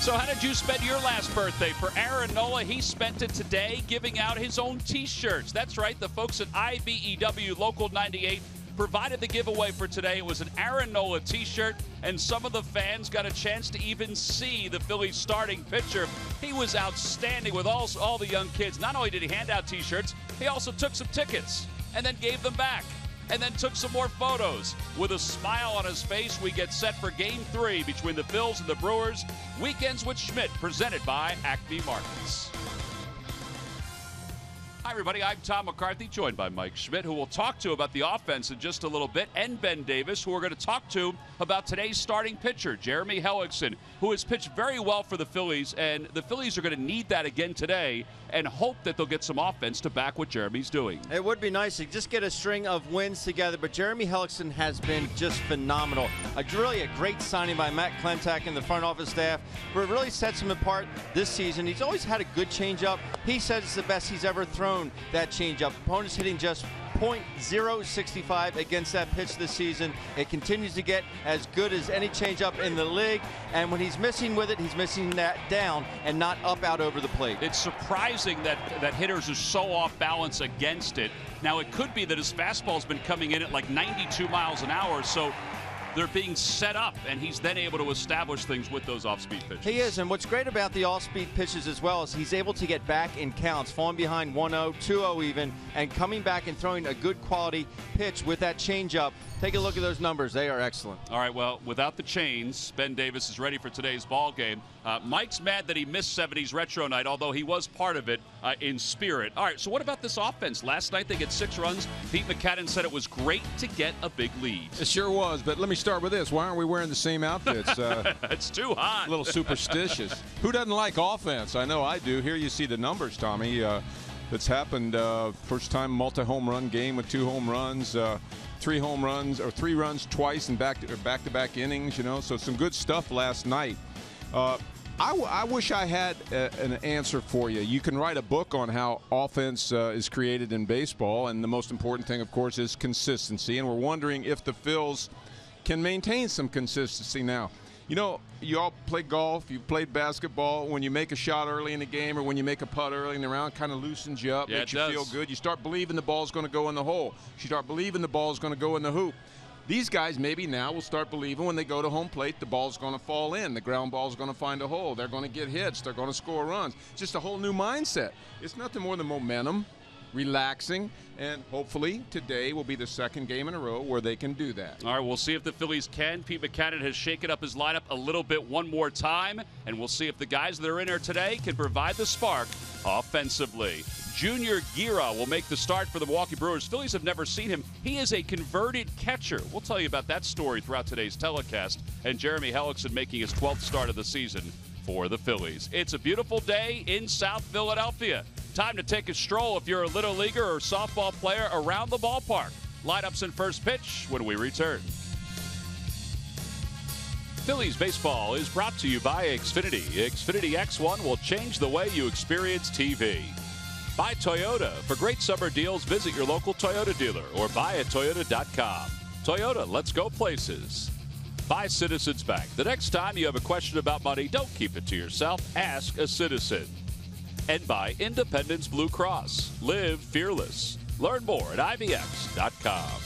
So how did you spend your last birthday? For Aaron Nola, he spent it today giving out his own T-shirts. That's right, the folks at IBEW Local 98 provided the giveaway for today. It was an Aaron Nola T-shirt, and some of the fans got a chance to even see the Phillies starting pitcher. He was outstanding with all the young kids. Not only did he hand out T-shirts, he also took some tickets and then gave them back, and then took some more photos. With a smile on his face, we get set for Game 3 between the Phils and the Brewers. Weekends with Schmidt, presented by Acme Markets. Hi, everybody. I'm Tom McCarthy, joined by Mike Schmidt, who we'll talk to about the offense in just a little bit, and Ben Davis, who we're going to talk to about today's starting pitcher, Jeremy Hellickson, who has pitched very well for the Phillies, and the Phillies are going to need that again today and hope that they'll get some offense to back what Jeremy's doing. It would be nice to just get a string of wins together, but Jeremy Hellickson has been just phenomenal. Really a great signing by Matt Klentak and the front office staff, where it really sets him apart this season. He's always had a good changeup. He says it's the best he's ever thrown that changeup. Opponents hitting just .065 against that pitch this season. It continues to get as good as any changeup in the league, and when he's missing with it, he's missing that down and not up out over the plate. It's surprising that hitters are so off balance against it. Now, it could be that his fastball's been coming in at like 92 miles an hour, so they're being set up, and he's then able to establish things with those off-speed pitches. He is, and what's great about the off-speed pitches as well is he's able to get back in counts, falling behind 1-0, 2-0 even, and coming back and throwing a good quality pitch with that changeup. Take a look at those numbers. They are excellent. All right, well, without the chains, Ben Davis is ready for today's ball game. Mike's mad that he missed 70s Retro Night, although he was part of it in spirit. All right, so what about this offense? Last night they get 6 runs. Pete Macadam said it was great to get a big lead. It sure was, but let me start with this. Why aren't we wearing the same outfits? It's too hot. A little superstitious. Who doesn't like offense? I know I do. Here you see the numbers, Tommy. That's happened. First time multi-home run game with 2 home runs. 3 home runs, or 3 runs twice in back-to-back innings, you know, so some good stuff last night. I wish I had an answer for you. You can write a book on how offense is created in baseball, and the most important thing, of course, is consistency, and we're wondering if the Phils can maintain some consistency now. You know, you all play golf, you played basketball. When you make a shot early in the game or when you make a putt early in the round, kind of loosens you up, makes you feel good. You start believing the ball's going to go in the hole. You start believing the ball's going to go in the hoop. These guys maybe now will start believing when they go to home plate, the ball's going to fall in. The ground ball's going to find a hole. They're going to get hits. They're going to score runs. Just a whole new mindset. It's nothing more than momentum, relaxing, and hopefully today will be the second game in a row where they can do that. All right, we'll see if the Phillies can. Pete Macadam has shaken up his lineup a little bit one more time, and we'll see if the guys that are in there today can provide the spark offensively. Junior Guerra will make the start for the Milwaukee Brewers. Phillies have never seen him. He is a converted catcher. We'll tell you about that story throughout today's telecast. And Jeremy Hellickson making his 12th start of the season for the Phillies. It's a beautiful day in South Philadelphia. Time to take a stroll if you're a little leaguer or softball player around the ballpark. Lineups and first pitch when we return. Phillies baseball is brought to you by Xfinity. Xfinity X1 will change the way you experience TV. By Toyota. For great summer deals, visit your local Toyota dealer or buyatoyota.com. Toyota, let's go places. By Citizens Bank. The next time you have a question about money, don't keep it to yourself. Ask a citizen. And by Independence Blue Cross. Live fearless. Learn more at IBX.com.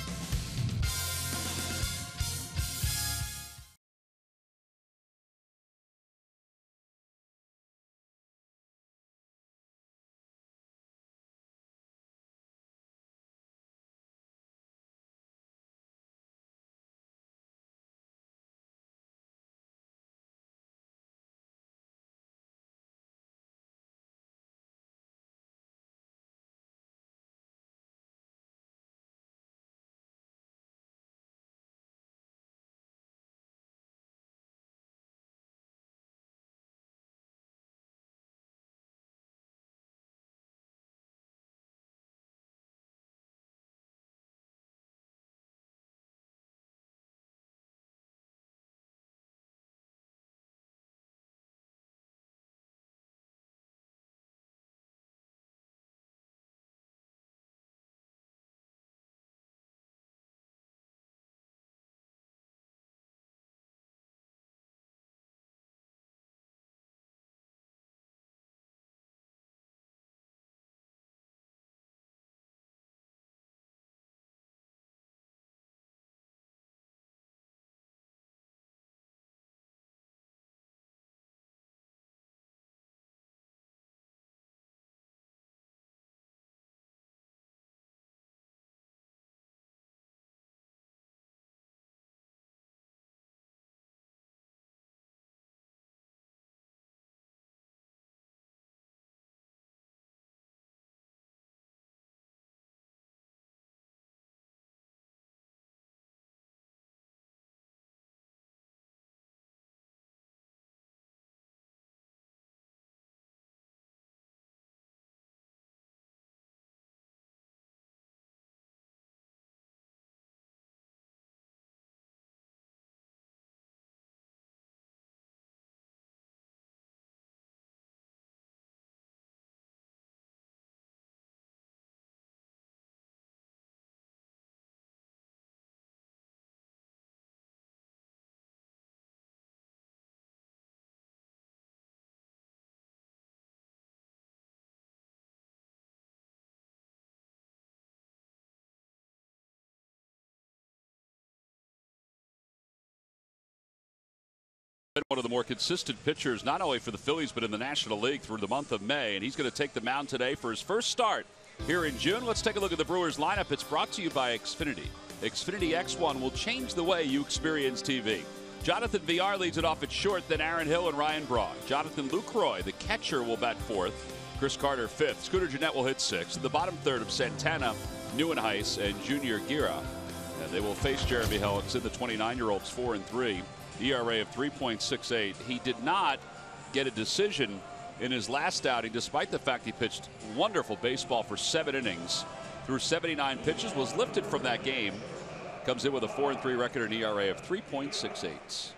One of the more consistent pitchers, not only for the Phillies, but in the National League through the month of May. And he's going to take the mound today for his first start here in June. Let's take a look at the Brewers lineup. It's brought to you by Xfinity. Xfinity X1 will change the way you experience TV. Jonathan Villar leads it off at short, then Aaron Hill and Ryan Braun. Jonathan Lucroy, the catcher, will bat fourth. Chris Carter fifth. Scooter Gennett will hit sixth. In the bottom third of Santana, Nieuwenhuis, and Junior Guerra. And they will face Jeremy Hellickson, the 29-year-olds, 4-3. ERA of 3.68. He did not get a decision in his last outing, despite the fact he pitched wonderful baseball for 7 innings. Through 79 pitches, was lifted from that game. Comes in with a 4-3 record and ERA of 3.68.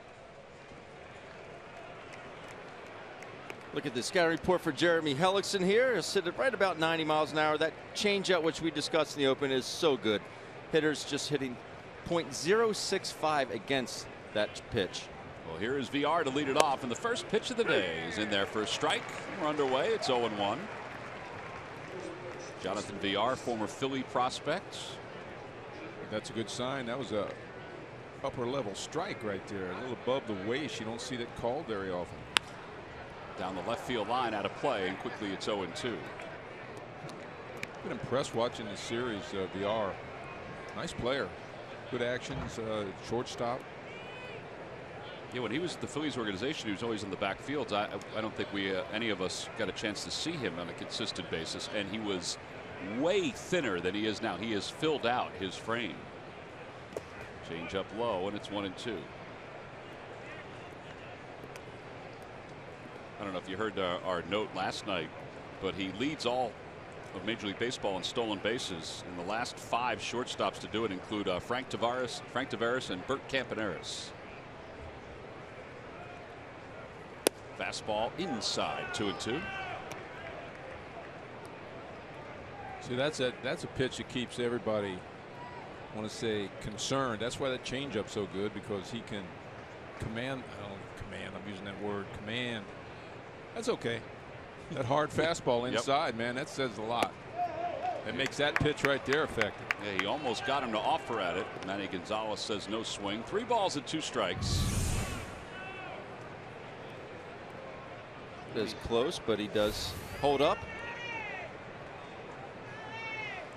Look at the scouting report for Jeremy Hellickson here. He's sitting right about 90 miles an hour. That changeup, which we discussed in the open, is so good. Hitters just hitting .065 against that pitch. Well, here is VR to lead it off, and the first pitch of the day is in there for a strike. We're underway. It's 0-1. Jonathan VR, former Philly prospect. That's a good sign. That was a upper level strike right there, a little above the waist. You don't see that called very often. Down the left field line, out of play, and quickly it's 0-2. Been impressed watching this series. VR, nice player, good actions, shortstop. Yeah, when he was at the Phillies organization, he was always in the backfields. I don't think any of us got a chance to see him on a consistent basis, and he was way thinner than he is now. He has filled out his frame. Change up low, and it's 1-2. I don't know if you heard our note last night, but he leads all of Major League Baseball in stolen bases. In the last 5 shortstops to do it include Frank Tavares, and Bert Campaneris. Fastball inside, 2-2. See, that's a pitch that keeps everybody, I want to say, concerned. That's why that changeup's so good, because he can command. I don't know, command. I'm using that word, command. That's okay. That hard fastball inside, man, that says a lot. It makes that pitch right there effective. Yeah, he almost got him to offer at it. Manny Gonzalez says no swing. 3 balls and 2 strikes. It is close, but he does hold up.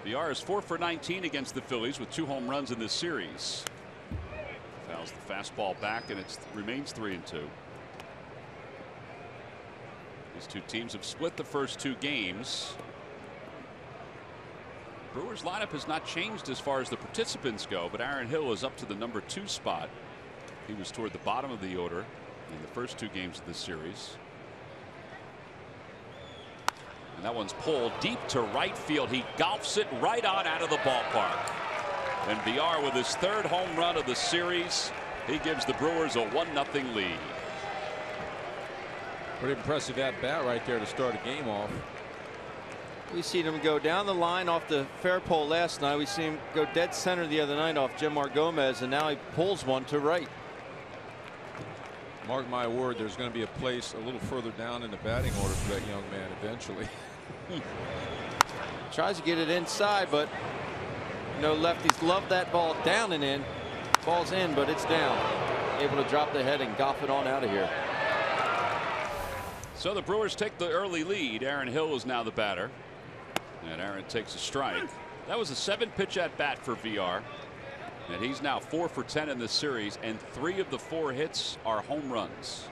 VR is 4 for 19 against the Phillies with 2 home runs in this series. Fouls the fastball back, and it remains 3-2. These 2 teams have split the first 2 games. Brewers lineup has not changed as far as the participants go, but Aaron Hill is up to the number 2 spot. He was toward the bottom of the order in the first 2 games of this series. And that one's pulled deep to right field. He golfs it right on out of the ballpark. And VR, with his 3rd home run of the series, he gives the Brewers a 1-0 lead. Pretty impressive at bat right there to start a game off. We've seen him go down the line off the fair pole last night. We've seen him go dead center the other night off Jemar Gomez, and now he pulls one to right. Mark my word, there's going to be a place a little further down in the batting order for that young man eventually. Tries to get it inside, but lefties love that ball down and in. Ball's in, but it's down. Able to drop the head and golf it on out of here. So the Brewers take the early lead. Aaron Hill is now the batter, and Aaron takes a strike. That was a 7-pitch at bat for VR. And he's now 4 for 10 in this series, and 3 of the 4 hits are home runs.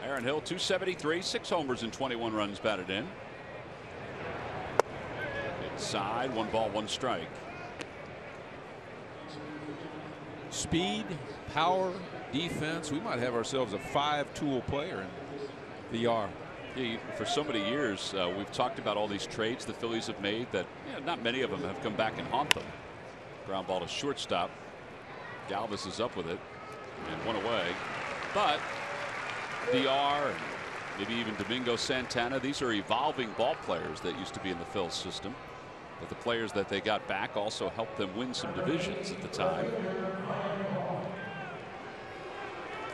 Aaron Hill, 273, 6 homers and 21 runs batted in. Inside, 1 ball, 1 strike. Speed, power, defense. We might have ourselves a 5-tool player in VR. Yeah, for so many years, we've talked about all these trades the Phillies have made that not many of them have come back and haunt them. Ground ball to shortstop. Galvis is up with it and 1 away. But VR and maybe even Domingo Santana, these are evolving ball players that used to be in the Phil's system. But the players that they got back also helped them win some divisions at the time.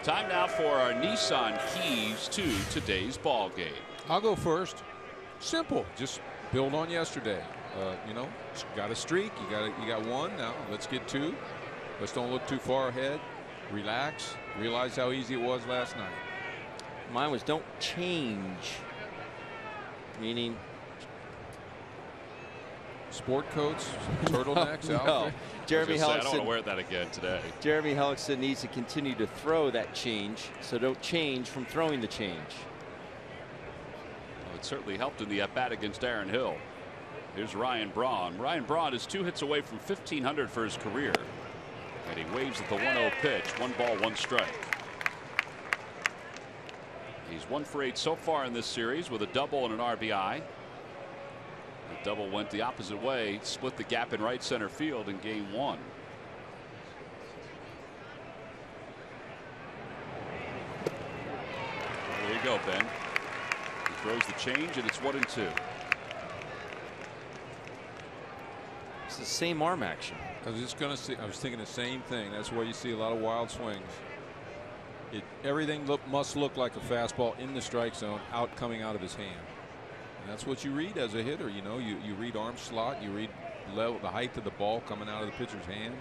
Time now for our Nissan keys to today's ball game. I'll go first. Simple. Just build on yesterday. Got a streak. You got 1. Now let's get 2. Just don't look too far ahead. Relax. Realize how easy it was last night. Mine was don't change. Meaning sport coats, turtlenecks, no. outfit. Jeremy I don't want to Hellickson. wear that again today. Jeremy Hellickson needs to continue to throw that change, so don't change from throwing the change. Well, it certainly helped in the at-bat against Aaron Hill. Here's Ryan Braun. Ryan Braun is 2 hits away from 1,500 for his career. And he waves at the 1-0 pitch. 1 ball, 1 strike. He's 1 for 8 so far in this series with a double and an RBI. The double went the opposite way, split the gap in right center field in game 1. There you go, Ben. He throws the change, and it's 1-2. It's the same arm action. I was just going to say, I was thinking the same thing. That's why you see a lot of wild swings. Everything must look like a fastball in the strike zone, coming out of his hand. And that's what you read as a hitter. You know, you read arm slot, you read level, the height of the ball coming out of the pitcher's hand.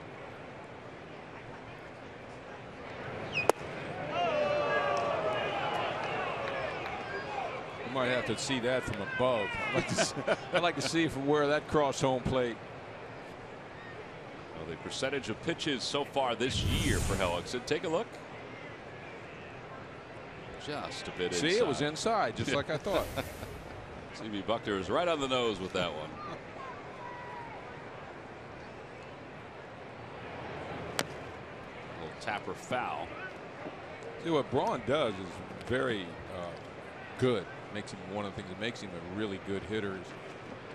You might have to see that from above. I'd like to see from where that crossed home plate. Well, the percentage of pitches so far this year for Hellickson. Take a look. Just a bit inside. See, it was inside, just like I thought. C.B. Buckner is right on the nose with that one. A little tapper foul. See, what Braun does is very good. Makes him one of the things that makes him a really good hitter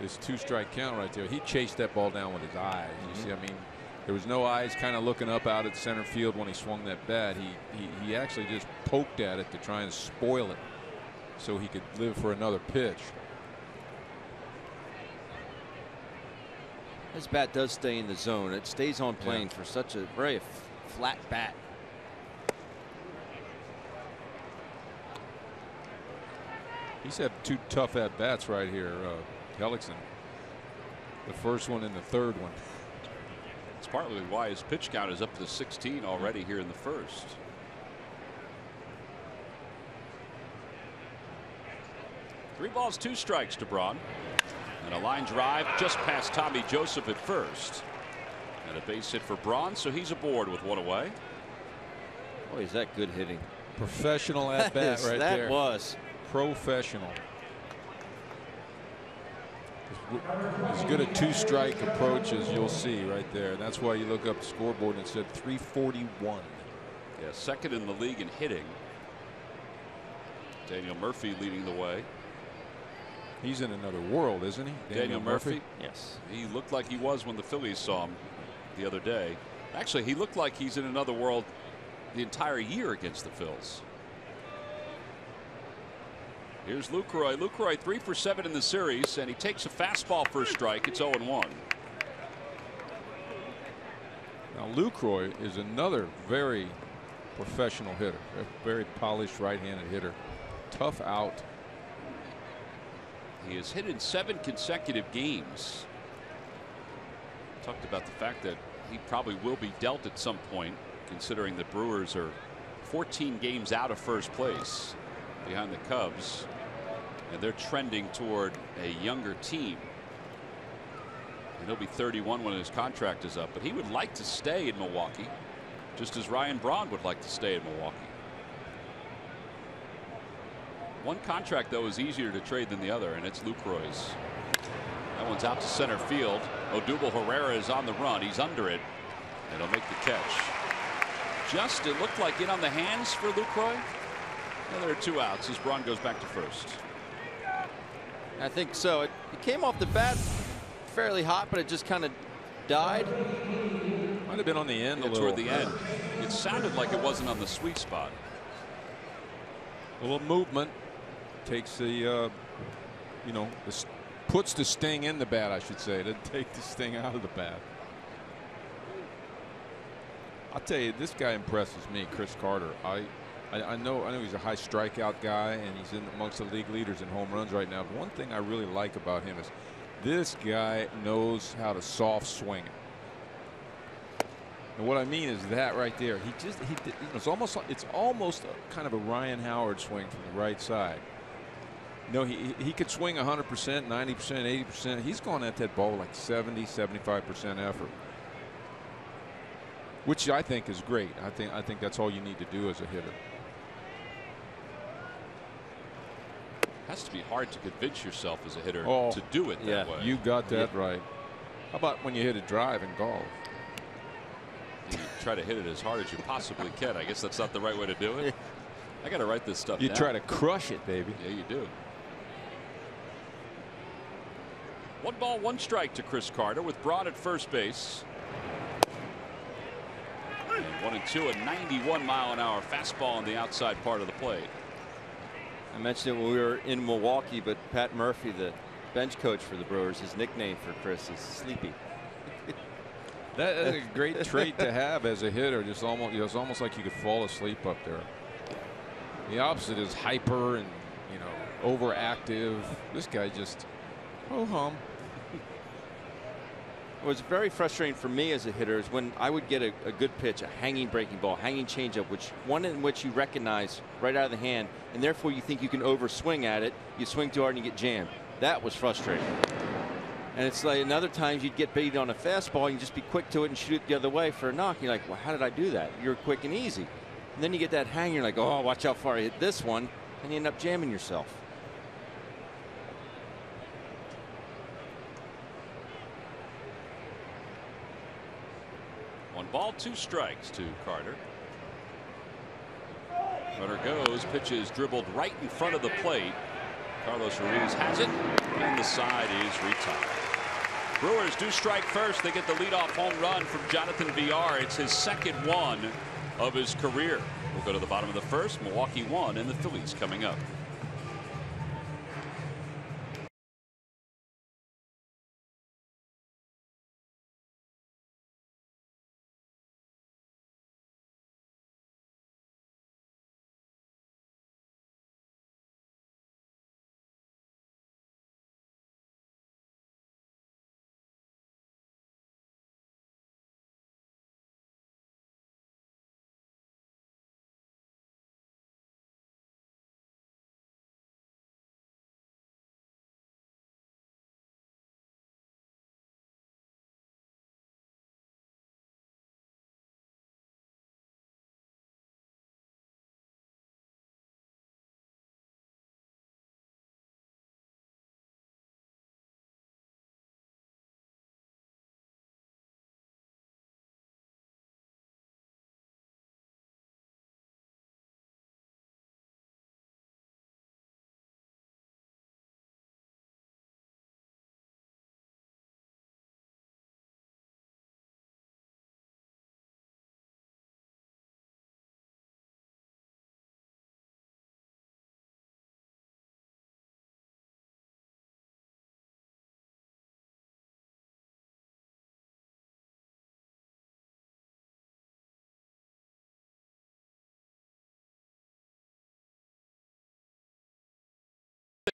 is 2-strike count right there. He chased that ball down with his eyes. You see, I mean, there was no eyes kind of looking up out at center field when he swung that bat. He actually just poked at it to try and spoil it so he could live for another pitch. His bat does stay in the zone. It stays on plane for such a very flat bat. He's had 2 tough at bats right here, Hellickson. The first one and the third one. It's partly why his pitch count is up to 16 already here in the first. Three balls, 2 strikes to Braun. And a line drive just past Tommy Joseph at first. And a base hit for Braun, so he's aboard with 1 away. Boy, is that good hitting. Professional at bat right there. That was professional. As good a 2-strike approach as you'll see right there. And that's why you look up the scoreboard and it said 341. Yeah, second in the league in hitting. Daniel Murphy leading the way. He's in another world, isn't he? Daniel Murphy? Yes. He looked like he was when the Phillies saw him the other day. Actually, he looked like he's in another world the entire year against the Phils. Here's Lucroy. Lucroy 3 for 7 in the series, and he takes a fastball for a strike. It's 0-1. Now Lucroy is another very professional hitter, a very polished right-handed hitter. Tough out. He has hit in 7 consecutive games. Talked about the fact that he probably will be dealt at some point, considering the Brewers are 14 games out of first place behind the Cubs, and they're trending toward a younger team. And he'll be 31 when his contract is up, but he would like to stay in Milwaukee, just as Ryan Braun would like to stay in Milwaukee. One contract, though, is easier to trade than the other, and it's Lucroy's. That one's out to center field. Odubel Herrera is on the run. He's under it, and he'll make the catch. Just, it looked like in on the hands for Lucroy. And there are 2 outs as Braun goes back to first. I think so. It came off the bat fairly hot, but it just kind of died. Might have been on the end a little. Toward the end. It sounded like it wasn't on the sweet spot. A little movement takes the, you know, puts the sting in the bat, I should say. It doesn't take the sting out of the bat. I'll tell you, this guy impresses me, Chris Carter. I know he's a high strikeout guy, and he's in amongst the league leaders in home runs right now. But one thing I really like about him is this guy knows how to soft swing it. And what I mean is that right there, it's almost a kind of a Ryan Howard swing from the right side. No, he could swing 100%, 90%, 80%. He's gone at that ball like 70, 75% effort, which I think is great. I think that's all you need to do as a hitter. Has to be hard to convince yourself as a hitter to do it that way. You got that right. How about when you hit a drive in golf? You try to hit it as hard as you possibly can. I guess that's not the right way to do it. I got to write this stuff down. You try to crush it, baby. Yeah, you do. 1 ball, 1 strike to Chris Carter with Braun at first base. And 1-2, a 91-mile-an-hour fastball on the outside part of the plate. I mentioned it when we were in Milwaukee, but Pat Murphy, the bench coach for the Brewers, his nickname for Chris is Sleepy. That's a great trait to have as a hitter. It's almost like you could fall asleep up there. The opposite is hyper and overactive. This guy just hum. What was very frustrating for me as a hitter is when I would get a good pitch, a hanging breaking ball, hanging changeup, one in which you recognize right out of the hand, and therefore you think you can overswing at it. You swing too hard and you get jammed. That was frustrating. And it's like another times you'd get beat on a fastball and you just be quick to it and shoot it the other way for a knock. You're like, well, how did I do that? You're quick and easy. And then you get that hang. You're like, oh, watch how far I hit this one, and you end up jamming yourself. One ball, 2 strikes to Carter. Runner goes, pitches dribbled right in front of the plate. Carlos Ruiz has it, and the side is retired. Brewers do strike first. They get the leadoff home run from Jonathan Villar. It's his second one of his career. We'll go to the bottom of the first. Milwaukee 1 and the Phillies coming up.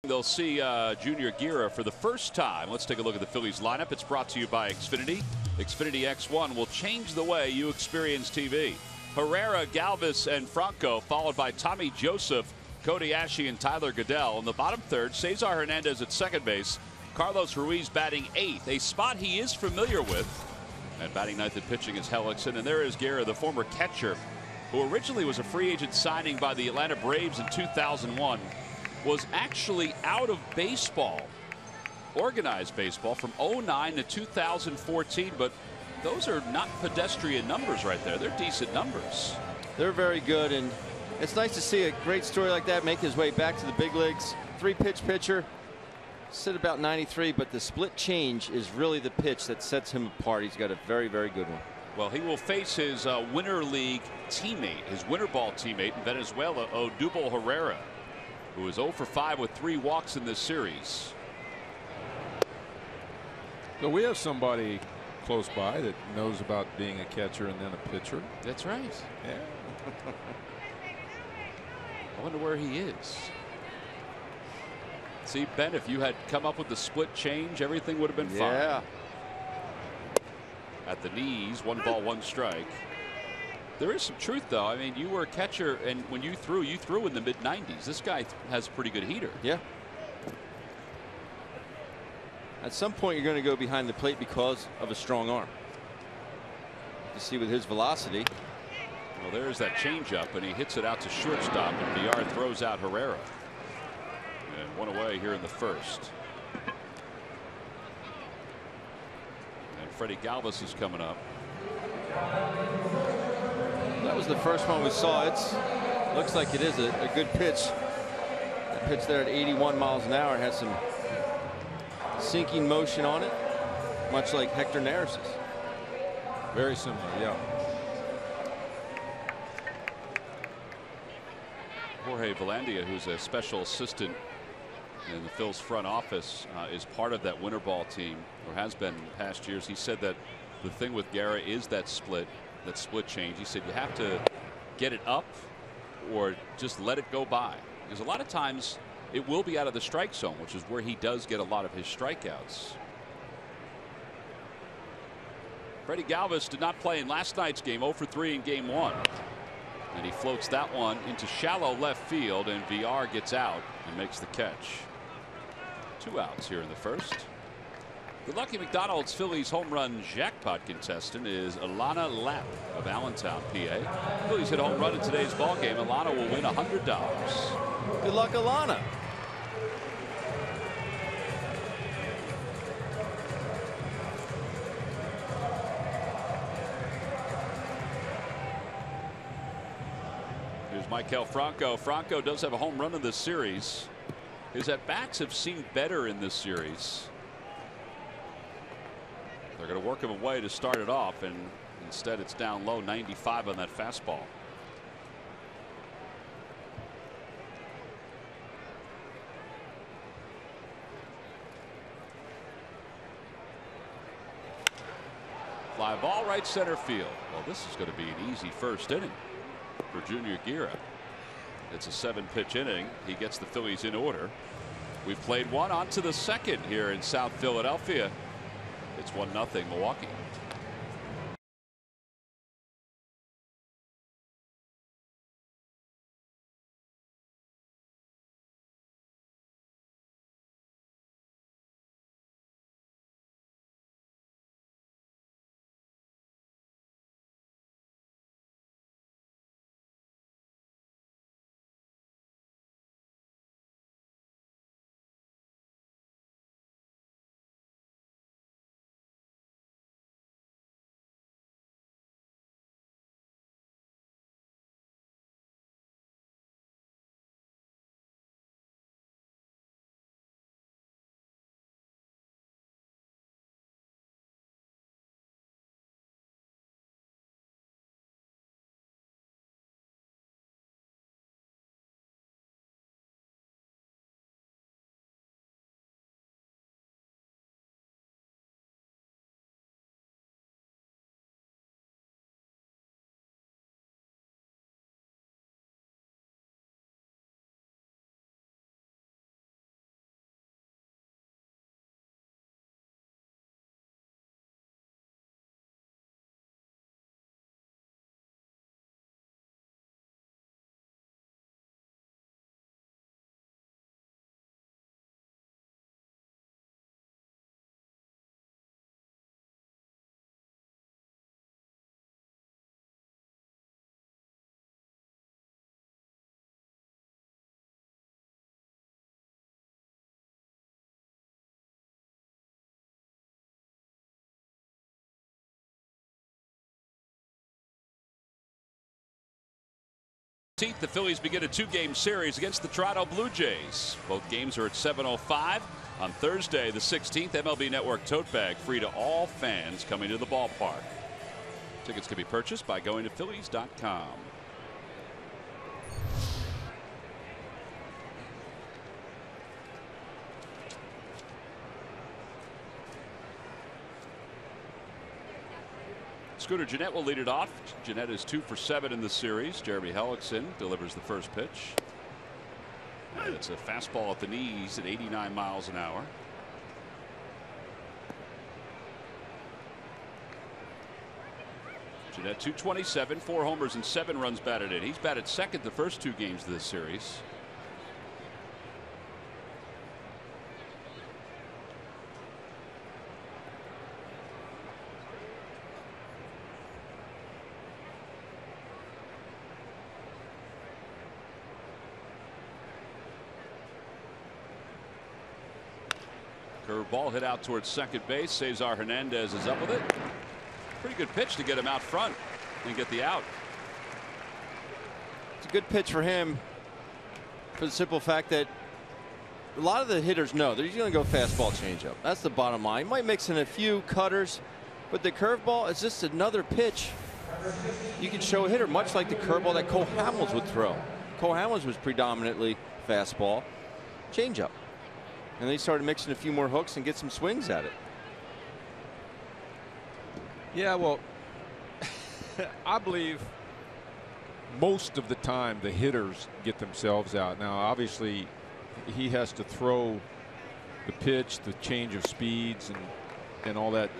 They'll see Junior Guerra for the first time. Let's take a look at the Phillies lineup. It's brought to you by Xfinity. Xfinity X1 will change the way you experience TV. Herrera, Galvis, and Franco, followed by Tommy Joseph, Cody Ashe, and Tyler Goodell. In the bottom third, Cesar Hernandez at second base. Carlos Ruiz batting 8th, a spot he is familiar with. And batting 9th at pitching is Hellickson. And there is Guerra, the former catcher, who originally was a free agent signing by the Atlanta Braves in 2001. Was actually out of baseball, organized baseball, from 2009 to 2014. But those are not pedestrian numbers right there. They're decent numbers. They're very good, and it's nice to see a great story like that make his way back to the big leagues. 3-pitch pitcher, sit about 93, but the split change is really the pitch that sets him apart. He's got a very, very good one. Well, he will face his Winter League teammate, his winter ball teammate in Venezuela, Odubel Herrera, who is 0 for 5 with 3 walks in this series. So we have somebody close by that knows about being a catcher and then a pitcher. That's right. Yeah. I wonder where he is. See, Ben, if you had come up with the split change, everything would have been fine. Yeah. at the knees. 1 ball, 1 strike. There is some truth, though. I mean, you were a catcher, and when you threw in the mid-90s. This guy has a pretty good heater. Yeah. At some point, you're going to go behind the plate because of a strong arm. You see with his velocity. Well, there's that changeup, and he hits it out to shortstop, and Villar throws out Herrera. And 1 away here in the first. And Freddie Galvis is coming up. That was the first one we saw. It looks like it is a good pitch. That pitch there at 81 miles an hour has some sinking motion on it, much like Hector Neris's. Very similar, yeah. Jorge Velandia, who's a special assistant in the Phil's front office, is part of that winter ball team, or has been in past years. He said that the thing with Guerra is that split change. He said you have to get it up or just let it go by, because a lot of times it will be out of the strike zone, which is where he does get a lot of his strikeouts. Freddie Galvis did not play in last night's game. 0 for 3 in game 1. And he floats that one into shallow left field, and Villar gets out and makes the catch. 2 outs here in the first. The Lucky McDonald's Phillies home run jackpot contestant is Alana Lapp of Allentown, PA. Phillies hit a home run in today's ball game. Alana will win $100. Good luck, Alana. Here's Michael Franco. Franco does have a home run in this series. His at-bats have seemed better in this series. They're going to work him away to start it off, and instead it's down low, 95 on that fastball. Fly ball right center field. Well, this is going to be an easy first inning for Junior Guerra. It's a 7-pitch inning. He gets the Phillies in order. We've played one on to the second here in South Philadelphia. It's 1-0 Milwaukee. The Phillies begin a 2-game series against the Toronto Blue Jays. Both games are at 7:05 on Thursday the 16th. MLB Network tote bag free to all fans coming to the ballpark. Tickets can be purchased by going to Phillies.com. Scooter Gennett will lead it off. Gennett is 2 for 7 in the series. Jeremy Hellickson delivers the first pitch. And it's a fastball at the knees at 89 miles an hour. Jeanette, 227, 4 homers and 7 runs batted in. He's batted second the first 2 games of this series. Curveball hit out towards second base. Cesar Hernandez is up with it. Pretty good pitch to get him out front and get the out. It's a good pitch for him for the simple fact that a lot of the hitters know they're going to go fastball changeup. That's the bottom line. He might mix in a few cutters, but the curveball is just another pitch you can show a hitter, much like the curveball that Cole Hamels would throw. Cole Hamels was predominantly fastball changeup. And then he started mixing a few more hooks and get some swings at it. Yeah, well, I believe most of the time the hitters get themselves out. Now, obviously, he has to throw the pitch, the change of speeds, and all that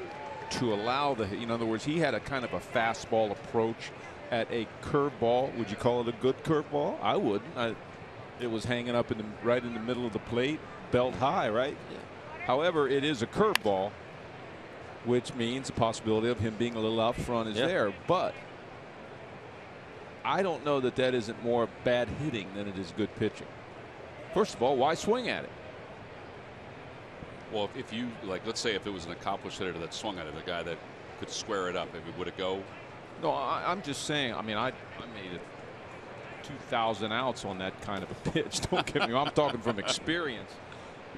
to allow the. In other words, he had a kind of a fastball approach at a curveball. Would you call it a good curveball? I wouldn't. It was hanging up right in the middle of the plate. Belt high, right? Yeah. However, it is a curveball, which means the possibility of him being a little out front is there. But I don't know that that isn't more bad hitting than it is good pitching. First of all, why swing at it? Well, if you let's say if it was an accomplished hitter that swung at it, a guy that could square it up, would it go? No, I'm just saying. I mean, I made it 2,000 outs on that kind of a pitch. Don't get me wrong. I'm talking from experience.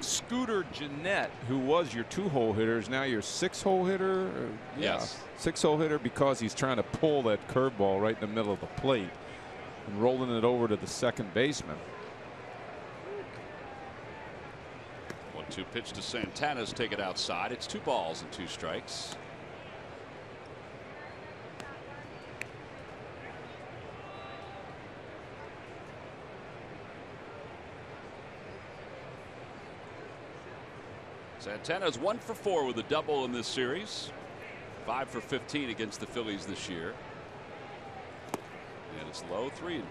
Scooter Gennett, who was your 2-hole hitter, is now your 6-hole hitter. Yes. 6-hole hitter because he's trying to pull that curveball right in the middle of the plate and rolling it over to the second baseman. 1-2 pitch to Santana's take it outside. It's 2 balls and 2 strikes. Santana's 1 for 4 with a double in this series. 5 for 15 against the Phillies this year. And it's low, 3-2.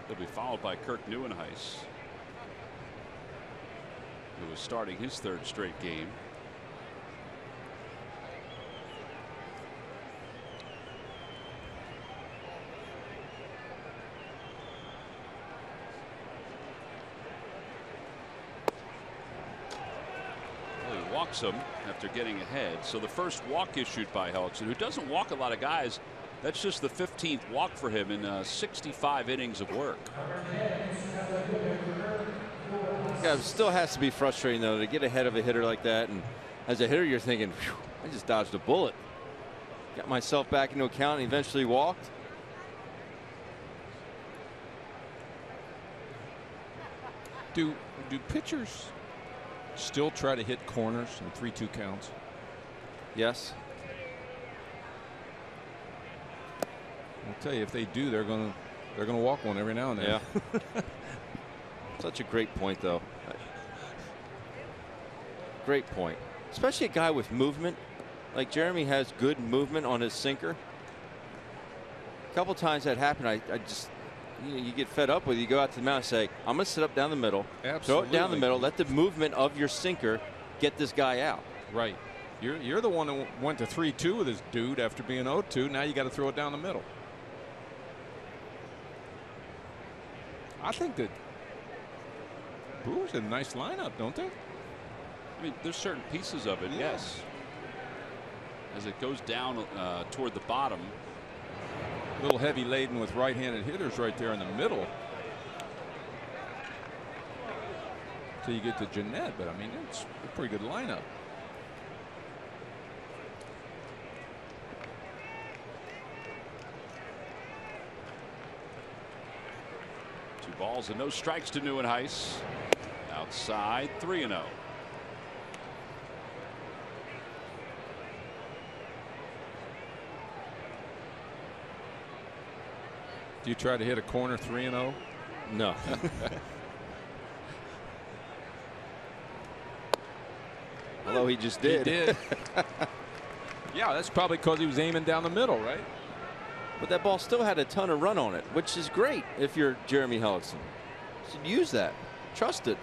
He'll be followed by Kirk Neuenhuis, who is starting his 3rd straight game. Walks him after getting ahead. So the first walk issued by Hellickson, who doesn't walk a lot of guys. That's just the 15th walk for him in 65 innings of work. Yeah, it still has to be frustrating though to get ahead of a hitter like that, and as a hitter you're thinking, I just dodged a bullet. Got myself back into account and eventually walked. Do pitchers still try to hit corners and 3-2 counts? Yes. I'll tell you, if they do, they're gonna walk one every now and then. Yeah. Such a great point, though. Great point. Especially a guy with movement. Like Jeremy has good movement on his sinker. A couple times that happened, I just, you get fed up with it. You go out to the mound and say, I'm going to sit up down the middle. Absolutely. Throw it down the middle. Let the movement of your sinker get this guy out. Right. You're the one that went to 3-2 with this dude after being 0-2. Now you got to throw it down the middle. I think that Brewers have a nice lineup, don't they? I mean, there's certain pieces of it, yes. As it goes down toward the bottom. A little heavy laden with right-handed hitters right there in the middle. Till you get to Gennett, but I mean, it's a pretty good lineup. Two balls and no strikes to Neuenhuis. Outside, 3-0. Do you try to hit a corner 3-0? No. Although he just did. He did. Yeah, that's probably because he was aiming down the middle, right? But that ball still had a ton of run on it, which is great if you're Jeremy Hellickson. You should use that. Trust it.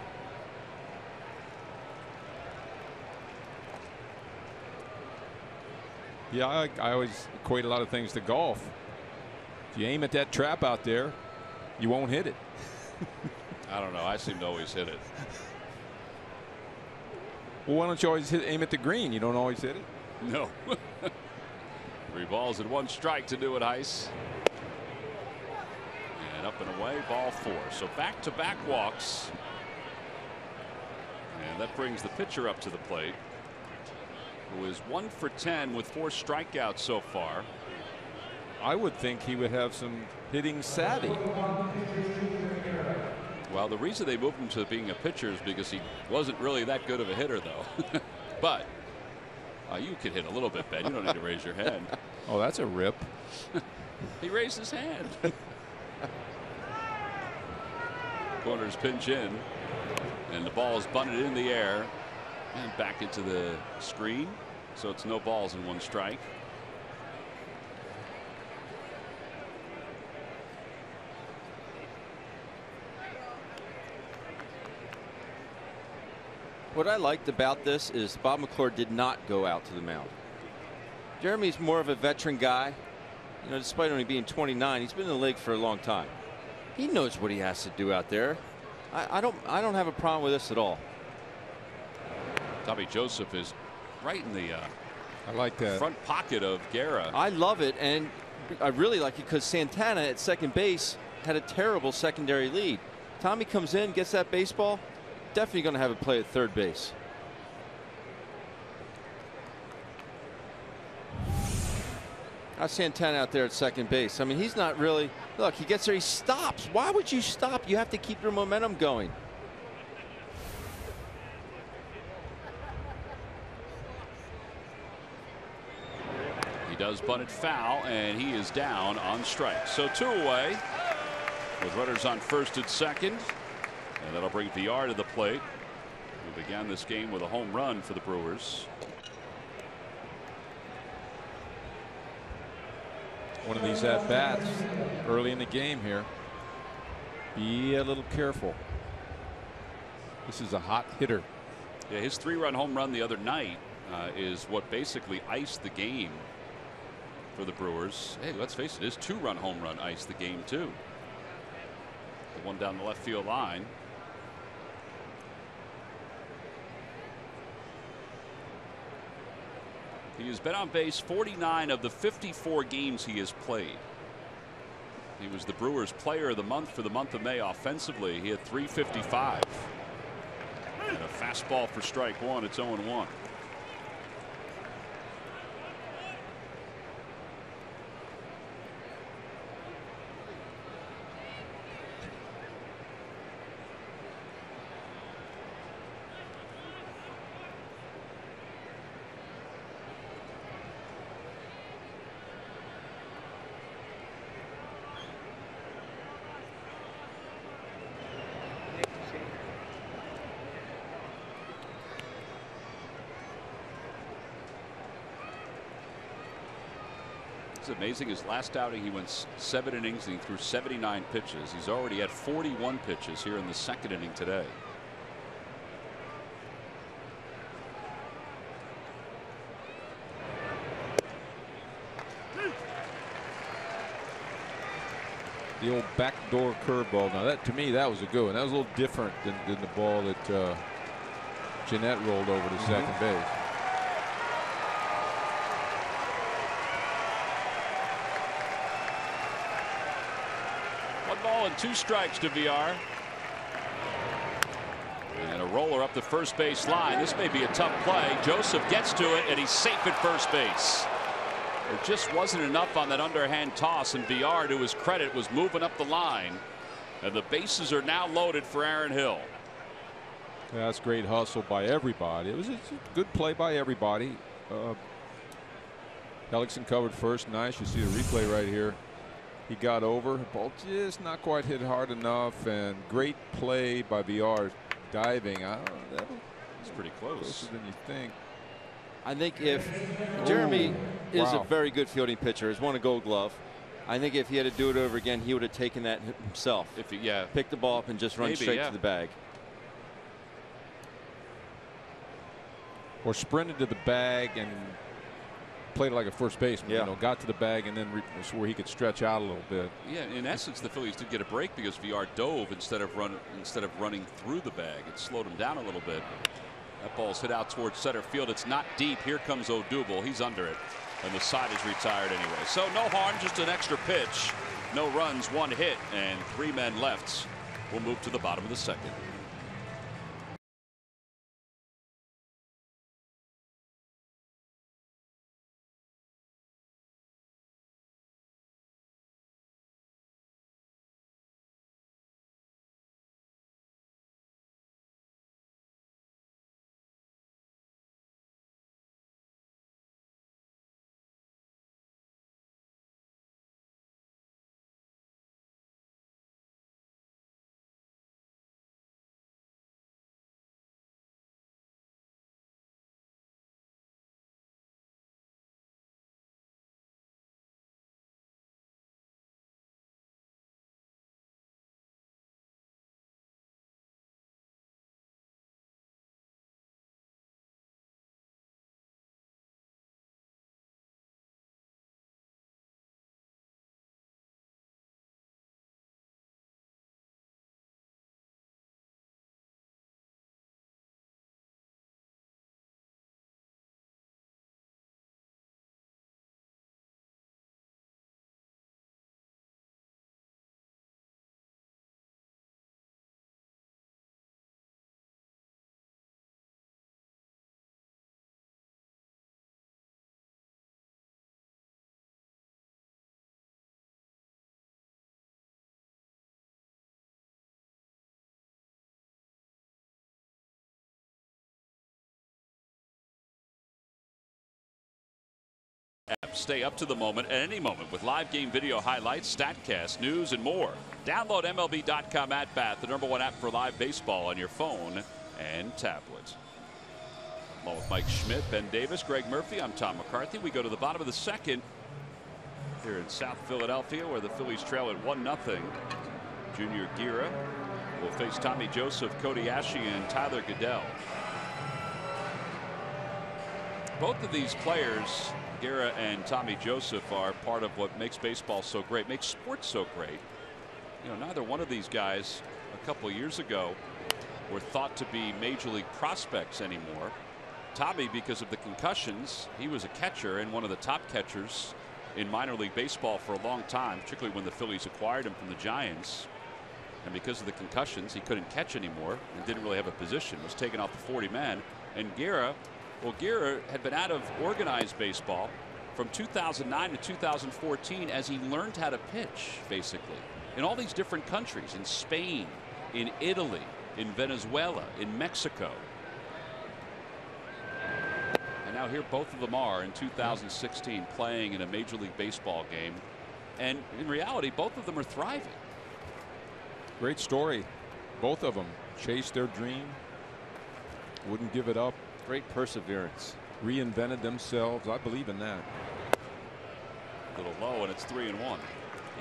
Yeah, I always equate a lot of things to golf. If you aim at that trap out there, you won't hit it. I don't know. I seem to always hit it. Well, why don't you always aim at the green? You don't always hit it? No. 3 balls and 1 strike to do it, Heiss. And up and away, ball 4. So back-to-back walks. And that brings the pitcher up to the plate, who is 1 for 10 with 4 strikeouts so far. I would think he would have some hitting savvy. Well, the reason they moved him to being a pitcher is because he wasn't really that good of a hitter, though. But you could hit a little bit, Ben. You don't need to raise your hand. Oh, that's a rip. He raised his hand. Corners pinch in, and the ball is bunted in the air and back into the screen. So it's no balls and 1 strike. What I liked about this is Bob McClure did not go out to the mound. Jeremy's more of a veteran guy. You know, despite only being 29, he's been in the league for a long time. He knows what he has to do out there. I don't have a problem with this at all. Tommy Joseph is right in the I like that front pocket of Guerra. I love it, and I really like it because Santana at second base had a terrible secondary lead. Tommy comes in, gets that baseball. Definitely going to have a play at third base. That's Santana out there at second base. I mean, he's not really. Look, he gets there, he stops. Why would you stop? You have to keep your momentum going. He does bunt it foul, and he is down on strikes. So 2 away with runners on first and second. And that'll bring VR to the plate, who began this game with a home run for the Brewers. one of these at bats early in the game here. Be a little careful. This is a hot hitter. Yeah, his 3-run home run the other night is what basically iced the game for the Brewers. Hey, let's face it, his 2-run home run iced the game too. The one down the left field line. He has been on base 49 of the 54 games he has played. He was the Brewers player of the month for the month of May offensively. He had 355. And a fastball for strike one. It's 0-1. It's amazing. His last outing, he went 7 innings and he threw 79 pitches. He's already had 41 pitches here in the 2nd inning today. The old backdoor curveball. Now that, to me, that was a good one. That was a little different than the ball that Jeanette rolled over to second base. And 2 strikes to VR. And a roller up the first base line. This may be a tough play. Joseph gets to it and he's safe at first base. There just wasn't enough on that underhand toss, and VR, to his credit, was moving up the line, and the bases are now loaded for Aaron Hill. Yeah, that's great hustle by everybody. It was a good play by everybody. Hellickson covered first. Nice. You see the replay right here. He got over. Ball just not quite hit hard enough, and great play by VR diving. That was pretty close. Closer than you think. I think if Jeremy is a very good fielding pitcher, has won a Gold Glove. I think if he had to do it over again, he would have taken that himself. If he, pick the ball up and just run straight to the bag. Or sprinted to the bag and played like a first baseman. Yeah. You know, got to the bag and then where he could stretch out a little bit. Yeah, in essence, the Phillies did get a break because VR dove instead of running through the bag. It slowed him down a little bit. That ball's hit out towards center field. It's not deep. Here comes Odubel. He's under it. And the side is retired anyway. So no harm, just an extra pitch. No runs, 1 hit, and 3 men left. We'll move to the bottom of the second. Stay up to the moment at any moment with live game video highlights, StatCast, news, and more. Download MLB.com at Bat, the #1 app for live baseball on your phone and tablet. Along with Mike Schmidt, Ben Davis, Greg Murphy, I'm Tom McCarthy. We go to the bottom of the second here in South Philadelphia, where the Phillies trail at 1-0. Junior Guerra will face Tommy Joseph, Cody Ashe, and Tyler Goodell. Both of these players, Guerra and Tommy Joseph, are part of what makes baseball so great, makes sports so great. You know, neither one of these guys a couple years ago were thought to be major league prospects anymore. Tommy, because of the concussions, he was a catcher and one of the top catchers in minor league baseball for a long time, particularly when the Phillies acquired him from the Giants. And because of the concussions, he couldn't catch anymore and didn't really have a position, was taken off the 40-man. And Guerra, well, Guerra had been out of organized baseball from 2009 to 2014 as he learned how to pitch, basically, in all these different countries, in Spain, in Italy, in Venezuela, in Mexico. And now here both of them are in 2016 playing in a Major League Baseball game. And in reality, both of them are thriving. Great story. Both of them chased their dream, wouldn't give it up. Great perseverance. Reinvented themselves. I believe in that. A little low, and it's 3-1. Yeah,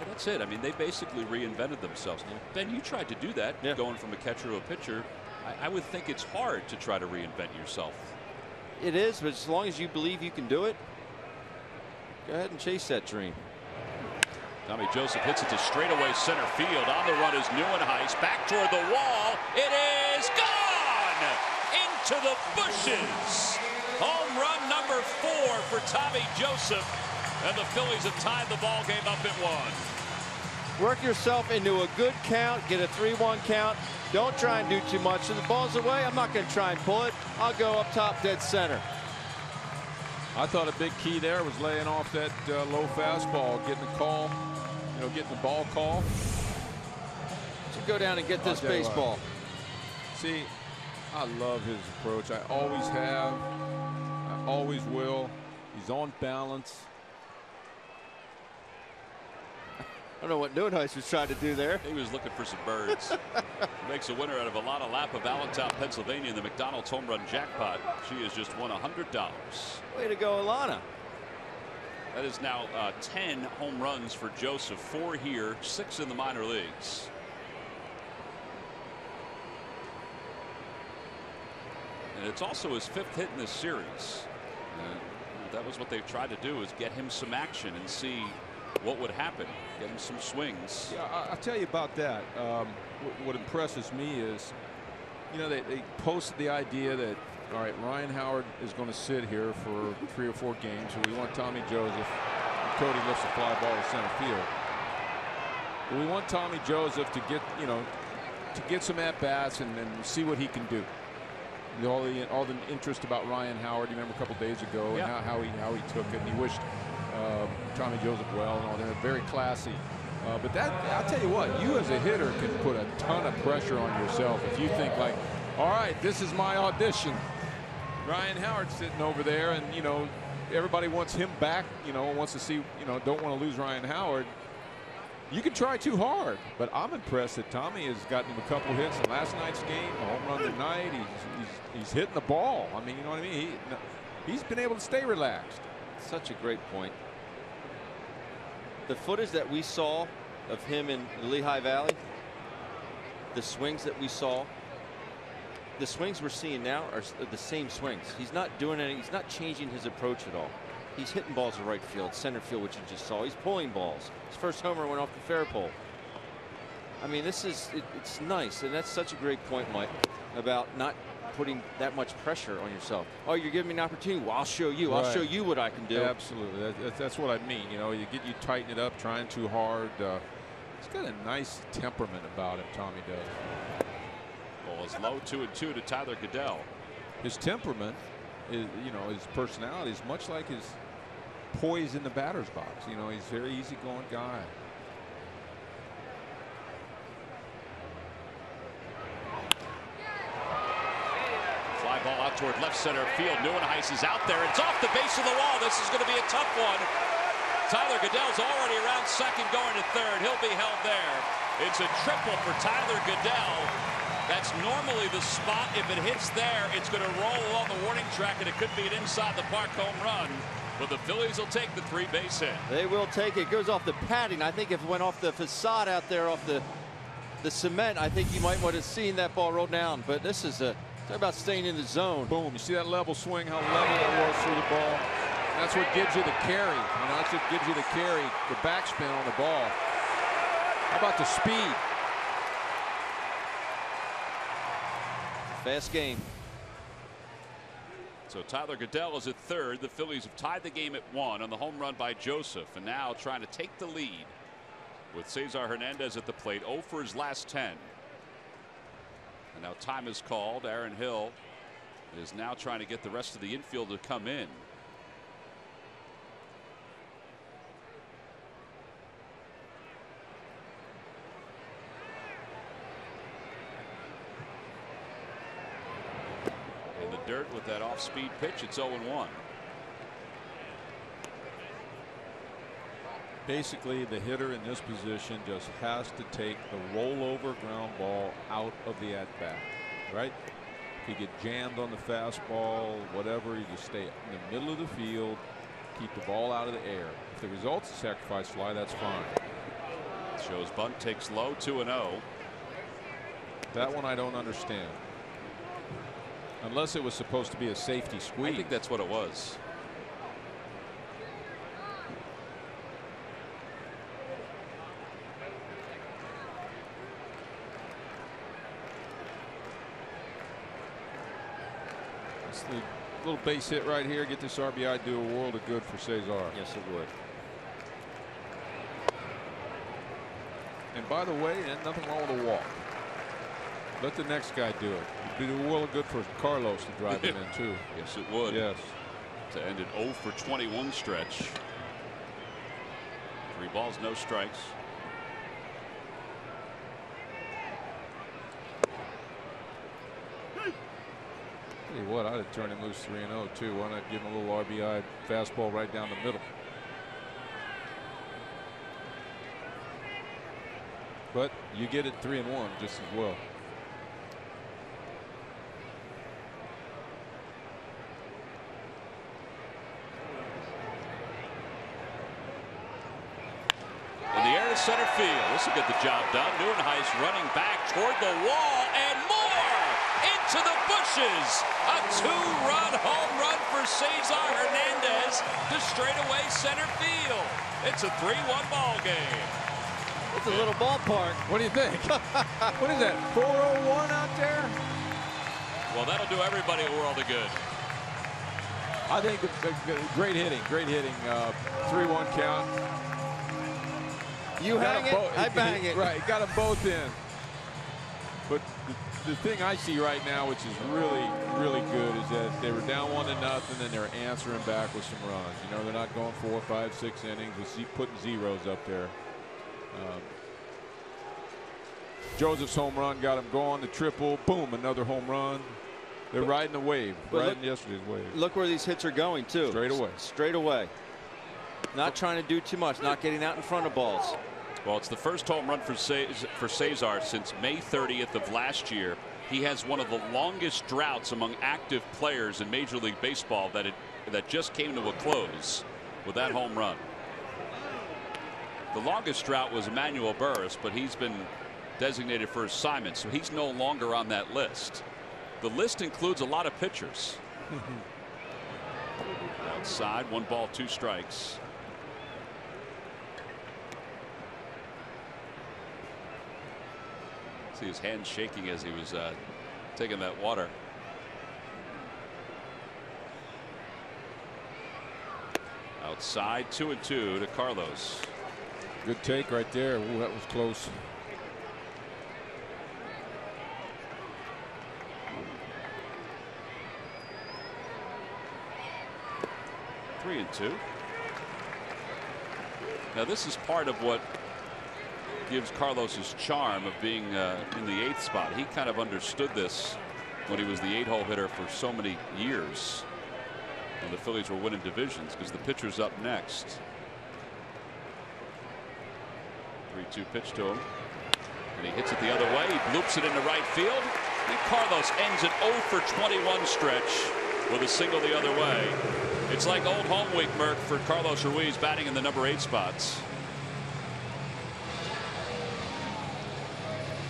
that's it. I mean, they basically reinvented themselves. Ben, you tried to do that, going from a catcher to a pitcher. I would think it's hard to try to reinvent yourself. It is, but as long as you believe you can do it, go ahead and chase that dream. Tommy Joseph hits it to straightaway center field. On the run is Neuenhuis. Back toward the wall. It is gone! Into the bushes. Home run number 4 for Tommy Joseph. And the Phillies have tied the ball game up at 1. Work yourself into a good count. Get a 3-1 count. Don't try and do too much. If the ball's away, I'm not going to try and pull it. I'll go up top dead center. I thought a big key there was laying off that low fastball, getting the call, you know, getting the ball call. So go down and get this baseball. See, I love his approach. I always have. I always will. He's on balance. I don't know what Neuenhuis was trying to do there. He was looking for some birds. Makes a winner out of Alana Lapp of Allentown, Pennsylvania in the McDonald's home run jackpot. She has just won $100. Way to go, Alana. That is now 10 home runs for Joseph. 4 here, 6 in the minor leagues. And it's also his 5th hit in this series. That was what they tried to do, is get him some action and see what would happen. Get him some swings. Yeah, I'll tell you about that. What impresses me is, you know, they posted the idea that, all right, Ryan Howard is going to sit here for 3 or 4 games, so we want Tommy Joseph. And Cody lifts a fly ball to center field. But we want Tommy Joseph to get, you know, to get some at bats and see what he can do. All the interest about Ryan Howard. You remember a couple days ago, yeah, and how he took it. And he wished Tommy Joseph well and all that. Very classy. But that, I'll tell you what, you as a hitter can put a ton of pressure on yourself if you think like, all right, this is my audition. Ryan Howard sitting over there, and you know everybody wants him back. You know, wants to see. You know, don't want to lose Ryan Howard. You can try too hard, but I'm impressed that Tommy has gotten him a couple hits in last night's game, a home run tonight. He's hitting the ball. I mean, you know what I mean? He's been able to stay relaxed. Such a great point. The footage that we saw of him in the Lehigh Valley, the swings that we saw, the swings we're seeing now are the same swings. He's not doing anything. He's not changing his approach at all. He's hitting balls to right field, center field, which you just saw. He's pulling balls. His first homer went off the fair pole. I mean, this is it's nice, and that's such a great point, Mike, about not putting that much pressure on yourself. Oh, you're giving me an opportunity. Well, I'll show you. Right. I'll show you what I can do. Absolutely. That's what I mean. You know, you tighten it up, trying too hard. He's got a nice temperament about him, Tommy does. Ball is low, 2-2 to Tyler Goodell. His temperament is, you know, his personality is much like his poise in the batter's box. You know, he's a very easygoing guy. Fly ball out toward left center field. Neuenhuis is out there. It's off the base of the wall. This is going to be a tough one. Tyler Goodell's already around second, going to third. He'll be held there. It's a triple for Tyler Goodell. That's normally the spot. If it hits there, it's going to roll along the warning track, and it could be an inside the park home run. But the Phillies will take the 3-base hit. They will take it. It goes off the padding. I think if it went off the facade out there, off the cement, I think you might want to have seen that ball roll down. But this is talk about staying in the zone. Boom. You see that level swing, how level it was through the ball. That's what gives you the carry. You know, that's what gives you the carry, the backspin on the ball. How about the speed? Fast game. So Tyler Goodell is at third. The Phillies have tied the game at 1 on the home run by Joseph, and now trying to take the lead with Cesar Hernandez at the plate. 0 for his last 10. And now time is called. Aaron Hill is now trying to get the rest of the infield to come in. Dirt with that off-speed pitch. It's 0-1. Basically, the hitter in this position just has to take the rollover ground ball out of the at-bat, right? If you get jammed on the fastball, whatever, you just stay in the middle of the field, keep the ball out of the air. If the result's a sacrifice fly, that's fine. Shows bunt, takes low, 2-0. That one I don't understand. Unless it was supposed to be a safety squeeze. I think that's what it was. It's the little base hit right here. Get this RBI, do a world of good for Cesar. Yes, it would. And by the way, there's nothing wrong with a walk. Let the next guy do it. It'd be a world of good for Carlos to drive him in too. Yes, it would. Yes. To end an 0 for 21 stretch. 3 balls, no strikes. Tell you what, I'd have turned him loose 3-0 too. Why not give him a little RBI fastball right down the middle? But you get it 3-1 just as well. In the air to center field. This will get the job done. Neuenhuis running back toward the wall and more into the bushes. A 2-run home run for Cesar Hernandez to straightaway center field. It's a 3-1 ball game. It's a little ballpark. What do you think? What is that? 401 out there? Well, that'll do everybody a world of good. I think great hitting. Great hitting. 3-1 count. You hang it, I bang it. Right, got them both in. But the thing I see right now, which is really, really good, is that they were down 1-0, and they're answering back with some runs. You know, they're not going 4, 5, 6 innings. We're putting zeros up there. Joseph's home run got him going. The triple, boom, another home run. They're riding the wave, riding yesterday's wave. Look where these hits are going, too. Straight away. Straight away. Not trying to do too much, not getting out in front of balls. Well, it's the first home run for Cesar since May 30th of last year. He has one of the longest droughts among active players in Major League Baseball that just came to a close with that home run. The longest drought was Emmanuel Burris, but he's been designated for assignment, so he's no longer on that list. The list includes a lot of pitchers. Outside, 1 ball, 2 strikes. See his hand shaking as he was taking that water. Outside, 2-2 to Carlos. Good take right there. Ooh, that was close. Three and 2. Now this is part of what gives Carlos his charm of being in the 8th spot. He kind of understood this when he was the 8-hole hitter for so many years when the Phillies were winning divisions, because the pitcher's up next. 3-2 pitch to him, and he hits it the other way. He bloops it into right field, and Carlos ends an 0 for 21 stretch with a single the other way. It's like old home week, Merck, for Carlos Ruiz batting in the number 8 spots.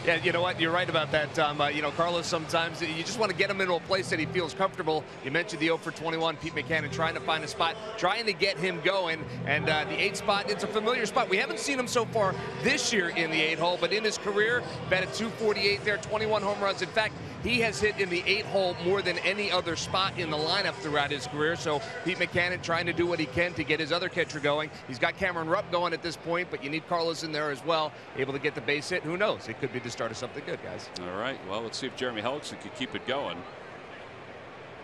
Yeah, you know what? You're right about that, Tom. You know, Carlos, sometimes you just want to get him into a place that he feels comfortable. You mentioned the 0 for 21, Pete Mackanin trying to find a spot, trying to get him going. And the 8th spot, it's a familiar spot. We haven't seen him so far this year in the 8-hole, but in his career, batted .248 there, 21 home runs. In fact, he has hit in the 8-hole more than any other spot in the lineup throughout his career. So Pete Mackanin trying to do what he can to get his other catcher going. He's got Cameron Rupp going at this point, but you need Carlos in there as well, able to get the base hit. Who knows? It could be the start of something good, guys. All right. Well, let's see if Jeremy Hellickson could keep it going.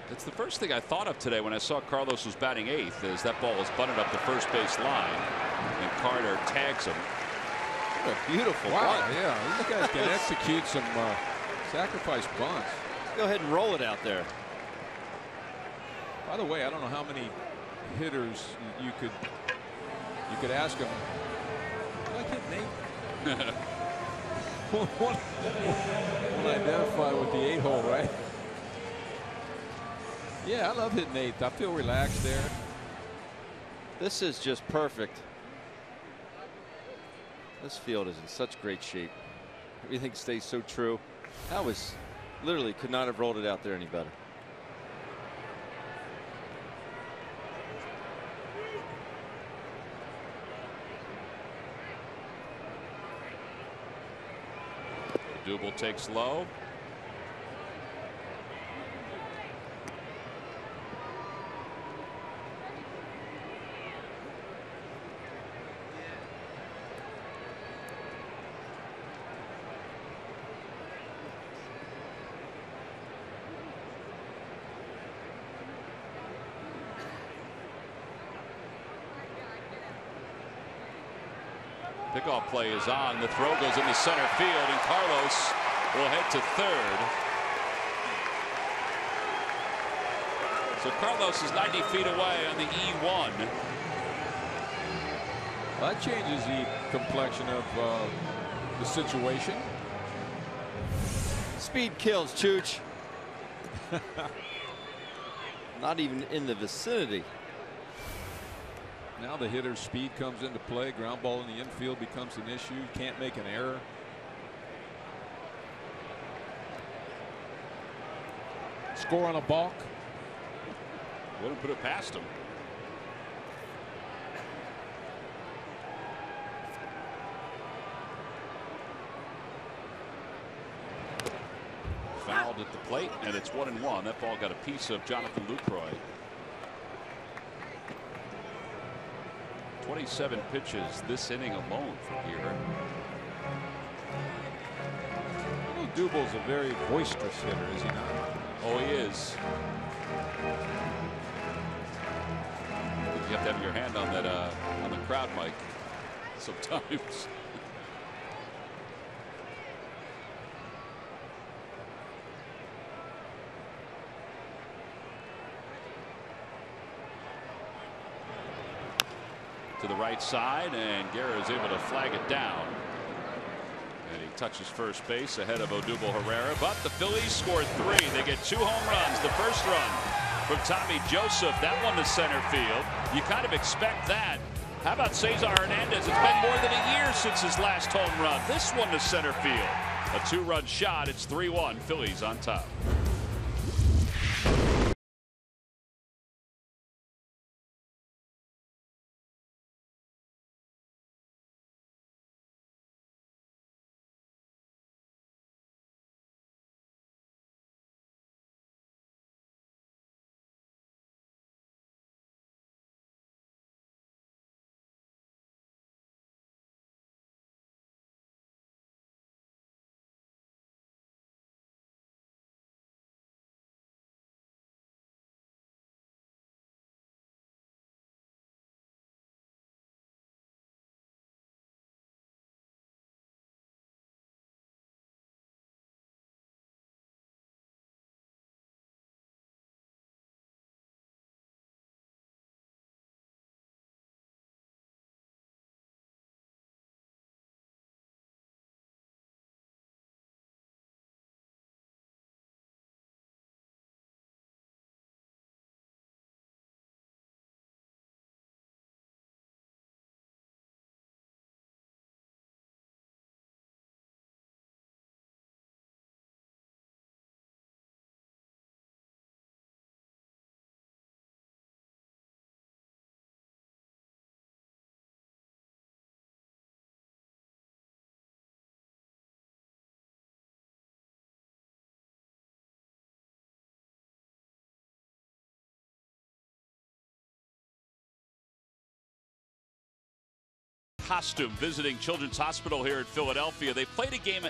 That's the first thing I thought of today when I saw Carlos was batting 8th, is that ball was bunted up the first base line, and Carter tags him. What a beautiful Wow, bunt. yeah. These guys can execute some sacrifice bunts. Go ahead and roll it out there. By the way, I don't know how many hitters you could ask them. Like hit Nate. One identify with the 8-hole, right? Yeah, I love hitting 8th. I feel relaxed there. This is just perfect. This field is in such great shape. Everything stays so true. That was literally could not have rolled it out there any better. Double takes low. Pickoff play is on. The throw goes into center field, and Carlos will head to third. So Carlos is 90 feet away on the E1. Well, that changes the complexion of the situation. Speed kills, Chooch. Not even in the vicinity. Now the hitter's speed comes into play. Ground ball in the infield becomes an issue. Can't make an error. Score on a balk. Wouldn't put it past him. Fouled at the plate, and it's 1-1. That ball got a piece of Jonathan Lucroy. 27 pitches this inning alone for here. Dubal's a very boisterous hitter, is he not? Oh, he is. You have to have your hand on that on the crowd mic sometimes. To the right side, and Guerra is able to flag it down. And he touches first base ahead of Odubel Herrera, but the Phillies score 3. They get 2 home runs. The first run from Tommy Joseph, that one to center field. You kind of expect that. How about Cesar Hernandez? It's been more than a year since his last home run. This one to center field. A 2-run shot. It's 3-1. Phillies on top. Costume visiting Children's Hospital here in Philadelphia. They played a game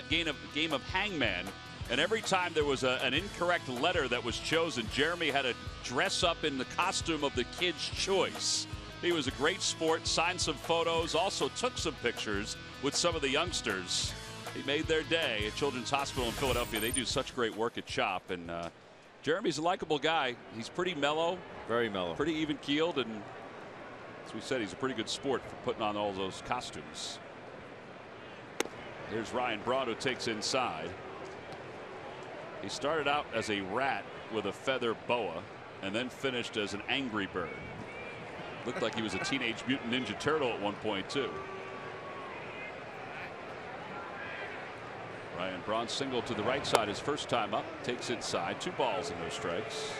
of Hangman, and every time there was an incorrect letter that was chosen, Jeremy had to dress up in the costume of the kid's choice. He was a great sport, signed some photos, also took some pictures with some of the youngsters. He made their day at Children's Hospital in Philadelphia. They do such great work at CHOP, and Jeremy's a likable guy. He's pretty mellow. Very mellow. Pretty even-keeled, and as we said, he's a pretty good sport for putting on all those costumes. Here's Ryan Braun, who takes inside. He started out as a rat with a feather boa and then finished as an angry bird. Looked like he was a Teenage Mutant Ninja Turtle at one point, too. Ryan Braun single to the right side his first time up. Takes inside. 2 balls and no strikes.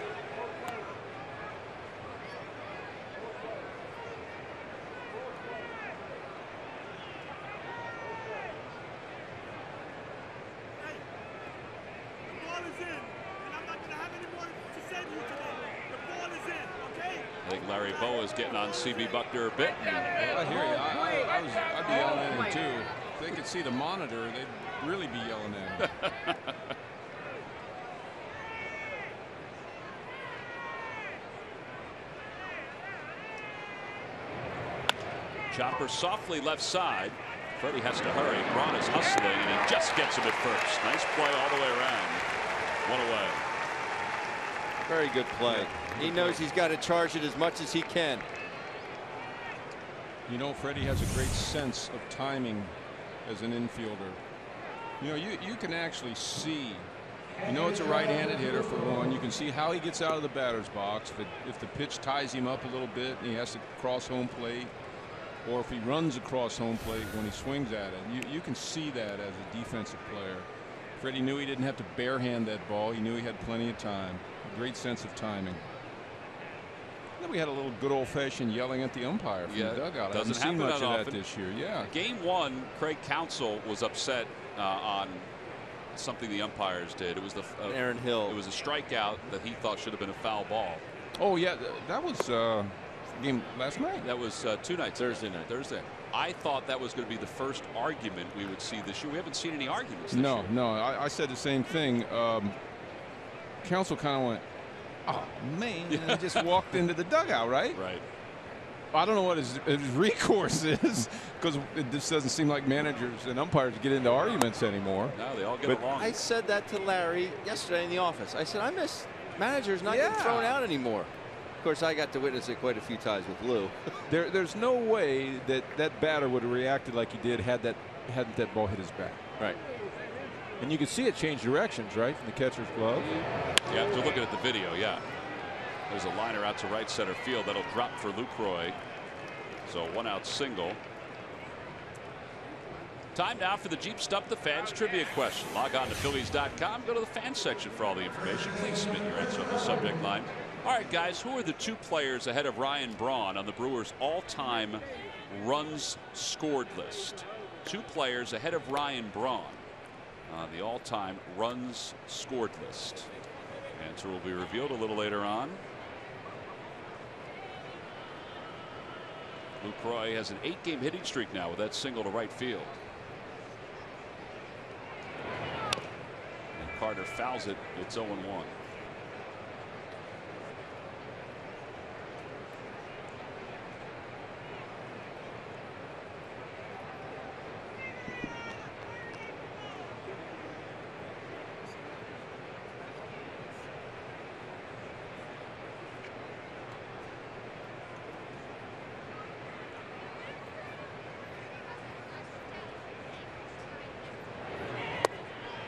Getting on CB Buckner a bit. Well, I hear you. I'd be yelling at him too. If they could see the monitor, they'd really be yelling at him. Chopper softly left side. Freddie has to hurry. Braun is hustling, and he just gets him at first. Nice play all the way around. 1 away. Very good play. He knows he's got to charge it as much as he can. You know, Freddie has a great sense of timing as an infielder. You know, you can actually see. You know, it's a right-handed hitter for one. You can see how he gets out of the batter's box. If the pitch ties him up a little bit and he has to cross home plate, or if he runs across home plate when he swings at it. You can see that as a defensive player. Freddie knew he didn't have to barehand that ball. He knew he had plenty of time. A great sense of timing. And then we had a little good old-fashioned yelling at the umpire from the dugout. I haven't seen much of that this year. Yeah. Game 1, Craig Counsell was upset on something the umpires did. It was Aaron Hill. It was a strikeout that he thought should have been a foul ball. Oh yeah, that was game last night. That was 2 nights. Thursday night. Thursday. I thought that was going to be the first argument we would see this year. We haven't seen any arguments this year. No. I said the same thing. Counsell kind of went, oh man, and he just walked into the dugout, right? Right. I don't know what his recourse is, because it just doesn't seem like managers and umpires get into arguments anymore. No, they all get along. I said that to Larry yesterday in the office. I said, I miss managers not getting thrown out anymore. Of course, I got to witness it quite a few times with Lou. There's no way that batter would have reacted like he did hadn't that ball hit his back. Right. And you can see it change directions, right, from the catcher's glove. Yeah, after looking at the video, yeah. There's a liner out to right center field that'll drop for Lucroy. So 1-out single. Time now for the Jeep Stump the Fans trivia question. Log on to Phillies.com. Go to the fans section for all the information. Please submit your answer on the subject line. All right, guys, who are the 2 players ahead of Ryan Braun on the Brewers' all-time runs scored list? 2 players ahead of Ryan Braun on the all-time runs scored list. Answer will be revealed a little later on. Lucroy has an 8-game hitting streak now with that single to right field. And Carter fouls it. It's 0-1.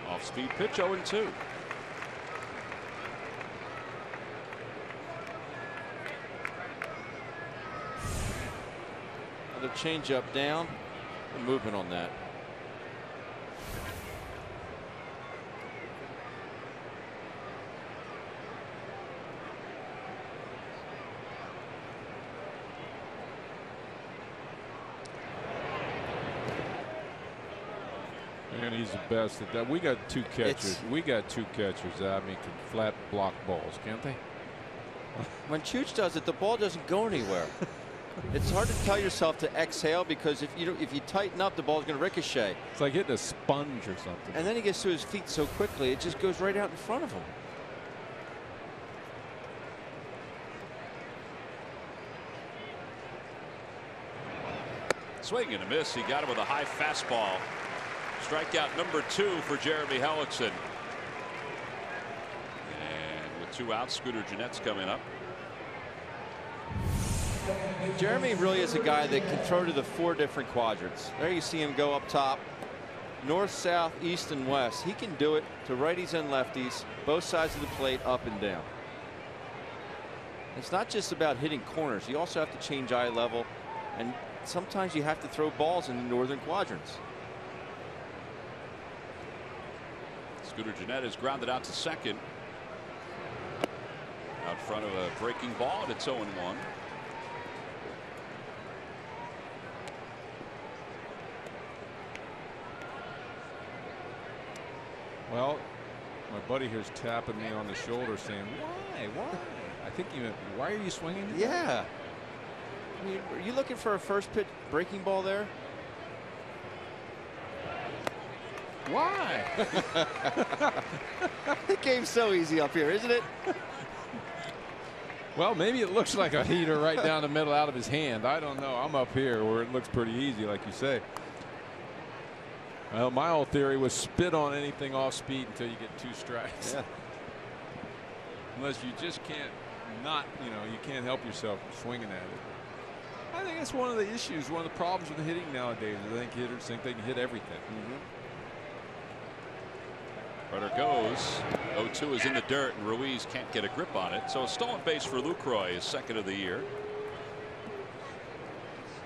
Off-speed pitch, 0-2. Another changeup down. The movement on that. And he's the best at that. We got 2 catchers. We got 2 catchers that can flat block balls, can't they? When Chooch does it, the ball doesn't go anywhere. It's hard to tell yourself to exhale, because if you tighten up, the ball's going to ricochet. It's like hitting a sponge or something. And then he gets to his feet so quickly, it just goes right out in front of him. Swing and a miss. He got him with a high fastball. Strikeout number 2 for Jeremy Hellickson. And with 2 outs, Scooter Jeanette's coming up. Jeremy really is a guy that can throw to the 4 different quadrants. There you see him go up top. North, south, east, and west. He can do it to righties and lefties, both sides of the plate, up and down. It's not just about hitting corners. You also have to change eye level, and sometimes you have to throw balls in the northern quadrants. Scooter Jeanette is grounded out to second. Out front of a breaking ball, and it's 0-1. Well, my buddy here's tapping me on the shoulder saying, why? I think you meant, why are you swinging? Yeah. I mean, are you looking for a first pitch breaking ball there? Why? The game's so easy up here, isn't it? Well, maybe it looks like a heater right down the middle out of his hand. I don't know. I'm up here where it looks pretty easy, like you say. Well, my old theory was spit on anything off speed until you get 2 strikes. Yeah. Unless you just can't you can't help yourself from swinging at it. I think that's one of the issues, one of the problems with hitting nowadays. I think hitters think they can hit everything. Runner goes. 0-2 is in the dirt, and Ruiz can't get a grip on it. So a stolen base for Lucroy, his second of the year.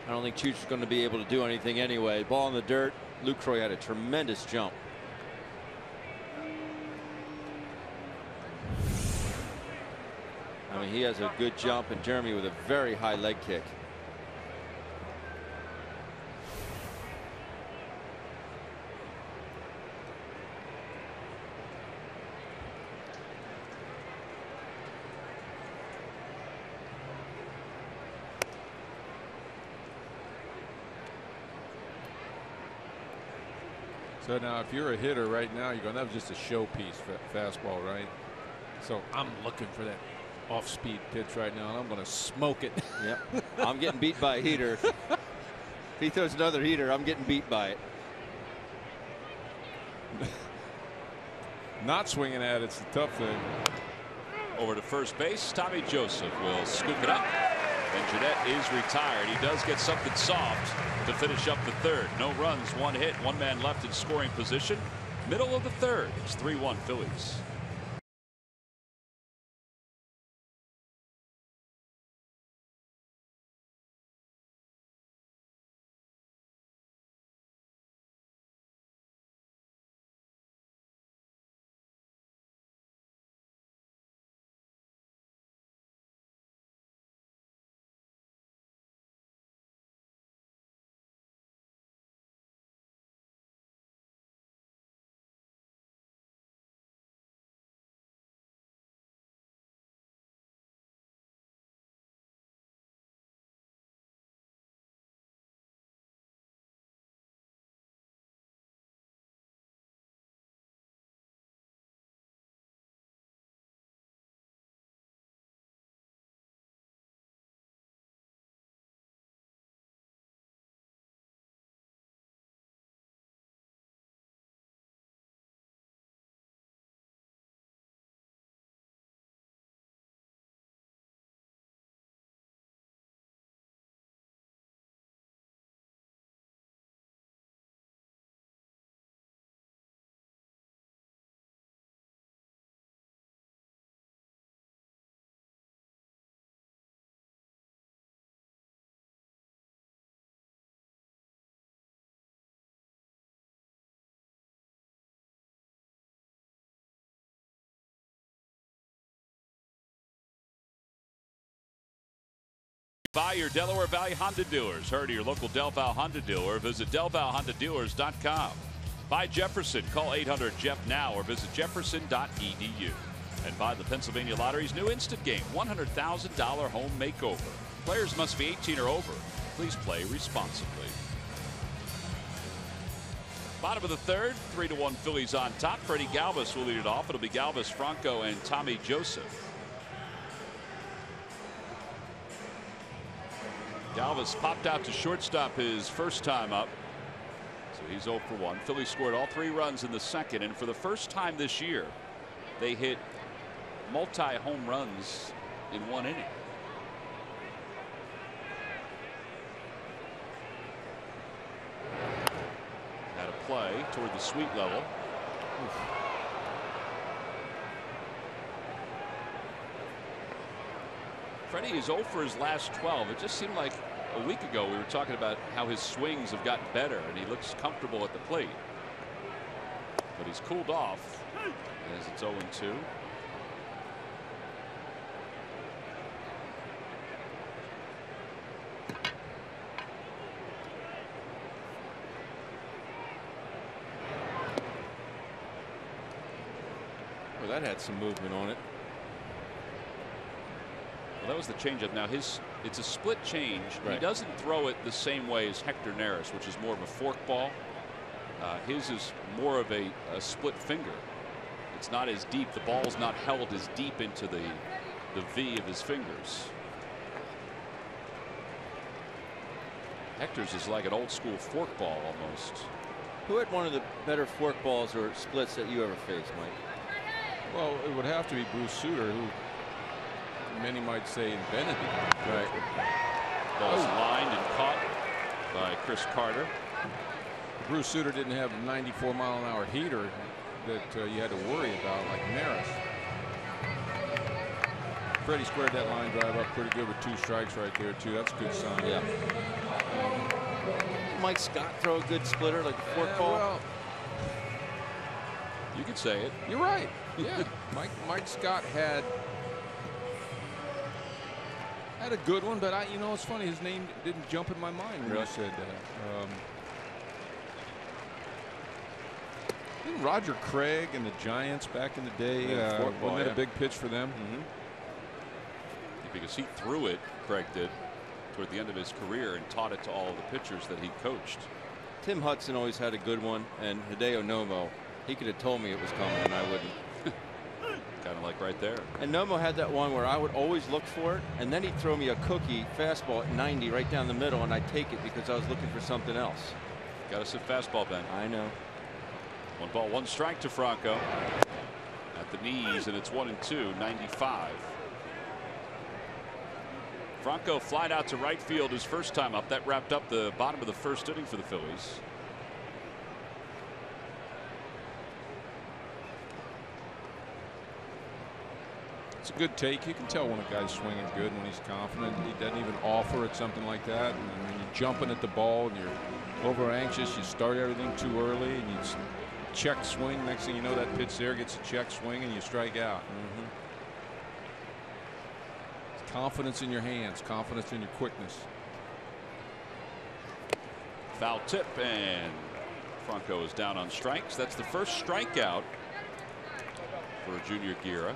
I don't think Chooch is going to be able to do anything anyway. Ball in the dirt. Lucroy had a tremendous jump. I mean, he has a good jump, and Jeremy with a very high leg kick. So now if you're a hitter right now, you're going, that was just a showpiece fastball, right? So I'm looking for that off-speed pitch right now, and I'm going to smoke it. Yep. I'm getting beat by a heater. If he throws another heater, I'm getting beat by it. Not swinging at it's the tough thing. Over to first base, Tommy Joseph will scoop it up, and Jeanette is retired. He does get something soft to finish up the third. No runs, one hit, one man left in scoring position. Middle of the third. It's 3-1 Phillies. By your Delaware Valley Honda dealers. Heard of your local Del Val Honda dealer. Visit DelValHondaDealers.com. By Jefferson. Call 800-JEF now or visit jefferson.edu. And by the Pennsylvania Lottery's new instant game, $100,000 home makeover. Players must be 18 or over. Please play responsibly. Bottom of the third, 3-1 Phillies on top. Freddie Galvis will lead it off. It'll be Galvis, Franco, and Tommy Joseph. Galvis popped out to shortstop his first time up. So he's 0 for 1. Phillies scored all 3 runs in the second, and for the first time this year, they hit multi-home runs in 1 inning. Had a play toward the sweet level. Oof. Freddie is 0 for his last 12. It just seemed like a week ago we were talking about how his swings have gotten better and he looks comfortable at the plate. But he's cooled off as it's 0-2. Well, that had some movement on it. Well, that was the changeup. Now it's a split change. Right. He doesn't throw it the same way as Hector Neris, which is more of a fork ball. His is more of a split finger. It's not as deep. The ball's not held as deep into the V of his fingers. Hector's is like an old school fork ball almost. Who had one of the better fork balls or splits that you ever faced, Mike? Well, it would have to be Bruce Sutter, who many might say invented it. Right. Ball's lined and caught by Chris Carter. Bruce Sutter didn't have a 94-mile-an-hour heater that you had to worry about like Maris. Freddie squared that line drive up pretty good with 2 strikes right there too. That's a good sign. Yeah. Mike Scott throw a good splitter like a fork ball. Well, You could say it. you're right. Yeah. Mike Scott had a good one, but you know, it's funny. His name didn't jump in my mind when you said that. Didn't Roger Craig and the Giants back in the day, wasn't it a big pitch for them? Because he threw it, Craig did, toward the end of his career and taught it to all of the pitchers that he coached. Tim Hudson always had a good one, and Hideo Nomo, he could have told me it was coming and I wouldn't. Kind of like right there. And Nomo had that one where I would always look for it, and then he'd throw me a cookie fastball at 90 right down the middle, and I'd take it because I was looking for something else. Got to sit fastball, Ben. I know. 1 ball, 1 strike to Franco. At the knees, and it's 1-2, 95. Franco flied out to right field his first time up. That wrapped up the bottom of the first inning for the Phillies. It's a good take. You can tell when a guy's swinging good when he's confident. He doesn't even offer at something like that. And when you're jumping at the ball and you're over anxious, you start everything too early and you check swing. Next thing you know, that pitch there gets a check swing and you strike out. Confidence in your hands, confidence in your quickness. Foul tip, and Franco is down on strikes. That's the first strikeout for Junior Guerra.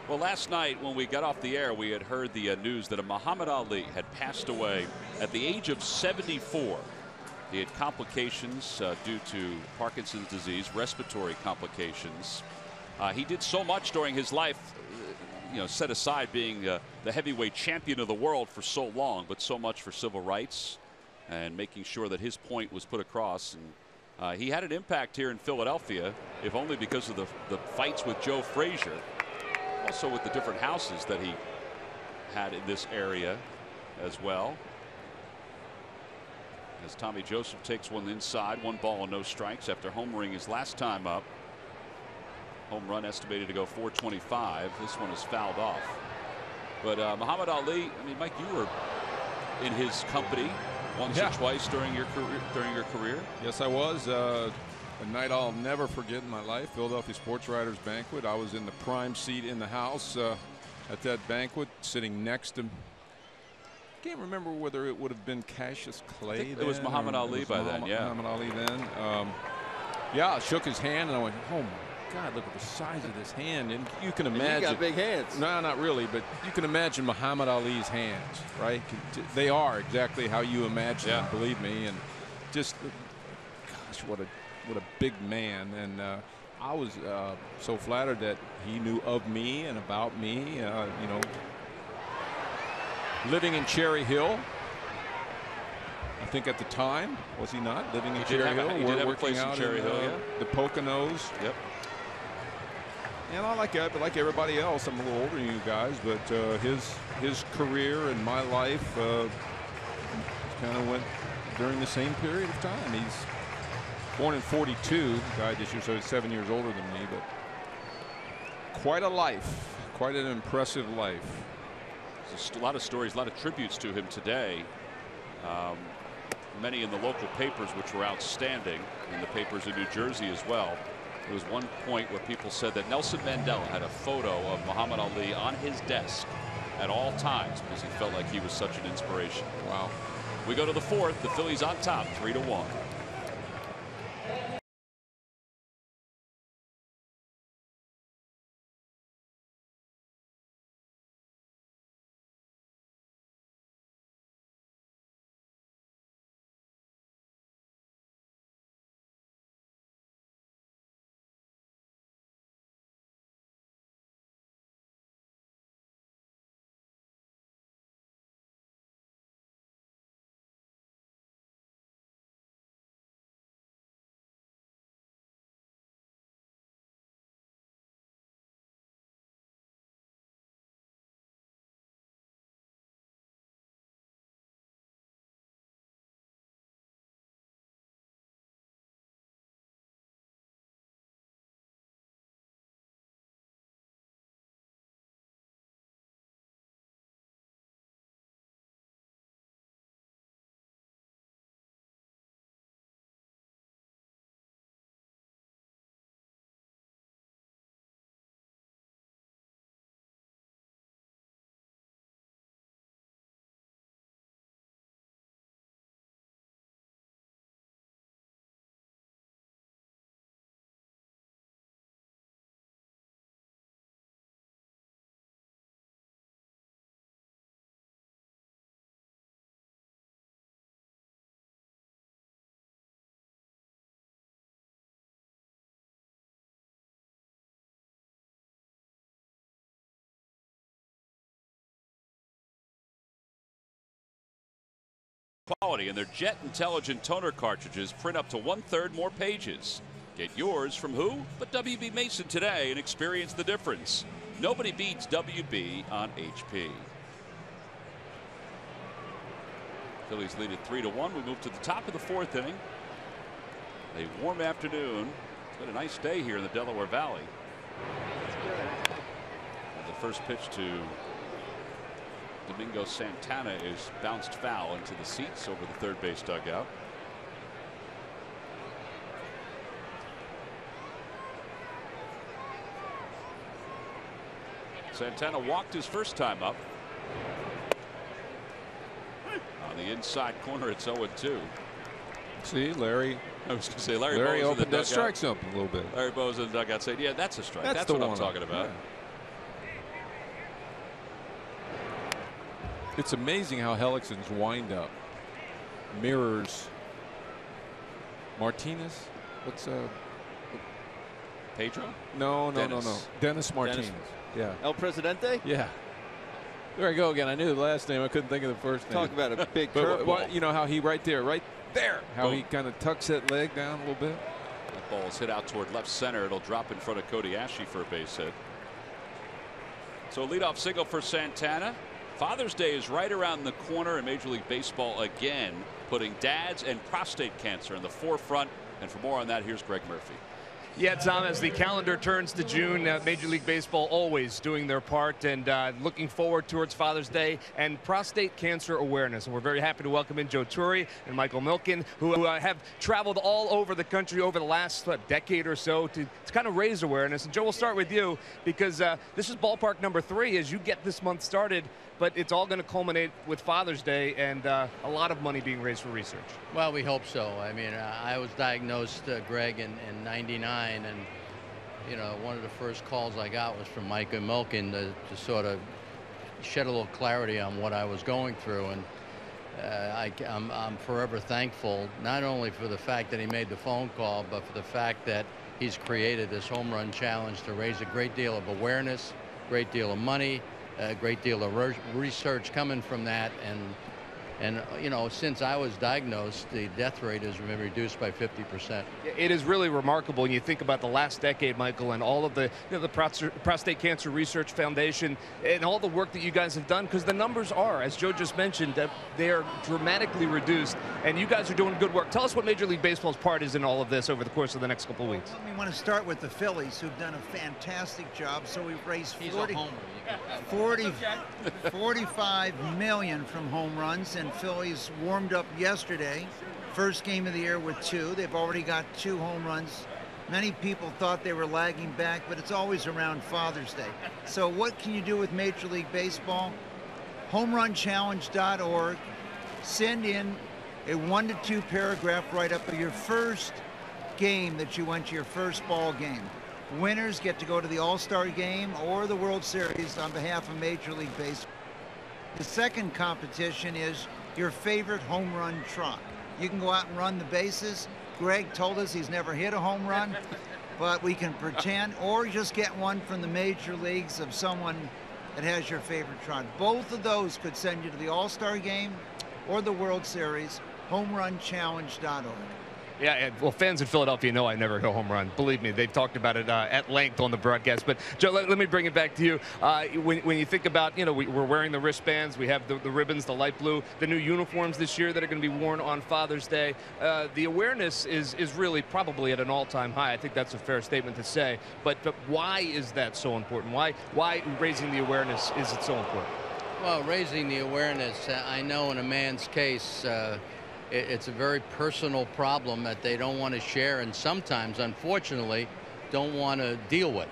Well, last night when we got off the air, we had heard the news that a Muhammad Ali had passed away at the age of 74. He had complications due to Parkinson's disease, respiratory complications. He did so much during his life, you know, set aside being the heavyweight champion of the world for so long, but so much for civil rights and making sure that his point was put across. And he had an impact here in Philadelphia, if only because of the fights with Joe Frazier, also with the different houses that he had in this area as well. As Tommy Joseph takes one inside, 1 ball and no strikes after homering his last time up. Home run estimated to go 425. This one is fouled off. But Muhammad Ali, I mean, Mike, you were in his company once or twice during your career. Yes, I was. A night I'll never forget in my life. Philadelphia Sports Writers Banquet. I was in the prime seat in the house at that banquet, sitting next to. Can't remember whether it would have been Cassius Clay. It was Muhammad Ali by then. Yeah, Muhammad Ali then. Yeah, I shook his hand and I went, oh my God, look at the size of this hand. And you can imagine. You got big hands. No, not really, but you can imagine Muhammad Ali's hands, right? They are exactly how you imagine them, believe me. And just, gosh, what a big man. And I was so flattered that he knew of me and about me, you know, living in Cherry Hill. I think at the time, was he not living in Cherry Hill? He did have a place in Cherry Hill, yeah. The Poconos. Yep. And I like everybody else. I'm a little older than you guys, but his career and my life kind of went during the same period of time. He's born in 42, died this year, so he's 7 years older than me. But quite a life, quite an impressive life. There's a lot of stories, a lot of tributes to him today. Many in the local papers, which were outstanding, in the papers in New Jersey as well. There was one point where people said that Nelson Mandela had a photo of Muhammad Ali on his desk at all times because he felt like he was such an inspiration. Wow. We go to the 4th. The Phillies on top, 3-1. quality, and their Jet Intelligent toner cartridges print up to 1/3 more pages. Get yours from who but WB Mason today and experience the difference. Nobody beats WB on HP. Phillies lead it 3-1. We move to the top of the 4th inning. A warm afternoon. It's been a nice day here in the Delaware Valley. The first pitch to Domingo Santana is bounced foul into the seats over the third base dugout. Santana walked his first time up. On the inside corner, it's 0-2. See, Larry. I was going to say Larry Bowe's opened that strike zone a little bit. Larry Bowe's in the dugout saying, yeah, that's a strike. That's what I'm talking about. Yeah. It's amazing how Hellickson's windup mirrors Martinez. What's Pedro? No. Dennis Martinez. Yeah. El Presidente? Yeah. There I go again. I knew the last name. I couldn't think of the first name. Talk about a big curveball. You know how he right there. How he kind of tucks that leg down a little bit. That ball is hit out toward left center. It'll drop in front of Cody Ashley for a base hit. So leadoff single for Santana. Father's Day is right around the corner in Major League Baseball again, putting dads and prostate cancer in the forefront. And for more on that, here's Greg Murphy. Yeah, Tom, as the calendar turns to June, Major League Baseball always doing their part and looking forward towards Father's Day and prostate cancer awareness. And we're very happy to welcome in Joe Torre and Michael Milken, who have traveled all over the country over the last decade or so to kind of raise awareness. And Joe, we'll start with you because this is ballpark number 3 as you get this month started. But it's all going to culminate with Father's Day and a lot of money being raised for research. Well, we hope so. I mean, I was diagnosed, Greg, in '99, and you know, one of the first calls I got was from Michael Milken to sort of shed a little clarity on what I was going through, and I'm forever thankful, not only for the fact that he made the phone call, but for the fact that he's created this home run challenge to raise a great deal of awareness, great deal of money, a great deal of research coming from that, and you know, since I was diagnosed, the death rate has been reduced by 50%. It is really remarkable when you think about the last decade, Michael, and all of the Prostate Cancer Research Foundation and all the work that you guys have done, because the numbers are, as Joe just mentioned, that they are dramatically reduced, and you guys are doing good work. Tell us what Major League Baseball's part is in all of this over the course of the next couple of weeks. We want to start with the Phillies, who've done a fantastic job. So we've raised 45 million from home runs, and Phillies warmed up yesterday, first game of the year with 2. They've already got 2 home runs. Many people thought they were lagging back, but it's always around Father's Day. So what can you do with Major League Baseball? HomeRunChallenge.org. Send in a 1 to 2 paragraph write-up of your first game that you went to, your first ball game. Winners get to go to the All-Star Game or the World Series on behalf of Major League Baseball. The second competition is your favorite home run truck. You can go out and run the bases. Greg told us he's never hit a home run, but we can pretend, or just get one from the major leagues of someone that has your favorite truck. Both of those could send you to the All-Star Game or the World Series. HomeRunChallenge.org. Yeah, and, well, fans in Philadelphia know I never hit a home run. Believe me, they've talked about it at length on the broadcast. But, Joe, let me bring it back to you. When you think about, you know, we're wearing the wristbands, we have the ribbons, the light blue, the new uniforms this year that are going to be worn on Father's Day. The awareness is really probably at an all-time high. I think that's a fair statement to say. But why is that so important? Why raising the awareness is it so important? Well, raising the awareness, I know in a man's case, it's a very personal problem that they don't want to share, and sometimes, unfortunately, don't want to deal with.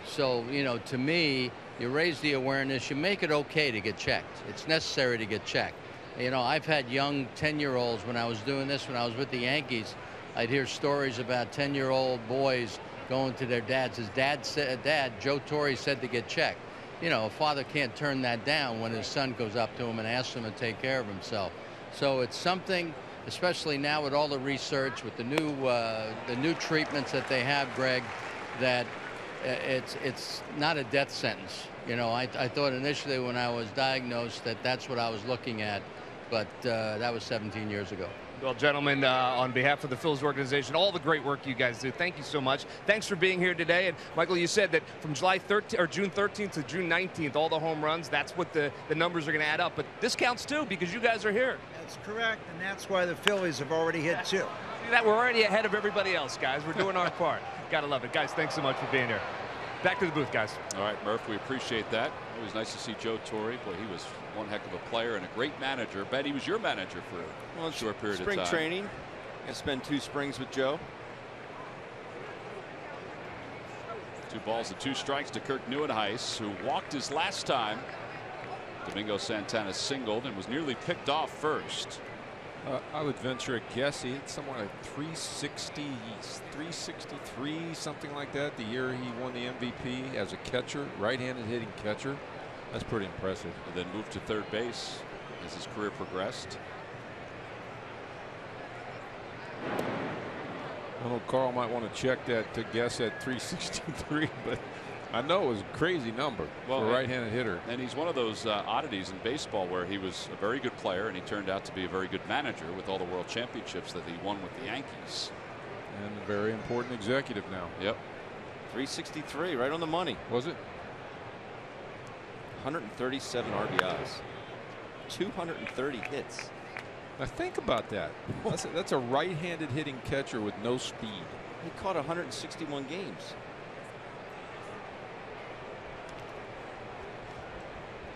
So, you know, to me, you raise the awareness, you make it okay to get checked. It's necessary to get checked. You know, I've had young 10-year-olds when I was doing this, when I was with the Yankees. I'd hear stories about 10-year-old boys going to their dads. His dad said, Dad, Joe Torre said to get checked. You know, a father can't turn that down when his son goes up to him and asks him to take care of himself. So it's something, especially now with all the research, with the new treatments that they have, Greg, that it's not a death sentence. You know, I thought initially when I was diagnosed that that's what I was looking at. but that was 17 years ago. Well, gentlemen, on behalf of the Phillies organization, all the great work you guys do, thank you so much. Thanks for being here today. And Michael, you said that from June 13th to June 19th, all the home runs, that's what the numbers are going to add up. But this counts too, because you guys are here. That's correct, and that's why the Phillies have already hit 2. That we're already ahead of everybody else, guys. We're doing our part. Gotta love it, guys. Thanks so much for being here. Back to the booth, guys. All right, Murph, we appreciate that. It was nice to see Joe Torre. Boy, he was one heck of a player and a great manager. Bet he was your manager for a short period of time. Spring training. I spent 2 springs with Joe. 2 balls and 2 strikes to Kirk Neuenhuis, who walked his last time. Domingo Santana singled and was nearly picked off first. I would venture a guess he hit somewhere like 360, 363, something like that. The year he won the MVP as a catcher, right-handed hitting catcher. That's pretty impressive. And then moved to third base as his career progressed. I know Carl might want to check that to guess at 363, but I know it was a crazy number for a right-handed hitter. And he's one of those oddities in baseball where he was a very good player and he turned out to be a very good manager with all the world championships that he won with the Yankees. And a very important executive now. Yep. 363, right on the money. Was it? 137 RBIs. 230 hits. Now think about that. That's a right-handed hitting catcher with no speed. He caught 161 games.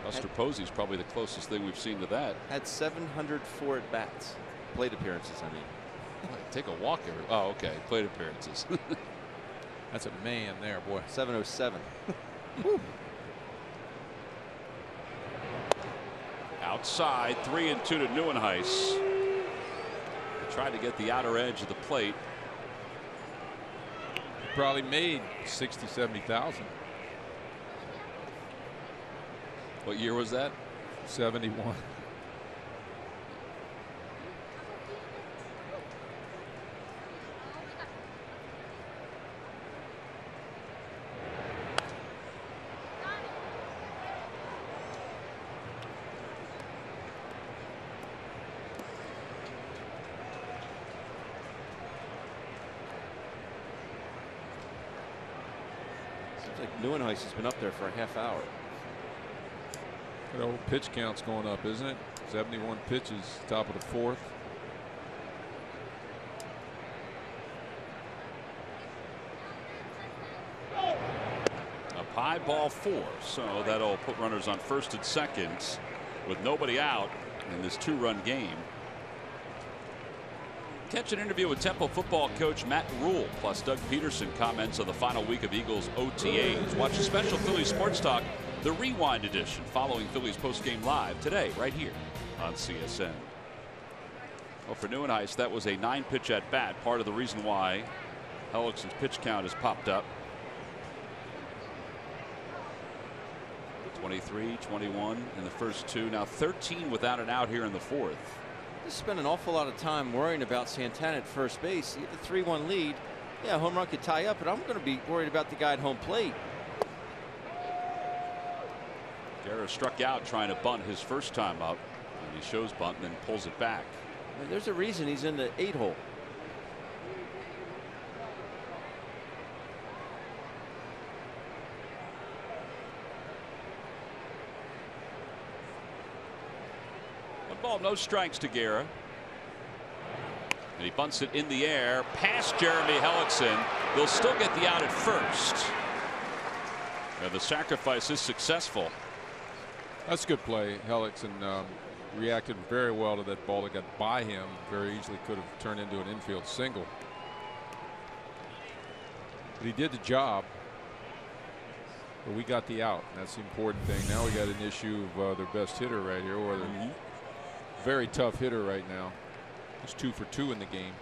Buster Posey's probably the closest thing we've seen to that. Had 704 at bats. Plate appearances, I mean. Take a walk every. Oh, okay. Plate appearances. That's a man there, boy. 707. Outside, 3-2 to Neuenhuis. They tried to get the outer edge of the plate. Probably made 60, 70,000. What year was that? 71. Seems like Neuenhuis has been up there for a half hour. That old pitch count's going up, isn't it? 71 pitches, top of the 4th. A high ball 4, so that'll put runners on first and second with nobody out in this 2-run game. Catch an interview with Temple football coach Matt Rule, plus Doug Peterson comments on the final week of Eagles OTAs. Watch a special Phillies Sports Talk, the Rewind edition, following Phillies postgame live today, right here on CSN. Well, for Neuenhuis, that was a 9-pitch at bat. Part of the reason why Hellickson's pitch count has popped up. 23, 21 in the first 2. Now 13 without an out here in the 4th. Just spent an awful lot of time worrying about Santana at first base. You have a 3-1 lead. Yeah, home run could tie up, but I'm going to be worried about the guy at home plate. Guerra struck out trying to bunt his first time up, and he shows bunt and then pulls it back. And there's a reason he's in the 8-hole. One ball, no strikes to Guerra. And he bunts it in the air past Jeremy Hellickson. They'll still get the out at first. And the sacrifice is successful. That's a good play. Hellickson reacted very well to that ball that got by him. Very easily could have turned into an infield single. But he did the job. But we got the out. That's the important thing. Now we got an issue of their best hitter right here, or their very tough hitter right now. He's 2 for 2 in the game.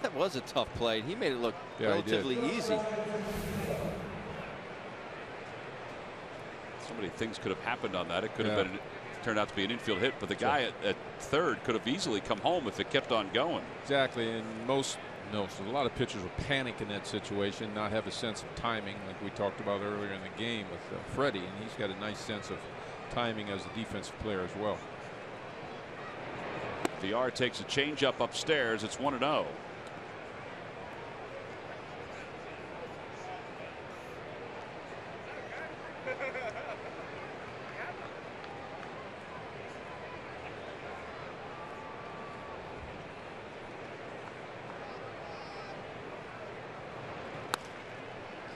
That was a tough play. He made it look relatively easy. So many things could have happened on that. It could have been turned out to be an infield hit, but the guy at third could have easily come home if it kept on going. Exactly, and so a lot of pitchers will panic in that situation, not have a sense of timing, like we talked about earlier in the game with Freddie, and he's got a nice sense of timing as a defensive player as well. VR takes a changeup upstairs. It's 1-0.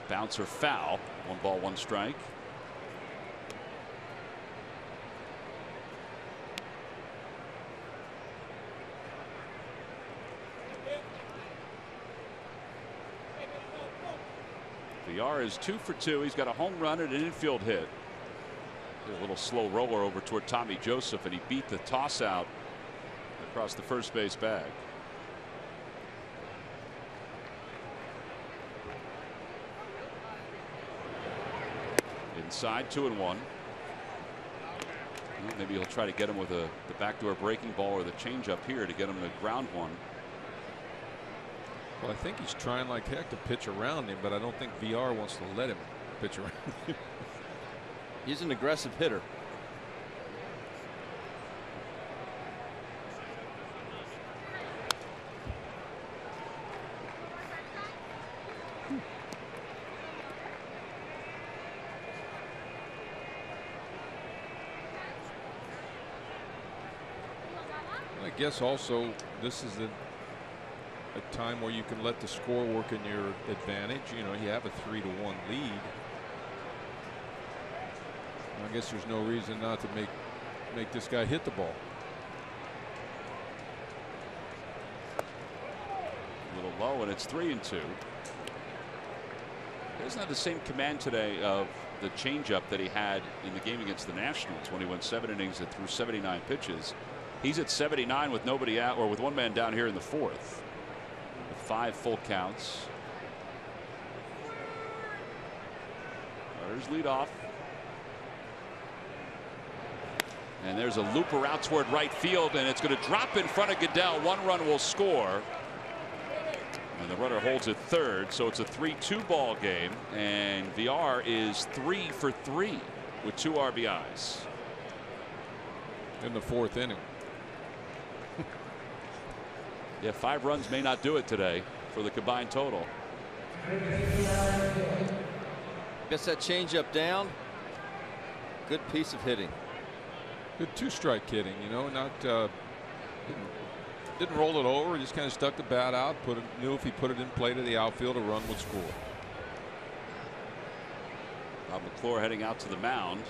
Bouncer foul. 1 ball, 1 strike. VR is 2 for 2. He's got a home run and an infield hit. A little slow roller over toward Tommy Joseph, and he beat the toss out across the first base bag. Inside, 2-1. Well, maybe he'll try to get him with the backdoor breaking ball or the changeup here to get him to ground one. Well, I think he's trying like heck to pitch around him, but I don't think VR wants to let him pitch around him. He's an aggressive hitter. I guess also this is a time where you can let the score work in your advantage. You know, you have a 3-1 lead. I guess there's no reason not to make this guy hit the ball. A little low, and it's 3-2. He doesn't have the same command today of the changeup that he had in the game against the Nationals when he went 7 innings and threw 79 pitches. He's at 79 with nobody out, or with 1 man down here in the 4th. With 5 full counts. There's leadoff. And there's a looper out toward right field, and it's going to drop in front of Goodell. 1 run will score. And the runner holds at third, so it's a 3-2 ball game. And VR is 3 for 3 with 2 RBIs. In the 4th inning. Yeah, 5 runs may not do it today for the combined total. Gets that changeup down. Good piece of hitting. Good 2-strike hitting, you know, not didn't roll it over, just kind of stuck the bat out, knew if he put it in play to the outfield, a run would score. Bob McClure heading out to the mound.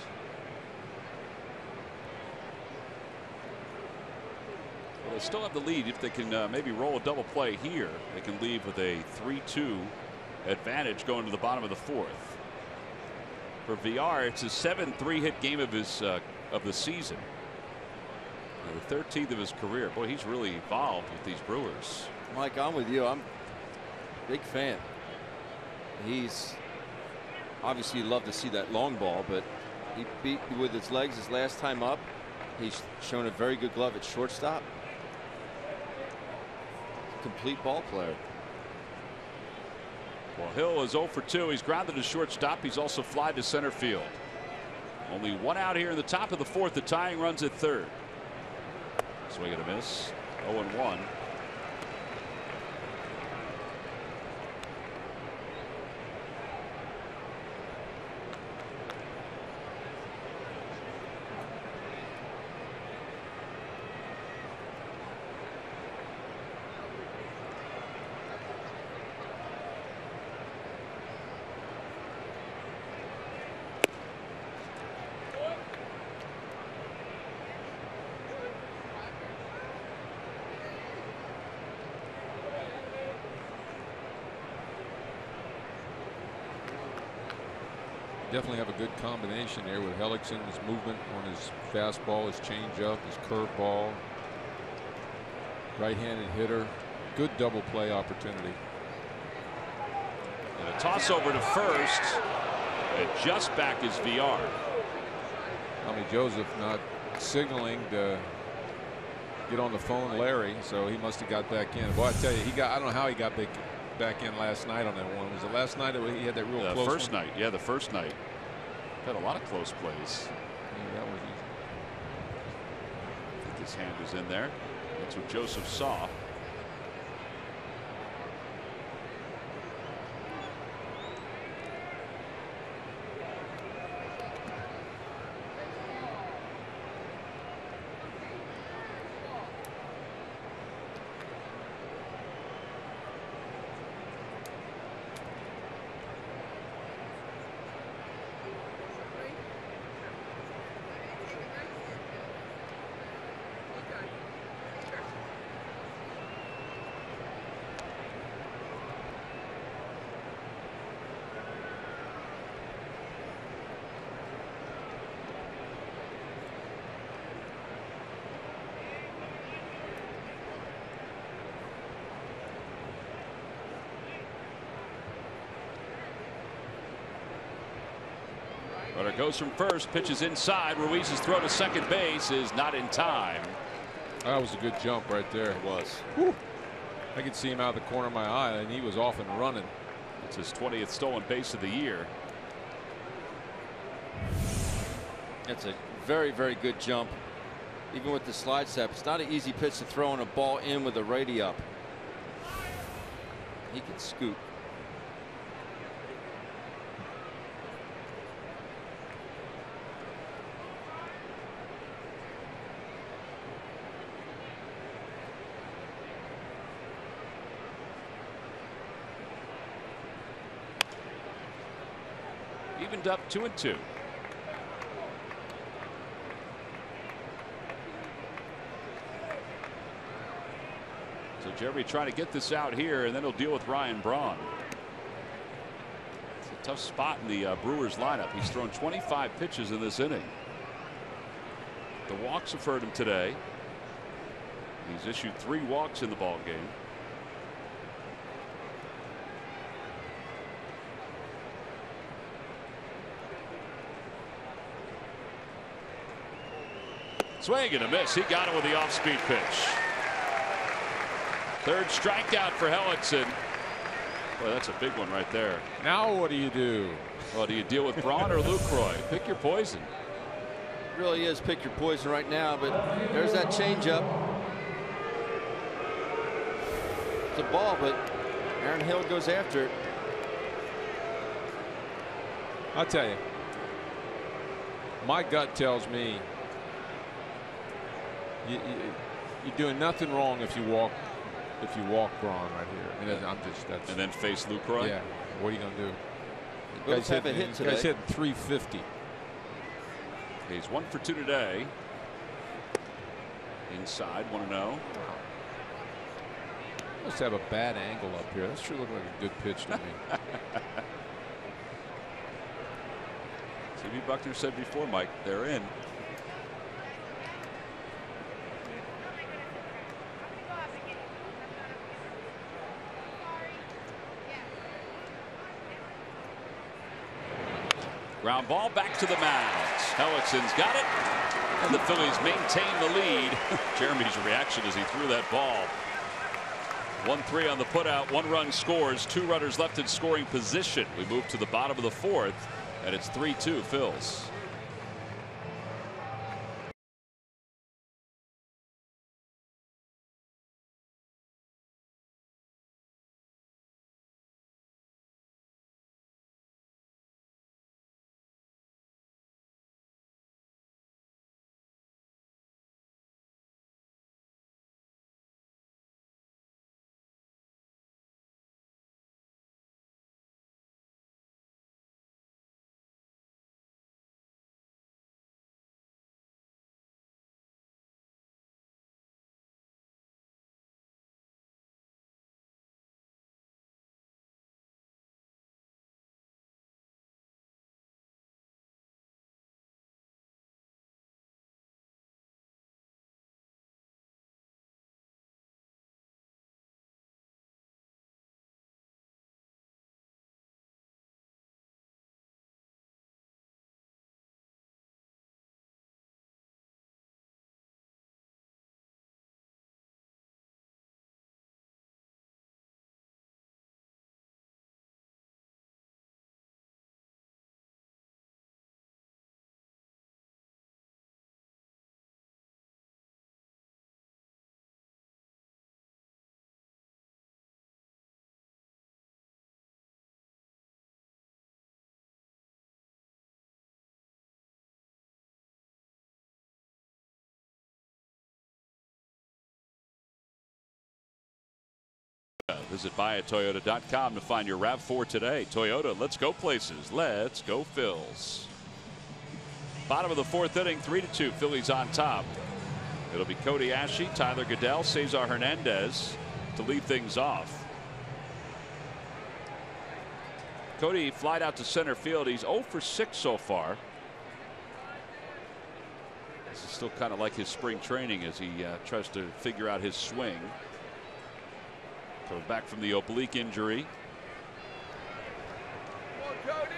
Well, they still have the lead. If they can maybe roll a double play here, they can leave with a 3-2 advantage going to the bottom of the 4th. For VR, it's his 7th 3-hit game of his of the season. The 13th of his career. Boy, he's really evolved with these Brewers. Mike, I'm with you. I'm a big fan. He's obviously loved to see that long ball, but he beat with his legs his last time up. He's shown a very good glove at shortstop. Complete ball player. Well, Hill is 0 for 2. He's grounded to shortstop. He's also flied to center field. Only 1 out here in the top of the 4th. The tying runs at third. Swing and a miss. 0-1. Definitely have a good combination there with Hellickson's movement on his fastball, his changeup, his curveball. Right-handed hitter. Good double play opportunity. And a toss over to first. And just back is VR. Tommy Joseph not signaling to get on the phone Larry, so he must have got back in. Boy, I tell you, I don't know how he got back in last night on that one. Was it last night that he had that real close first one? night? Yeah, the first night. Had a lot of close plays. Yeah, that was easy. I think his hand was in there. That's what Joseph saw. Runner goes from first, pitches inside. Ruiz's throw to second base is not in time. That was a good jump right there. It was. Whew. I could see him out of the corner of my eye, and he was off and running. It's his 20th stolen base of the year. That's a very, very good jump. Even with the slide step, it's not an easy pitch to throw on a ball in with a righty up. He can scoot. Evened up 2-2. So Jeremy trying to get this out here, and then he'll deal with Ryan Braun. It's a tough spot in the Brewers lineup. He's thrown 25 pitches in this inning. The walks have hurt him today. He's issued 3 walks in the ball game. Swing and a miss. He got it with the off-speed pitch. Third strikeout for Hellickson. Boy, that's a big one right there. Now what do you do? Well, do you deal with Braun or Lucroy? Pick your poison. It really is pick your poison right now, but there's that changeup. It's a ball, but Aaron Hill goes after it. I'll tell you, my gut tells me you're doing nothing wrong if you walk Braun right here. And I'm just and then face Lucroy. Yeah. What are you gonna do? Both have a hit today. Guy's hitting 350. He's 1 for 2 today. Inside 1-0. Must have a bad angle up here. That sure looked like a good pitch to me. C.B. Buckner said before, Mike, they're in. Ground ball back to the mound. Hellickson's got it, and the Phillies maintain the lead. Jeremy's reaction as he threw that ball. 1-3 on the putout. 1 run scores. 2 runners left in scoring position. We move to the bottom of the 4th, and it's 3-2 Phils. Visit buyatoyota.com to find your RAV4 today. Toyota, let's go places. Let's go Phils. Bottom of the 4th inning, 3-2. Phillies on top. It'll be Cody Asche, Tyler Goodell, Cesar Hernandez to lead things off. Cody flied out to center field. He's 0 for 6 so far. This is still kind of like his spring training as he tries to figure out his swing. Coming back from the oblique injury. Come on, Cody!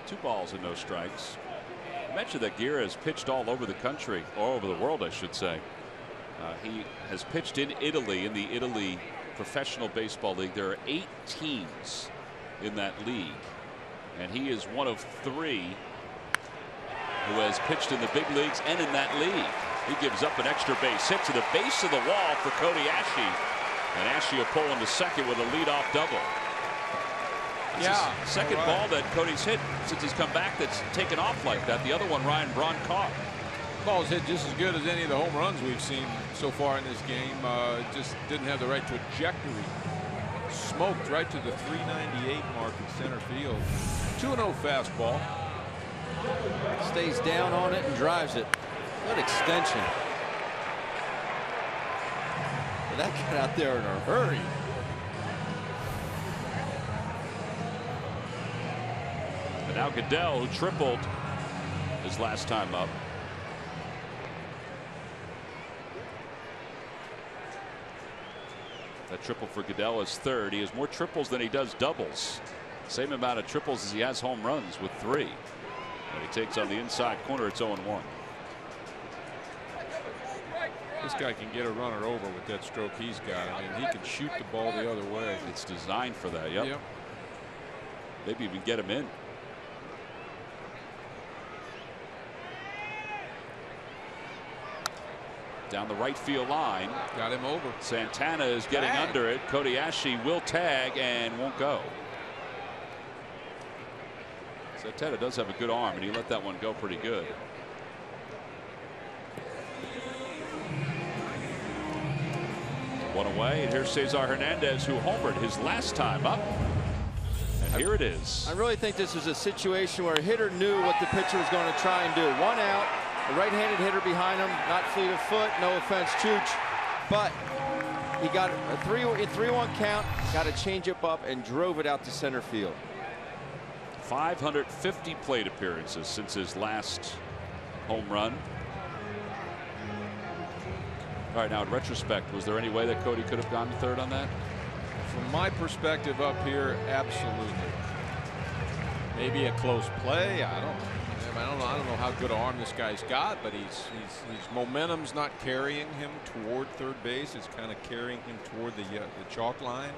2 balls and no strikes. I mentioned that Guerra has pitched all over the country, all over the world, I should say. He has pitched in Italy, in the Italy Professional Baseball League. There are 8 teams in that league, and he is one of 3 who has pitched in the big leagues and in that league. He gives up an extra base hit to the base of the wall for Cody Asche, and Asche will pull into second with a leadoff double. That's his second ball that Cody's hit since he's come back that's taken off like that. The other one Ryan Braun caught. Ball's hit just as good as any of the home runs we've seen so far in this game. Just didn't have the right trajectory. Smoked right to the 398 mark in center field. 2-0 fastball. Stays down on it and drives it. Good extension. But that got out there in a hurry. And now Goodell, who tripled his last time up. That triple for Goodell is 3rd. He has more triples than he does doubles. Same amount of triples as he has home runs with 3. And he takes on the inside corner. It's 0-1. This guy can get a runner over with that stroke he's got. I mean, he can shoot the ball the other way. It's designed for that. Yep. Maybe even get him in. Down the right field line. Got him over. Santana is getting under it. Cody Asche will tag and won't go. Santana does have a good arm, and he let that one go pretty good. One away, and here's Cesar Hernandez, who homered his last time up. And here it is. I really think this was a situation where a hitter knew what the pitcher was going to try and do. 1 out. A right-handed hitter behind him, not fleet of foot, no offense, Chooch, but he got a 3-1 count, got a changeup up, and drove it out to center field. 550 plate appearances since his last home run. All right, now in retrospect, was there any way that Cody could have gone to 3rd on that? From my perspective up here, absolutely. Maybe a close play. I don't know how good an arm this guy's got, but his momentum's not carrying him toward 3rd base. It's kind of carrying him toward the chalk line,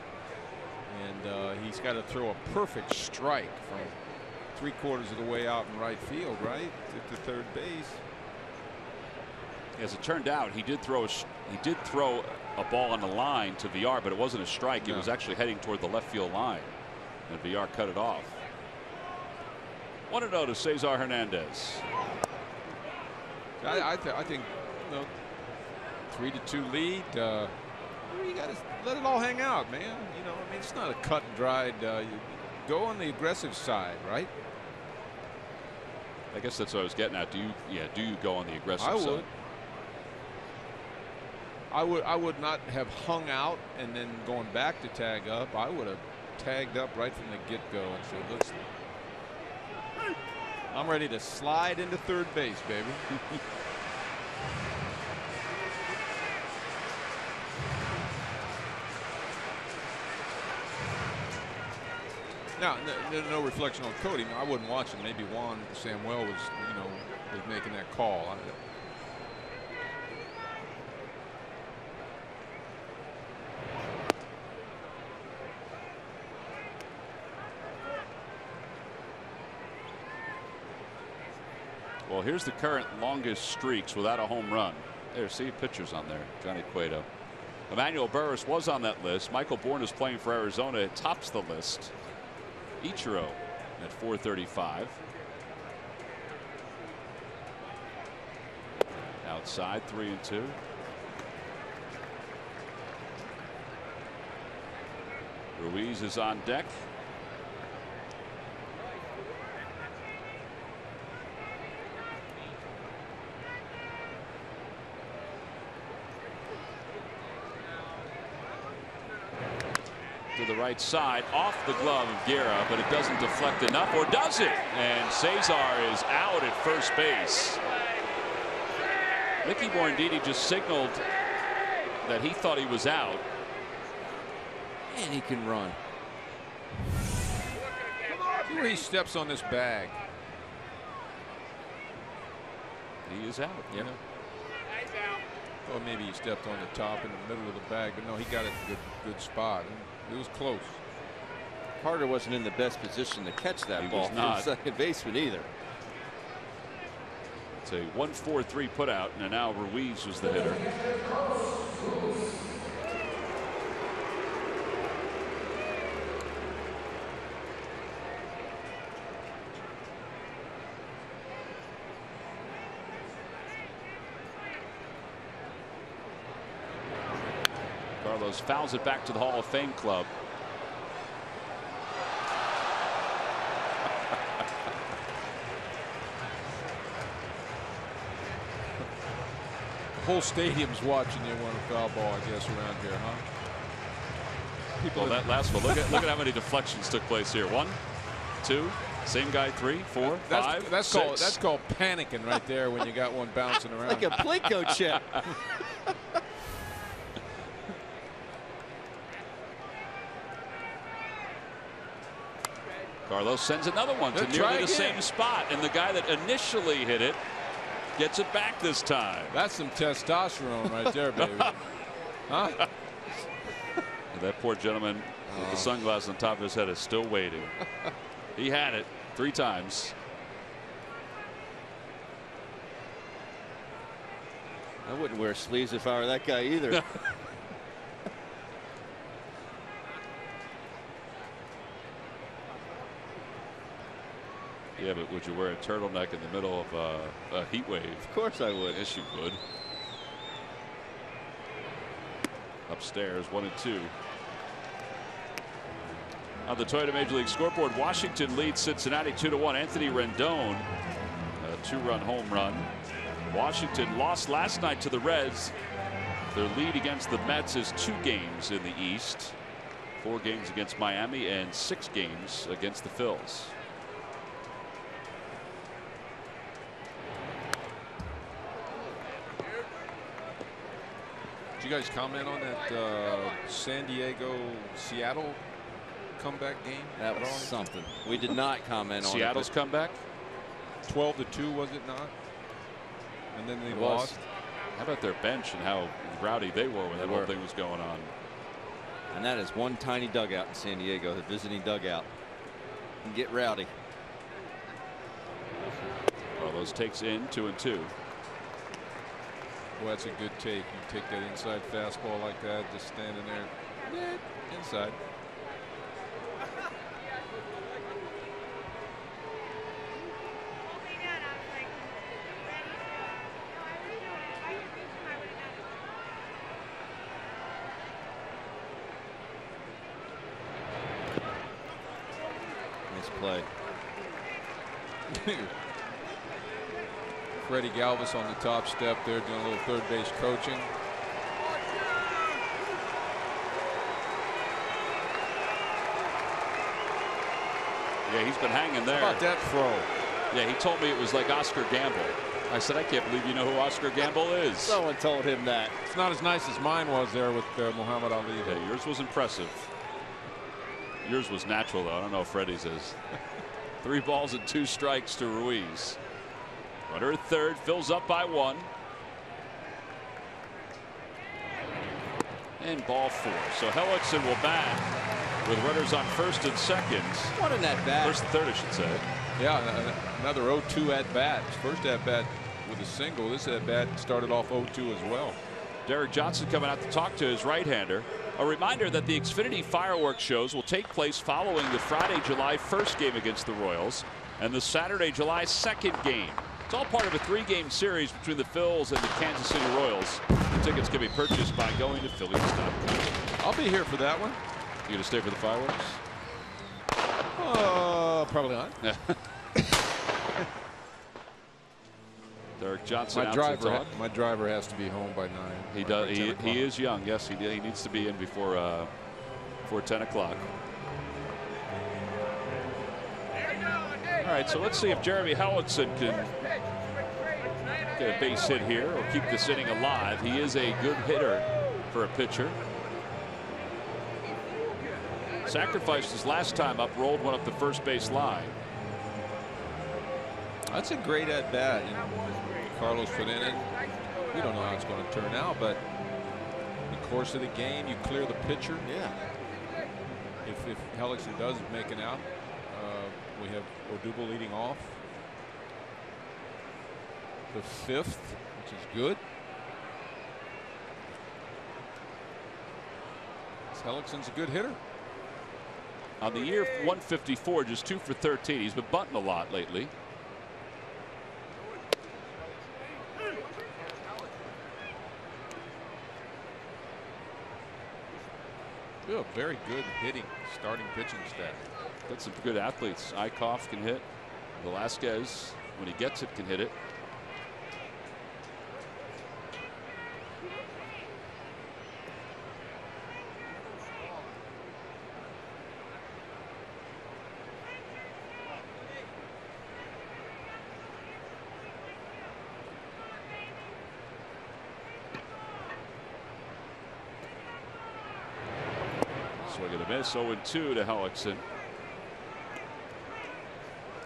and he's got to throw a perfect strike from 3/4 of the way out in right field, right to 3rd base. As it turned out, he did throw a ball on the line to VR, but it wasn't a strike. It was actually heading toward the left field line, and VR cut it off. 1-0 to Cesar Hernandez. I think 3-2 lead. You got to let it all hang out, man. You know, I mean, it's not a cut and dried. Go on the aggressive side, right? I guess that's what I was getting at. Do you go on the aggressive side? I would. I would not have hung out and then going back to tag up. I would have tagged up right from the get-go and said, I'm ready to slide into 3rd base, baby. Now, no reflection on Cody. I wasn't watching. Maybe Juan Samuel was making that call. Well, here's the current longest streaks without a home run. There, see pictures on there. Johnny Cueto. Emmanuel Burris was on that list. Michael Bourne is playing for Arizona. It tops the list. Ichiro at 435. Outside, 3-2. Ruiz is on deck. To the right side, off the glove of Guerra, but it doesn't deflect enough, or does it? And Cesar is out at first base. Mickey Morandini just signaled that he thought he was out. And he can run. See where he steps on this bag. He is out. Yep. Or maybe he stepped on the top in the middle of the bag, but no, he got it in a good spot. It was close. Carter wasn't in the best position to catch that ball was not. from second baseman either. It's a 1-4-3 put out, and now Ruiz was the hitter. Carlos fouls it back to the Hall of Fame club. The whole stadium's watching you want a foul ball, I guess, around here, huh? People. Well, that last one. Look at how many deflections took place here. 1, 2, same guy, 3, 4, 5. That's called panicking right there when you got one bouncing around. Like a Plinko chip. Carlos sends another one to nearly the same spot, and the guy that initially hit it gets it back this time. That's some testosterone right there, baby. Huh? That poor gentleman with the sunglasses on top of his head is still waiting. He had it 3 times. I wouldn't wear sleeves if I were that guy either. Yeah, but would you wear a turtleneck in the middle of a heat wave? Of course I would. Yes, you would. Upstairs, 1 and 2. On the Toyota Major League scoreboard, Washington leads Cincinnati 2-1. Anthony Rendon, a 2-run home run. Washington lost last night to the Reds. Their lead against the Mets is 2 games in the East. 4 games against Miami and 6 games against the Phillies. Did you guys comment on that San Diego Seattle comeback game? That was something. We did not comment on Seattle's it. comeback? 12-2, was it not? And then they lost. How about their bench and how rowdy they were when that whole thing was going on? And that is one tiny dugout in San Diego, the visiting dugout. And get rowdy. Carlos takes in 2 and 2. Well, that's a good take. You take that inside fastball like that, just standing there. Inside. Nice play. Freddie Galvis on the top step there doing a little third base coaching. Yeah, he's been hanging there. How about that throw? Yeah, he told me it was like Oscar Gamble. I said, I can't believe you know who Oscar Gamble is. Someone told him that. It's not as nice as mine was there with Muhammad Ali. Yeah, yours was impressive. Yours was natural, though. I don't know if Freddie's is. 3 balls and 2 strikes to Ruiz. Runner at third, fills up by 1. And ball 4. So Hellickson will bat with runners on first and second. What an at bat. First and third, I should say. Yeah, another 0-2 at bat. First at bat with a single. This at bat started off 0-2 as well. Derek Johnson coming out to talk to his right-hander. A reminder that the Xfinity fireworks shows will take place following the Friday, July 1st game against the Royals and the Saturday, July 2nd game. It's all part of a 3-game series between the Phils and the Kansas City Royals. The tickets can be purchased by going to Phillies.com. I'll be here for that one. You gonna stay for the fireworks? Probably not. Derek Johnson My driver has to be home by 9. He does. He is young. Yes, he needs to be in before 10 o'clock. All right, so let's see if Jeremy Hellickson can get a base hit here or keep this inning alive. He is a good hitter for a pitcher. Sacrificed his last time up, rolled one up the first base line. That's a great at bat. Carlos put in it. We don't know how it's going to turn out, but in the course of the game, you clear the pitcher. Yeah. If Hellickson does make an out, we have Odubel leading off. The 5th, which is good. Hellickson's a good hitter. On the year 154, just 2 for 13. He's been bunting a lot lately. A very good hitting starting pitching staff. Got some good athletes. Eichhoff can hit. Velasquez, when he gets it, can hit it. Swing and a miss. 0-2 to Hellickson.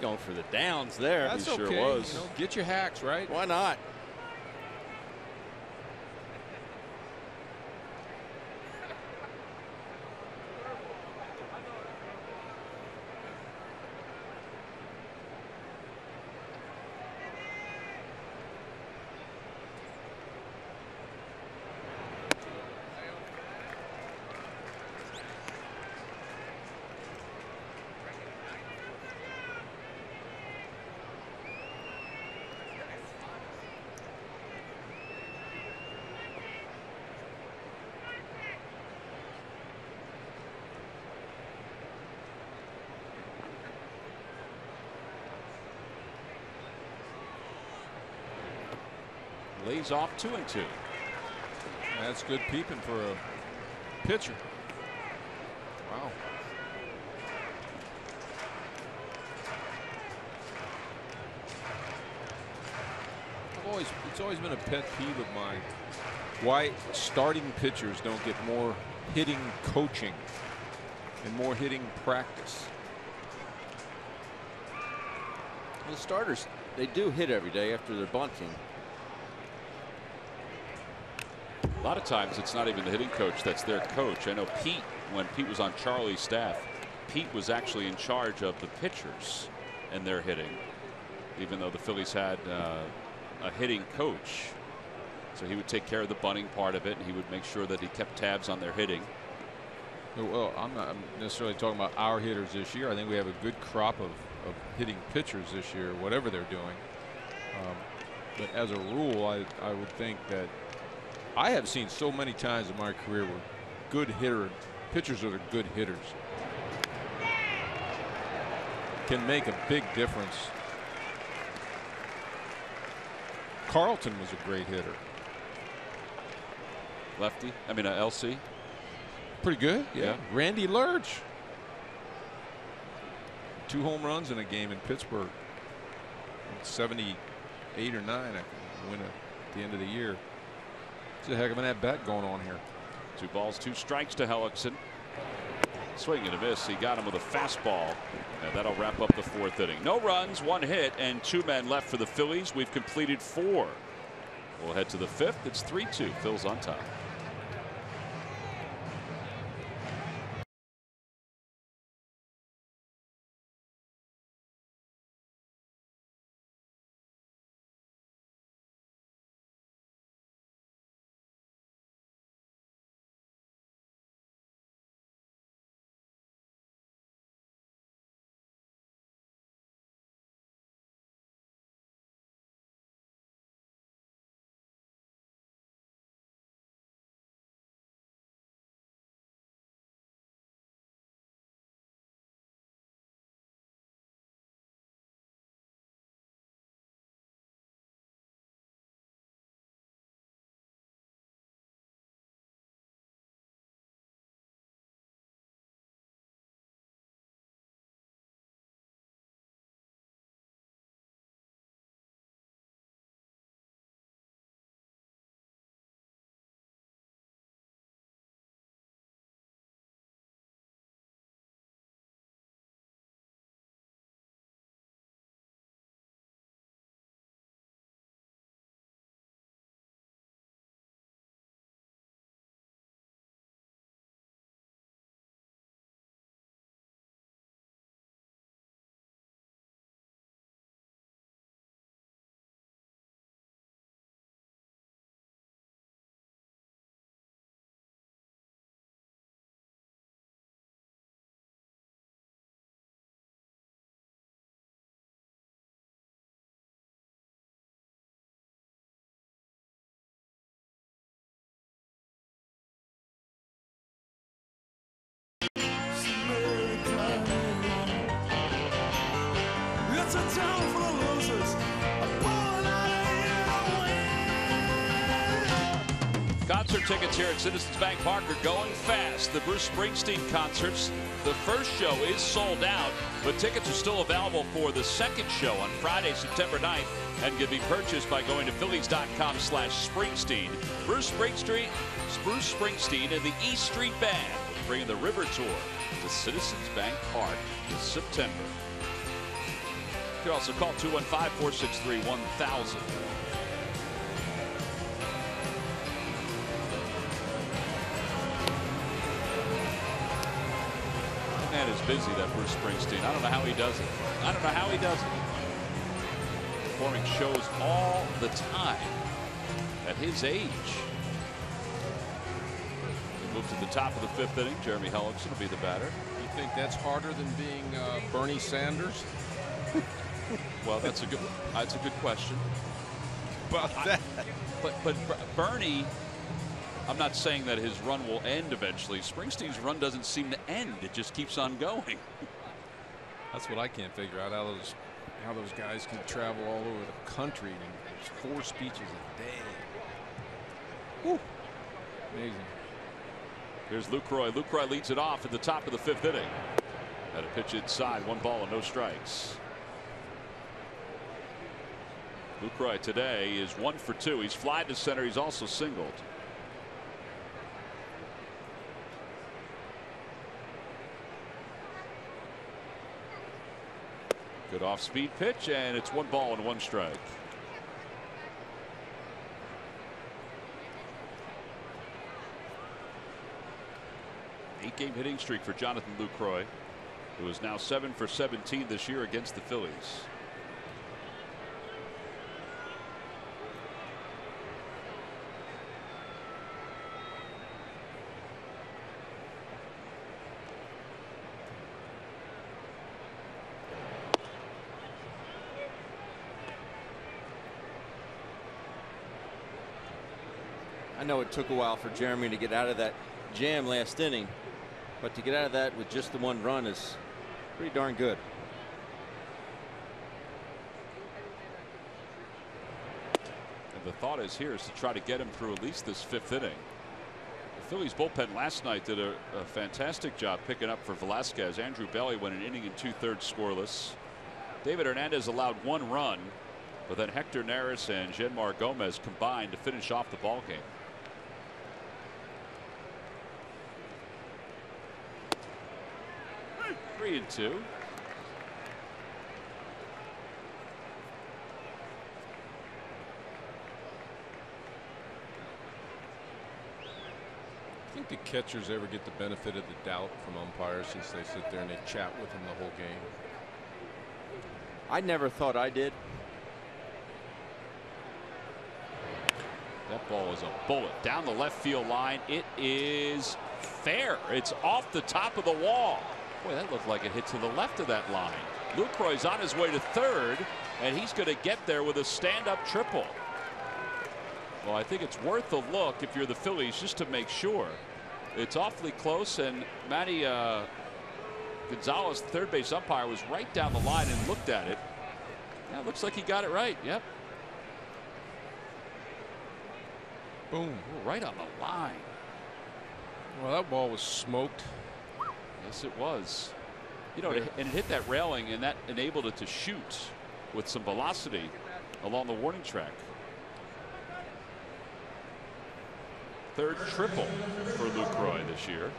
Going for the downs there. That's He sure okay. was. You know, get your hacks, right? Why not? Lays off 2-2. That's good peeping for a pitcher. Wow. It's always been a pet peeve of mine why starting pitchers don't get more hitting coaching and more hitting practice. Well, the starters, they do hit every day after they're bunting. A lot of times it's not even the hitting coach that's their coach. I know Pete, when Pete was on Charlie's staff, Pete was actually in charge of the pitchers and their hitting, even though the Phillies had a hitting coach. So he would take care of the bunting part of it, and he would make sure that he kept tabs on their hitting. Well, I'm not necessarily talking about our hitters this year. I think we have a good crop of hitting pitchers this year, whatever they're doing. But as a rule, I would think that I have seen so many times in my career where good pitchers that are good hitters can make a big difference. Carlton was a great hitter. Lefty, I mean LC. Pretty good, Yeah. Randy Lurch. 2 home runs in a game in Pittsburgh. 78 or 9, I can win at the end of the year. It's a heck of an at-bat going on here. 2 balls, 2 strikes to Hellickson. Swing and a miss. He got him with a fastball, and that'll wrap up the 4th inning. No runs, 1 hit, and 2 men left for the Phillies. We've completed 4. We'll head to the 5th. It's 3-2. Phil's on top. concert tickets here at Citizens Bank Park are going fast. The Bruce Springsteen concerts, the first show is sold out, but tickets are still available for the second show on Friday, September 9th, and can be purchased by going to Phillies.com/Springsteen. Bruce Springsteen and the E Street Band bringing the River Tour to Citizens Bank Park this September. You can also call 215-463-1000. Man is busy, that Bruce Springsteen. I don't know how he does it. Performing shows all the time at his age. We move to the top of the 5th inning. Jeremy Hellickson will be the batter. You think that's harder than being Bernie Sanders? Well, that's a good question. About that. But Bernie, I'm not saying that his run will end eventually. Springsteen's run doesn't seem to end. It just keeps on going. That's what I can't figure out. How those guys can travel all over the country and there's 4 speeches a day. Whew. Amazing. Here's Lucroy. Lucroy leads it off at the top of the 5th inning. Had a pitch inside, 1 ball and no strikes. Lucroy today is 1 for 2. He's flied to center. He's also singled. Good off-speed pitch, and it's 1 ball and 1 strike. Eight-game hitting streak for Jonathan Lucroy, who is now 7 for 17 this year against the Phillies. I know it took a while for Jeremy to get out of that jam last inning, but to get out of that with just the 1 run is pretty darn good. And the thought is here is to try to get him through at least this 5th inning. The Phillies bullpen last night did a fantastic job picking up for Velasquez. Andrew Bailey went an inning and 2/3 scoreless. David Hernandez allowed 1 run, but then Hector Neris and Genmar Gomez combined to finish off the ball game. Three and 2. Think the catchers ever get the benefit of the doubt from umpires since they sit there and they chat with them the whole game? I never thought I did. That ball is a bullet down the left field line. It is fair. It's off the top of the wall. Boy, that looked like it hit to the left of that line. Lucroy's on his way to 3rd, and he's going to get there with a stand-up triple. Well, I think it's worth a look if you're the Phillies just to make sure. It's awfully close, and Matty Gonzalez, the 3rd base umpire, was right down the line and looked at it. Yeah, it looks like he got it right. Yep. Boom. Ooh, right on the line. Well, that ball was smoked. Yes, it was. You know, and it hit that railing, and that enabled it to shoot with some velocity along the warning track. 3rd triple for Lucroy this year.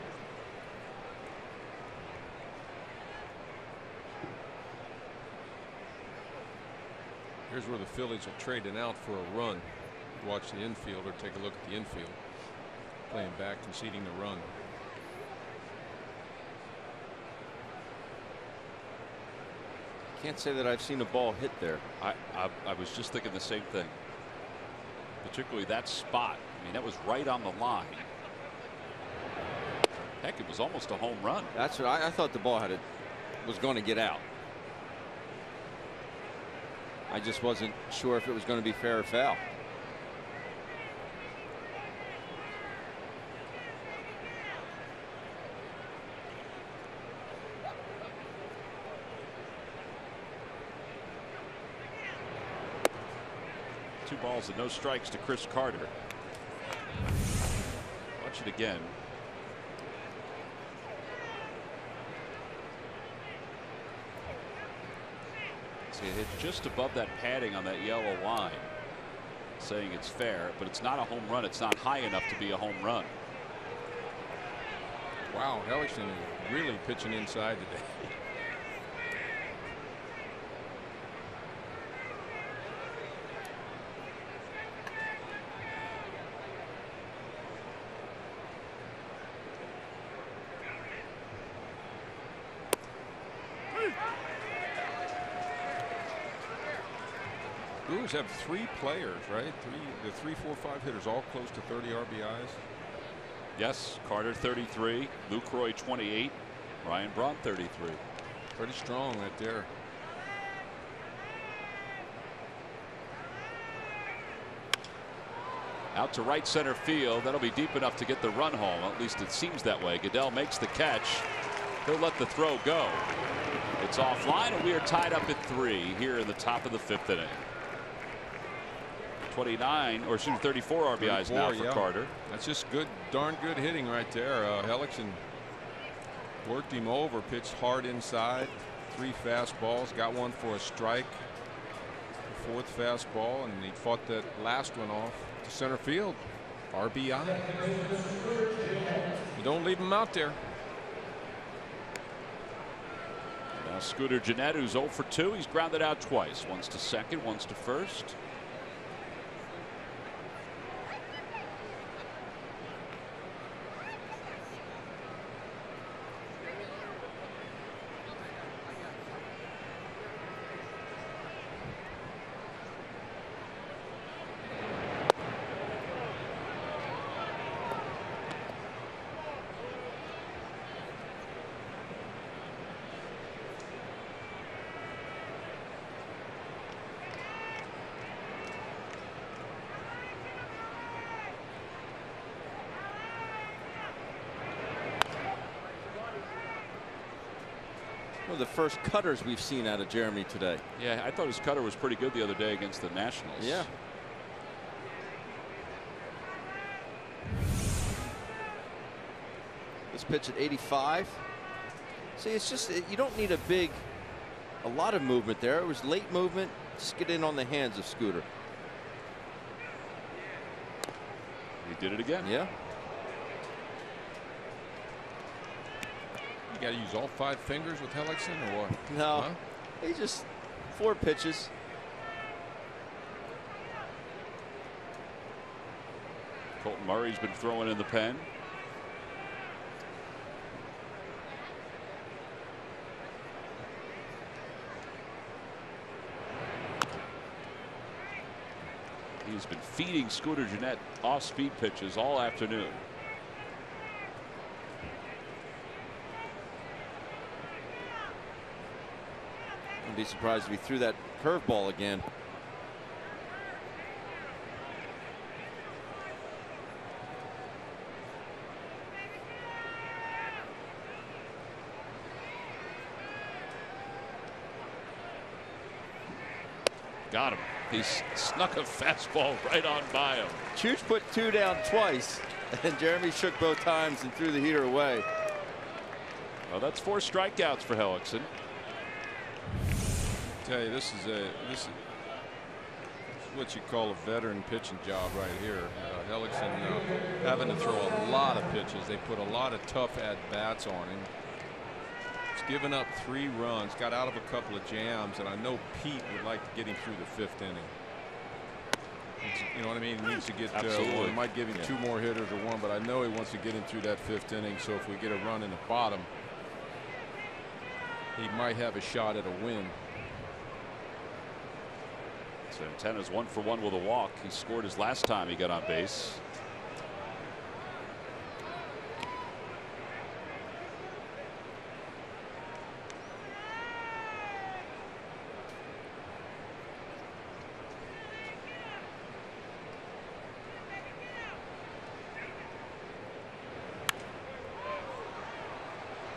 Here's where the Phillies will trade it out for a run. Watch the infield or take a look at the infield. Playing back, conceding the run. Can't say that I've seen a ball hit there. I was just thinking the same thing. Particularly that spot. I mean, that was right on the line. Heck, it was almost a home run. That's what I thought the ball was going to get out. I just wasn't sure if it was going to be fair or foul. Two balls and no strikes to Chris Carter. Watch it again. See, it hit just above that padding on that yellow line, saying it's fair, but it's not a home run. It's not high enough to be a home run. Wow, Hellickson is really pitching inside today. Brewers have 3 players, right? The 3, 4, 5 hitters, all close to 30 RBIs. Yes, Carter 33, Lucroy 28, Ryan Braun 33. Pretty strong right there. Out to right center field. That'll be deep enough to get the run home. At least it seems that way. Goodell makes the catch. He'll let the throw go. It's offline, and we are tied up at 3 here in the top of the 5th inning. 29, or excuse me, 34 RBIs now for Carter. That's just good, darn good hitting right there. Hellickson worked him over, pitched hard inside, 3 fastballs, got one for a strike, the 4th fastball, and he fought that last one off to center field. RBI. You don't leave him out there. Now Scooter Gennett, who's 0 for 2. He's grounded out twice. Once to second, once to first. One of the first cutters we've seen out of Jeremy today. Yeah, I thought his cutter was pretty good the other day against the Nationals. Yeah. This pitch at 85. See, it's just, you don't need a lot of movement there. It was late movement. Just get in on the hands of Scooter. He did it again. Yeah. You got to use all 5 fingers with Hellickson, or what? No, huh? He just 4 pitches. Colton Murray's been throwing in the pen. He's been feeding Scooter Gennett off-speed pitches all afternoon. I'd be surprised if he threw that curveball again. Got him. He snuck a fastball right on by him. Chooch put 2 down twice, and Jeremy shook both times and threw the heater away. Well, that's 4 strikeouts for Hellickson. Tell you, this is what you call a veteran pitching job right here. Hellickson having to throw a lot of pitches. They put a lot of tough at-bats on him. He's given up 3 runs, got out of a couple of jams, and I know Pete would like to get him through the 5th inning. You know what I mean? He needs to get one. Might give him 2 more hitters or 1, but I know he wants to get him through that 5th inning. So if we get a run in the bottom, he might have a shot at a win. Santana's 1 for 1 with a walk. He scored his last time he got on base.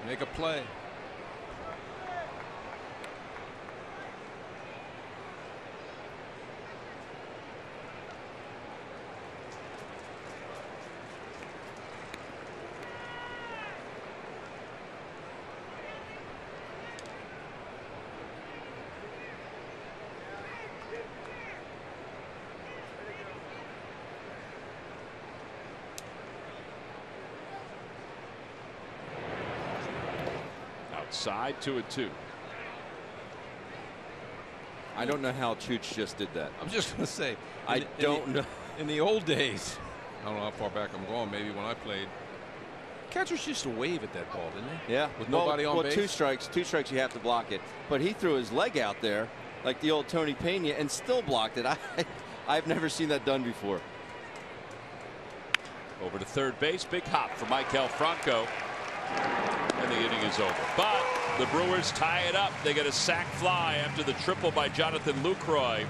Make a play. side, 2-2. I don't know how Chooch just did that. I'm just going to say, I don't know. In the old days, I don't know how far back I'm going, maybe when I played, catchers used to wave at that ball, didn't they? Yeah. With nobody on base? Two strikes you have to block it. But he threw his leg out there like the old Tony Pena and still blocked it. I've never seen that done before. Over to third base, big hop for Maikel Franco. And the inning is over. But the Brewers tie it up. They get a sac fly after the triple by Jonathan Lucroy.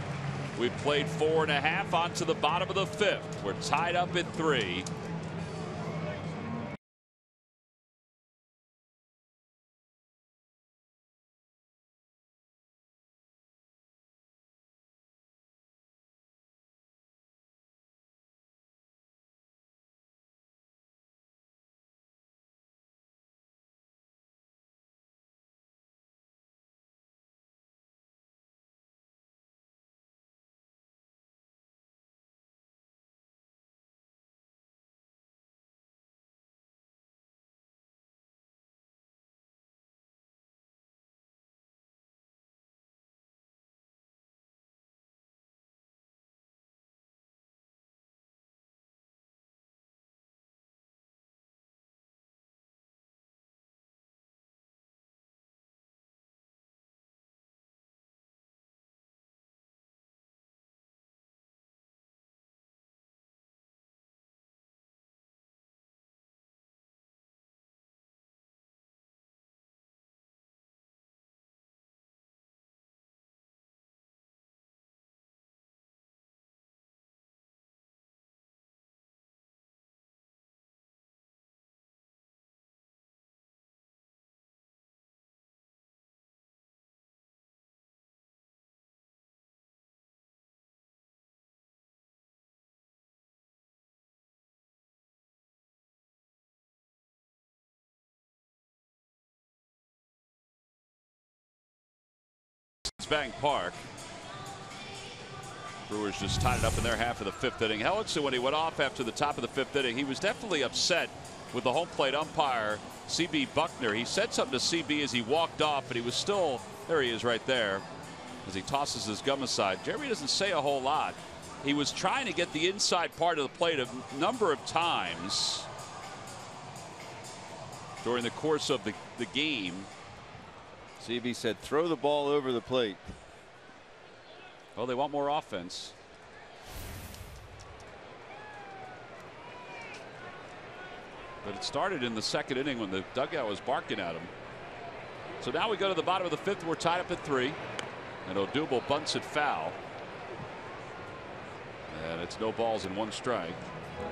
We've played 4.5 on to the bottom of the 5th. We're tied up at 3. Bank Park. Brewers just tied it up in their half of the 5th inning. Hellickson, when he went off after the top of the 5th inning, he was definitely upset with the home plate umpire, CB Buckner. He said something to CB as he walked off, but he was still, there he is right there, as he tosses his gum aside. Jeremy doesn't say a whole lot. He was trying to get the inside part of the plate a number of times during the course of the game. CB said throw the ball over the plate. Well, they want more offense. But it started in the 2nd inning when the dugout was barking at him. So now we go to the bottom of the 5th. We're tied up at 3. And Odubel bunts it foul. And it's no balls and 1 strike.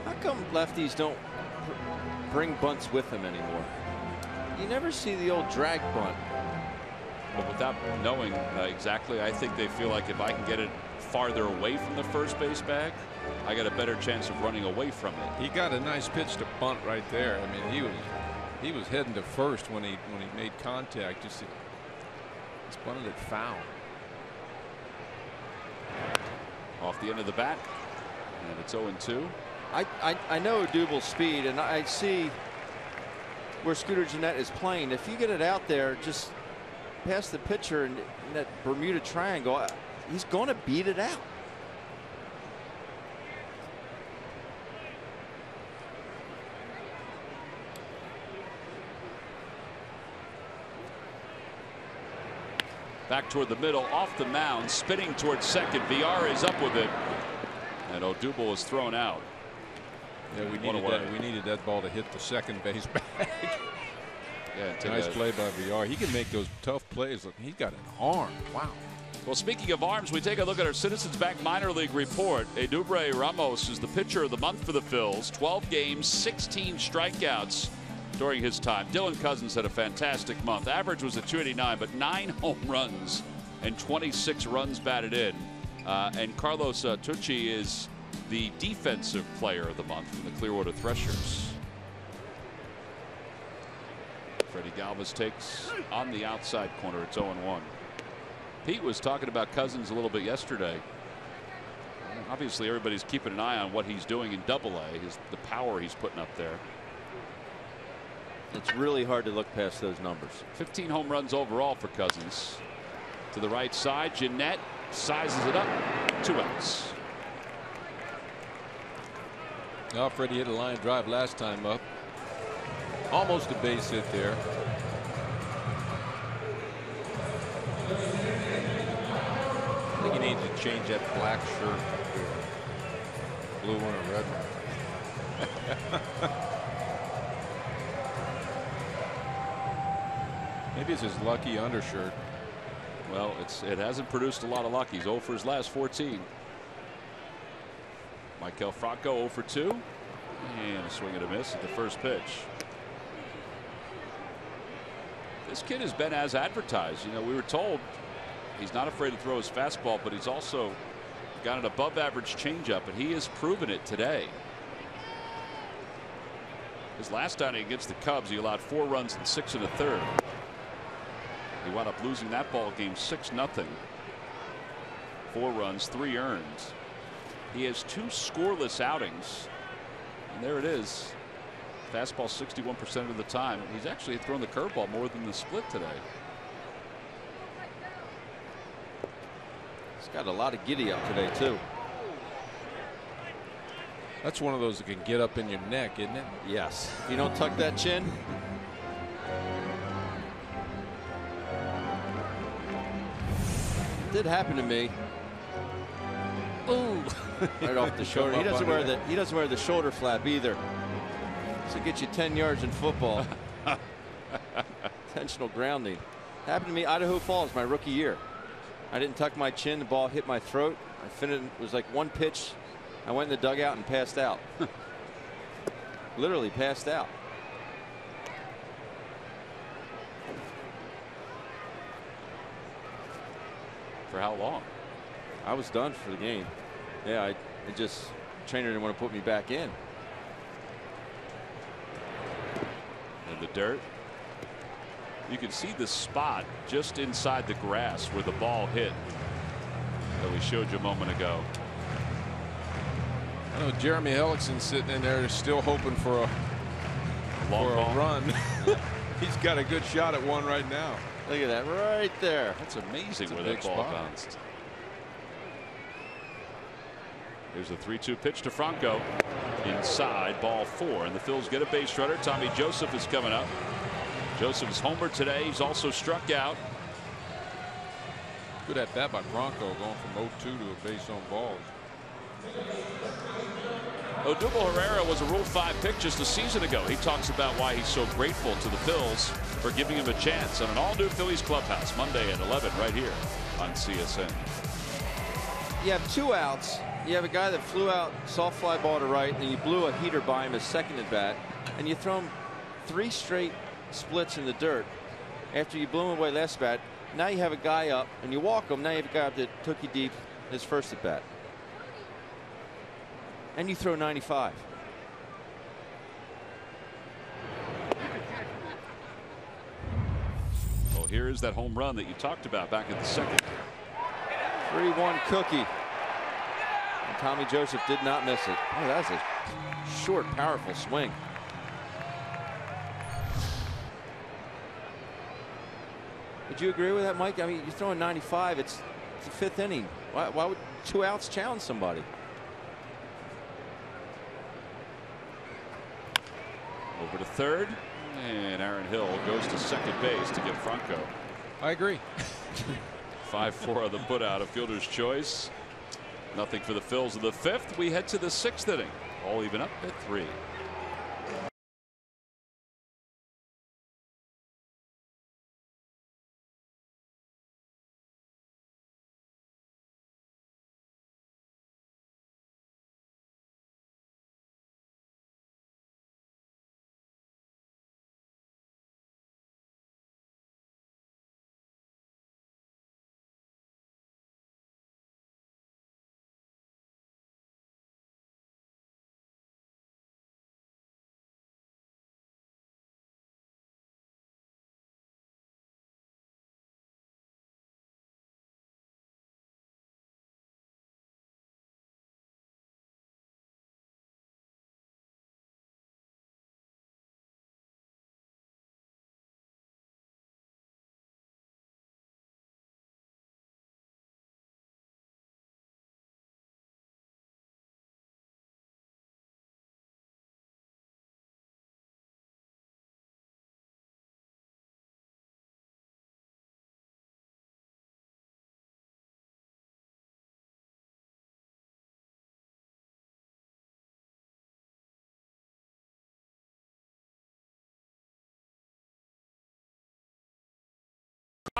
How come lefties don't bring bunts with them anymore? You never see the old drag bunt. But without knowing exactly, I think they feel like if I can get it farther away from the first base bag, I got a better chance of running away from it. He got a nice pitch to bunt right there. I mean, he was heading to first when he made contact. Just bunted it foul. Off the end of the bat, and it's 0-2. I know Odubel's speed, and I see where Scooter Gennett is playing. If you get it out there, just past the pitcher in that Bermuda Triangle, he's going to beat it out. Back toward the middle, off the mound, spinning towards second. VR is up with it, and Odubel is thrown out. Yeah, we needed that ball to hit the second base bag. Yeah, nice play by VR. He can make those tough plays. Look, he got an arm. Wow. Well, speaking of arms, we take a look at our Citizens Bank minor league report. Edubre Ramos is the pitcher of the month for the Phils. 12 games, 16 strikeouts during his time. Dylan Cousins had a fantastic month. Average was at .289, but 9 home runs and 26 runs batted in. And Carlos Tucci is the defensive player of the month from the Clearwater Threshers. Freddie Galvis takes on the outside corner. It's 0-1. Pete was talking about Cousins a little bit yesterday. Obviously, everybody's keeping an eye on what he's doing in Double-A, the power he's putting up there. It's really hard to look past those numbers. 15 home runs overall for Cousins. To the right side, Jeanette sizes it up. 2 outs. Now Freddie hit a line drive last time up. Almost a base hit there. I think he needs to change that black shirt. Blue one or red one. Maybe it's his lucky undershirt. Well, it hasn't produced a lot of luck. He's 0 for his last 14. Maikel Franco 0 for 2. And a swing and a miss at the first pitch. This kid has been as advertised. You know, we were told he's not afraid to throw his fastball, but he's also got an above average changeup, and he has proven it today. His last outing against the Cubs, he allowed 4 runs in 6 1/3. He wound up losing that ball game 6-0. 4 runs, 3 earned. He has 2 scoreless outings, and there it is. Fastball 61% of the time. He's actually thrown the curveball more than the split today. He's got a lot of giddy up today too. That's one of those that can get up in your neck, isn't it? Yes. If you don't tuck that chin. It did happen to me. Ooh. Right off the shoulder. He doesn't wear the shoulder flap either. So get you 10 yards in football. Intentional grounding. Happened to me Idaho Falls my rookie year. I didn't tuck my chin. The ball hit my throat. I finished. It was like 1 pitch. I went in the dugout and passed out. Literally passed out. For how long? I was done for the game. Yeah, trainer didn't want to put me back in. In the dirt. You can see the spot just inside the grass where the ball hit that we showed you a moment ago. I know Jeremy Hellickson sitting in there still hoping for a run. He's got a good shot at one right now. Look at that right there. That's amazing where that ball bounced. Here's the 3-2 pitch to Franco. Inside, ball 4, and the Phils get a base runner. Tommy Joseph is coming up. Joseph's homer today. He's also struck out. Good at bat by Franco, going from 0-2 to a base on balls. Odubel Herrera was a Rule 5 pick just a season ago. He talks about why he's so grateful to the Phils for giving him a chance on an all-new Phillies clubhouse Monday at 11 right here on CSN. You have 2 outs. You have a guy that flew out soft fly ball to right, and you blew a heater by him as second at bat, and you throw him 3 straight splits in the dirt after you blew him away last bat. Now you have a guy up, and you walk him. Now you have a guy up that took you deep his first at bat, and you throw 95. Well, here is that home run that you talked about back in the second. 3-1 cookie. And Tommy Joseph did not miss it. Oh, that's a short, powerful swing. Would you agree with that, Mike? I mean, you're throwing 95. It's the 5th inning. Why would 2 outs challenge somebody? Over to third, and Aaron Hill goes to second base to get Franco. I agree. 5-4 on the putout, a fielder's choice. Nothing for the Phils in the 5th. We head to the 6th inning. All even up at 3.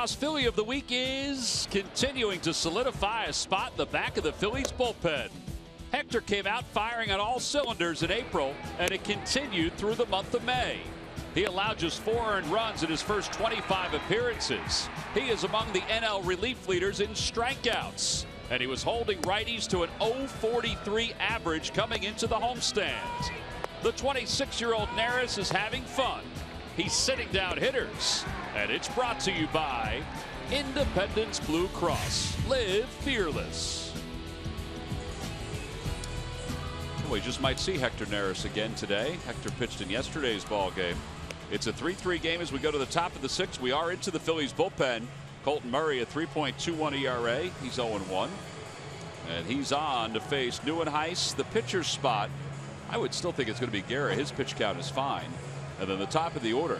Philly of the week is continuing to solidify a spot in the back of the Phillies bullpen. Hector came out firing on all cylinders in April, and it continued through the month of May. He allowed just 4 earned runs in his first 25 appearances. He is among the NL relief leaders in strikeouts, and he was holding righties to an .043 average coming into the homestand. The 26-year-old Neris is having fun. He's sitting down hitters, and it's brought to you by Independence Blue Cross. Live fearless. We just might see Hector Neris again today. Hector pitched in yesterday's ball game. It's a 3-3 game as we go to the top of the 6th. We are into the Phillies bullpen. Colton Murray, a 3.21 ERA. He's 0-1. And he's on to face Neuenhuis, the pitcher's spot. I would still think it's going to be Guerra. His pitch count is fine. And then the top of the order.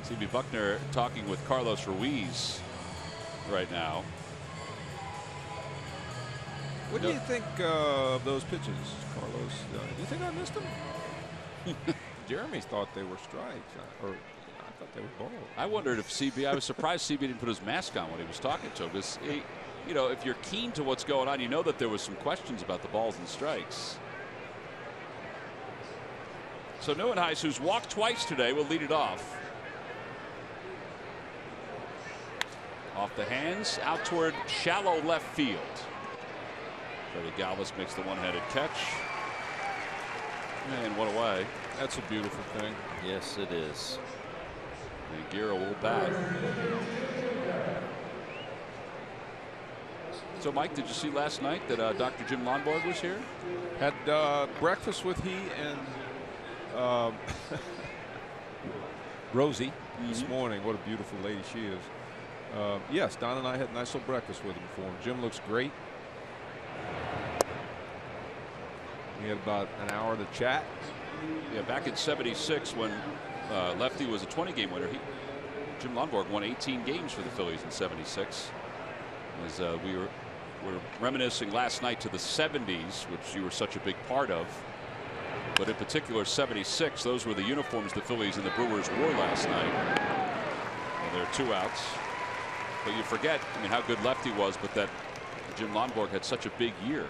C.B. Buckner talking with Carlos Ruiz right now. What do you think of those pitches, Carlos? Do you think I missed them? Jeremy thought they were strikes, or I thought they were balls. I wondered if CB. I was surprised CB didn't put his mask on when he was talking to him. Because, you know, if you're keen to what's going on, you know that there was some questions about the balls and strikes. So Neuenhuis, who's walked twice today, will lead it off. Off the hands, out toward shallow left field. Freddie Galvis makes the one-handed catch. And one away. That's a beautiful thing. Yes, it is. And Guerra will bat. So, Mike, did you see last night that Dr. Jim Lonborg was here? Had breakfast with he and Rosie this morning. What a beautiful lady she is. Yes, Don and I had a nice little breakfast with him before. Jim looks great. We had about an hour to chat. Yeah, back in '76 when Lefty was a 20-game winner, Jim Lonborg won 18 games for the Phillies in '76. As we were reminiscing last night to the '70s, which you were such a big part of. But in particular, '76, those were the uniforms the Phillies and the Brewers wore last night. And there are 2 outs. But you forget, I mean, how good Lefty was, but that Jim Lonborg had such a big year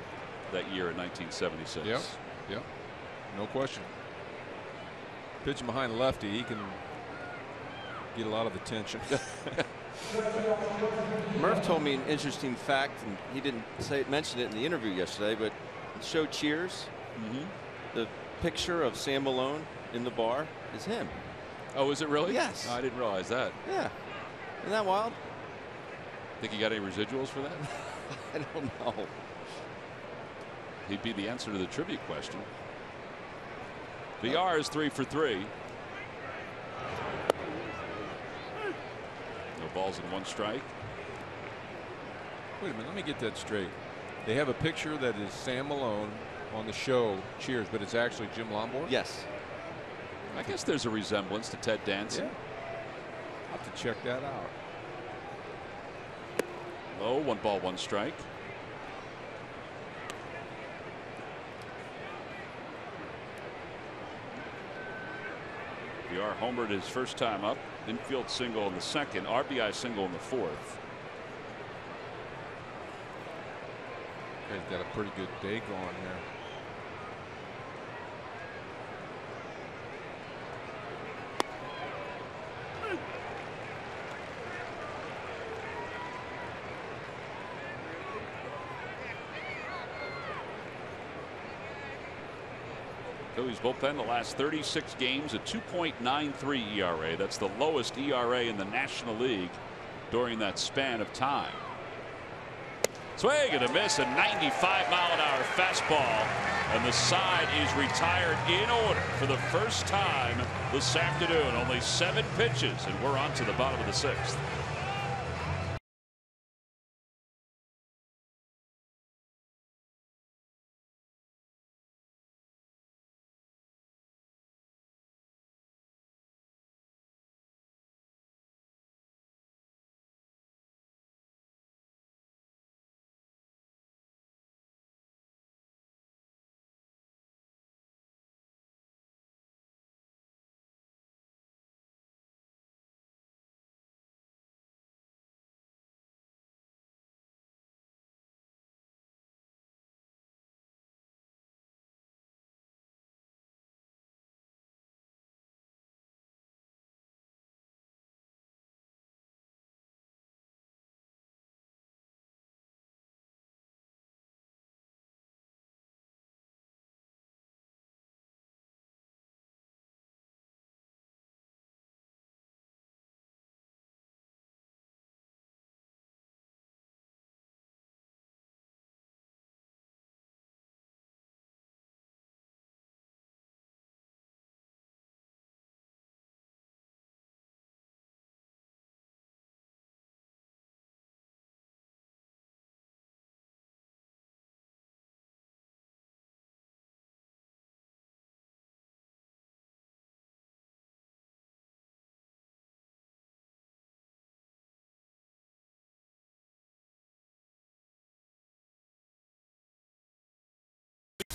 that year in 1976. Yep. Yep. No question. Pitching behind Lefty, he can get a lot of attention. Murph told me an interesting fact, and he didn't mention it in the interview yesterday, but the show Cheers, the picture of Sam Malone in the bar is him. Oh, is it really? Yes. Oh, I didn't realize that. Yeah. Isn't that wild? Think you got any residuals for that? I don't know. He'd be the answer to the trivia question. VR is 3 for 3. No balls and 1 strike. Wait a minute, let me get that straight. They have a picture that is Sam Malone on the show Cheers, but it's actually Jim Lonborg? Yes. I guess there's a resemblance to Ted Danson. Yeah. I'll have to check that out. Low, 1 ball, 1 strike. VR homered his first time up. Infield single in the 2nd. RBI single in the 4th. He's got a pretty good day going here. Phillies bullpen the last 36 games, a 2.93 ERA. That's the lowest ERA in the National League during that span of time. Swing and a miss, a 95-mile-an-hour fastball, and the side is retired in order for the first time this afternoon. Only 7 pitches, and we're on to the bottom of the 6th.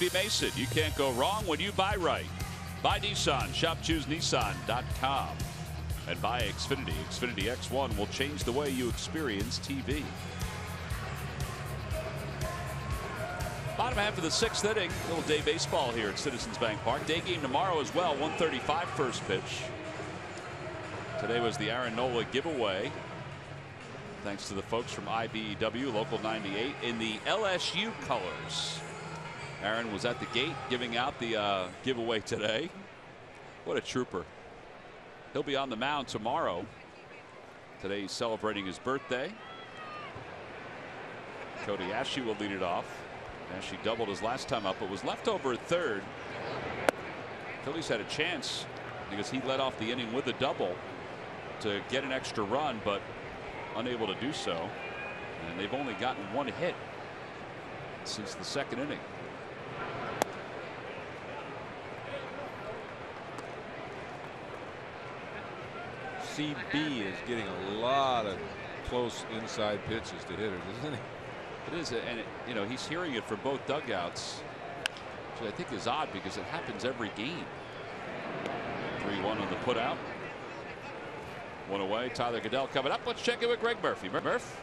B. Mason. You can't go wrong when you buy right. Buy Nissan. ShopChooseNissan.com. And buy Xfinity. Xfinity X1 will change the way you experience TV. Bottom half of the 6th inning. Little day baseball here at Citizens Bank Park. Day game tomorrow as well. 1:35 first pitch. Today was the Aaron Nola giveaway. Thanks to the folks from IBEW Local 98 in the LSU colors. Aaron was at the gate giving out the giveaway today. What a trooper. He'll be on the mound tomorrow. Today he's celebrating his birthday. Cody Ashe will lead it off. Ashe doubled his last time up, but was left over at third. Phillies had a chance because he led off the inning with a double to get an extra run, but unable to do so. And they've only gotten one hit since the 2nd inning. CB is getting a lot of close inside pitches to hitters, isn't he? It is, and you know, he's hearing it from both dugouts, which I think is odd because it happens every game. 3-1 on the putout. One away. Tyler Goodell coming up. Let's check in with Greg Murphy. Murph.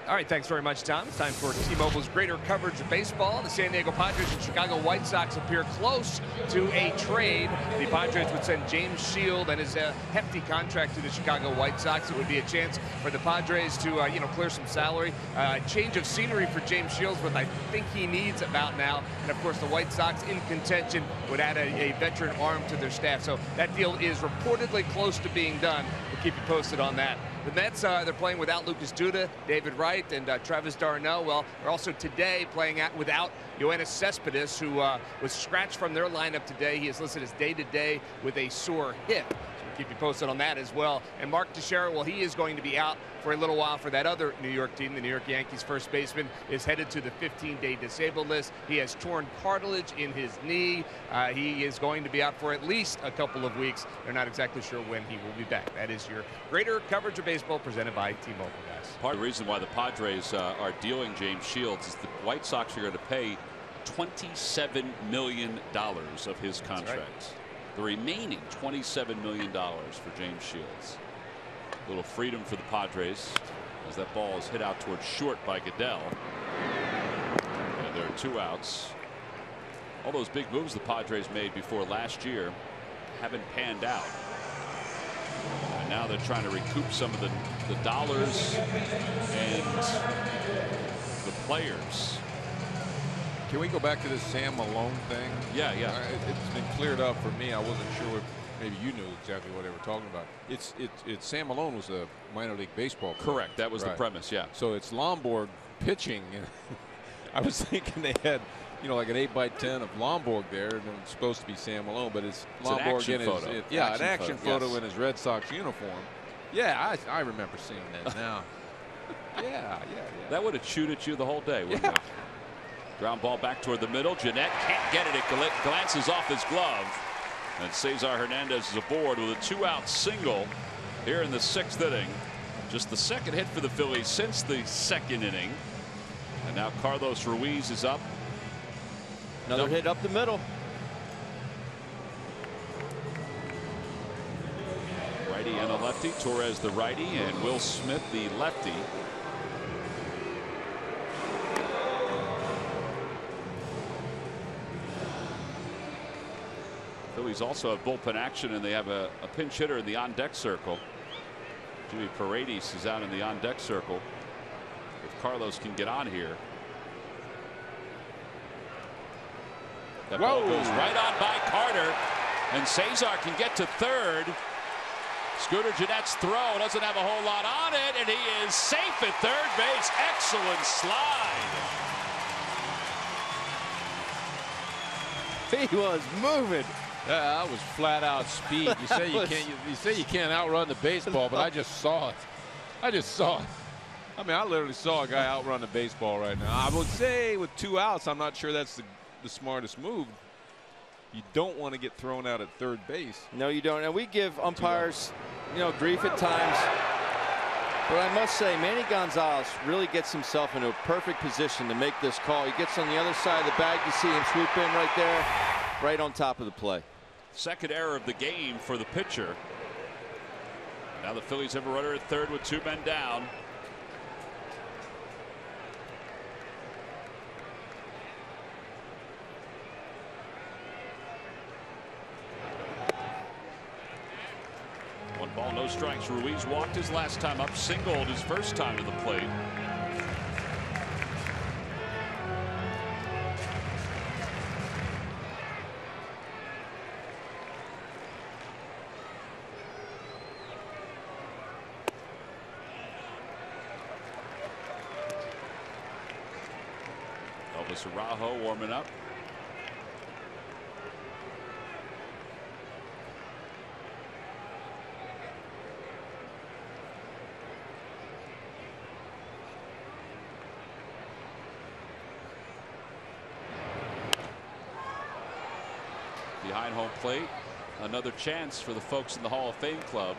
All right, thanks very much, Tom. It's time for T-Mobile's greater coverage of baseball. The San Diego Padres and Chicago White Sox appear close to a trade. The Padres would send James Shield and his hefty contract to the Chicago White Sox. It would be a chance for the Padres to, clear some salary. Change of scenery for James Shields, what I think he needs about now. And, of course, the White Sox in contention would add a veteran arm to their staff. So that deal is reportedly close to being done. We'll keep you posted on that. The Mets, they're playing without Lucas Duda, David Wright, and Travis d'Arnaud. Well, they're also today playing without Yoenis Cespedes, who was scratched from their lineup today. He is listed as day-to-day with a sore hip. So we'll keep you posted on that as well. And Mark Teixeira, well, he is going to be out for a little while for that other New York team. The New York Yankees first baseman is headed to the 15-day disabled list. He has torn cartilage in his knee. He is going to be out for at least a couple of weeks. They're not exactly sure when he will be back. That is your greater coverage of baseball presented by T-Mobile, guys. Part of the reason why the Padres are dealing James Shields is the White Sox are going to pay $27 million of his contract. Right. The remaining $27 million for James Shields. A little freedom for the Padres as that ball is hit out towards short by Goodell. And there are 2 outs. All those big moves the Padres made before last year haven't panned out. And now they're trying to recoup some of the dollars and the players. Can we go back to this Sam Malone thing? Yeah. It's been cleared up for me. I wasn't sure if maybe you knew exactly what they were talking about. It's Sam Malone was a minor league baseball player. Correct. That was the premise. Yeah. So it's Lomborg pitching. I was thinking they had, like an 8x10 of Lomborg there, and it's supposed to be Sam Malone, but it's Lomborg in his an action photo in his Red Sox uniform. Yeah, I remember seeing that now. yeah. That would have chewed at you the whole day, wouldn't it? Ground ball back toward the middle. Jeanette can't get it. It glances off his glove. And Cesar Hernandez is aboard with a 2-out single here in the 6th inning. Just the 2nd hit for the Phillies since the 2nd inning. And now Carlos Ruiz is up. Another hit up the middle. Righty and a lefty. Torres the righty and Will Smith the lefty. Phillies also have bullpen action, and they have a pinch hitter in the on-deck circle. Jimmy Paredes is out in the on-deck circle. If Carlos can get on here. That ball goes right on by Carter, and Cesar can get to third. Scooter Jeanette's throw doesn't have a whole lot on it, and he is safe at third base. Excellent slide. He was moving. Yeah, that was flat out speed. You say you can't outrun the baseball, but I just saw it. I mean, I literally saw a guy outrun the baseball right now. I would say with 2 outs, I'm not sure that's the smartest move. You don't want to get thrown out at third base. No, you don't. And we give umpires, grief at times. But I must say, Manny Gonzalez really gets himself into a perfect position to make this call. He gets on the other side of the bag. You see him swoop in right there, right on top of the play. Second error of the game for the pitcher. Now the Phillies have a runner at third with 2 men down. One ball, no strikes. Ruiz walked his last time up, singled his first time to the plate. Elvis Araujo warming up. Behind home plate, another chance for the folks in the Hall of Fame club.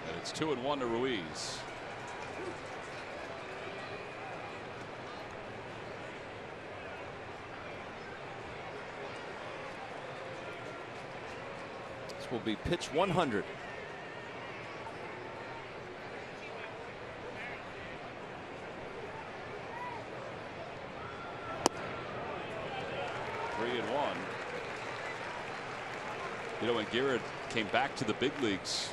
And it's 2-1 to Ruiz. This will be pitch 100. You know, when Garrett came back to the big leagues,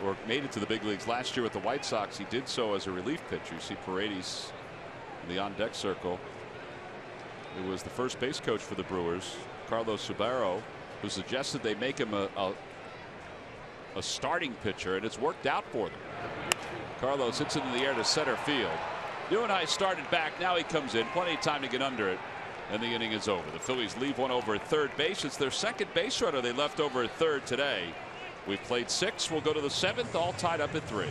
or made it to the big leagues last year with the White Sox, he did so as a relief pitcher. You see Paredes in the on-deck circle. It was the first base coach for the Brewers, Carlos Subaru, who suggested they make him a starting pitcher, and it's worked out for them. Carlos hits it in the air to center field. Neuenhuis started back. Now he comes in. Plenty of time to get under it. And the inning is over. The Phillies leave one over at third base. It's their second base runner they left over at third today. We've played 6. We'll go to the 7th, all tied up at 3.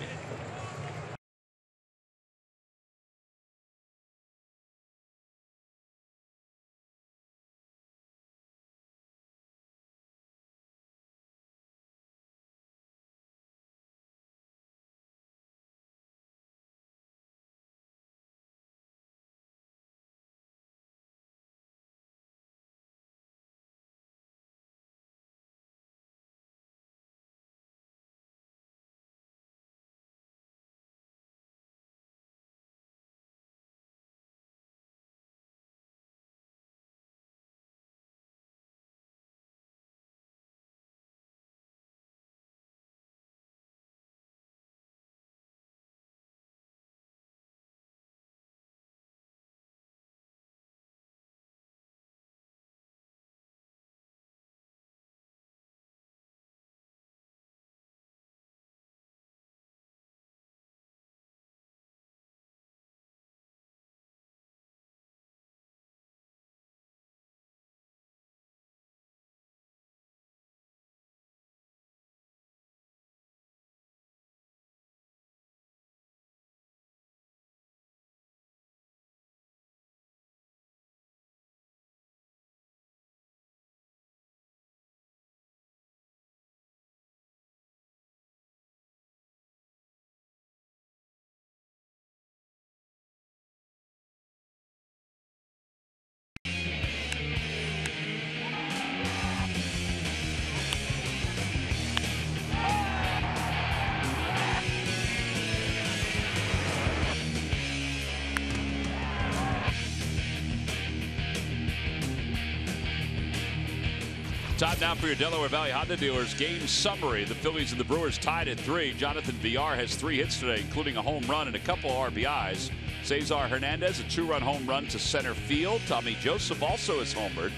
Time now for your Delaware Valley Honda dealers game summary. The Phillies and the Brewers tied at 3. Jonathan Villar has 3 hits today, including a home run and a couple of RBIs. Cesar Hernandez, a 2-run home run to center field. Tommy Joseph also has homered.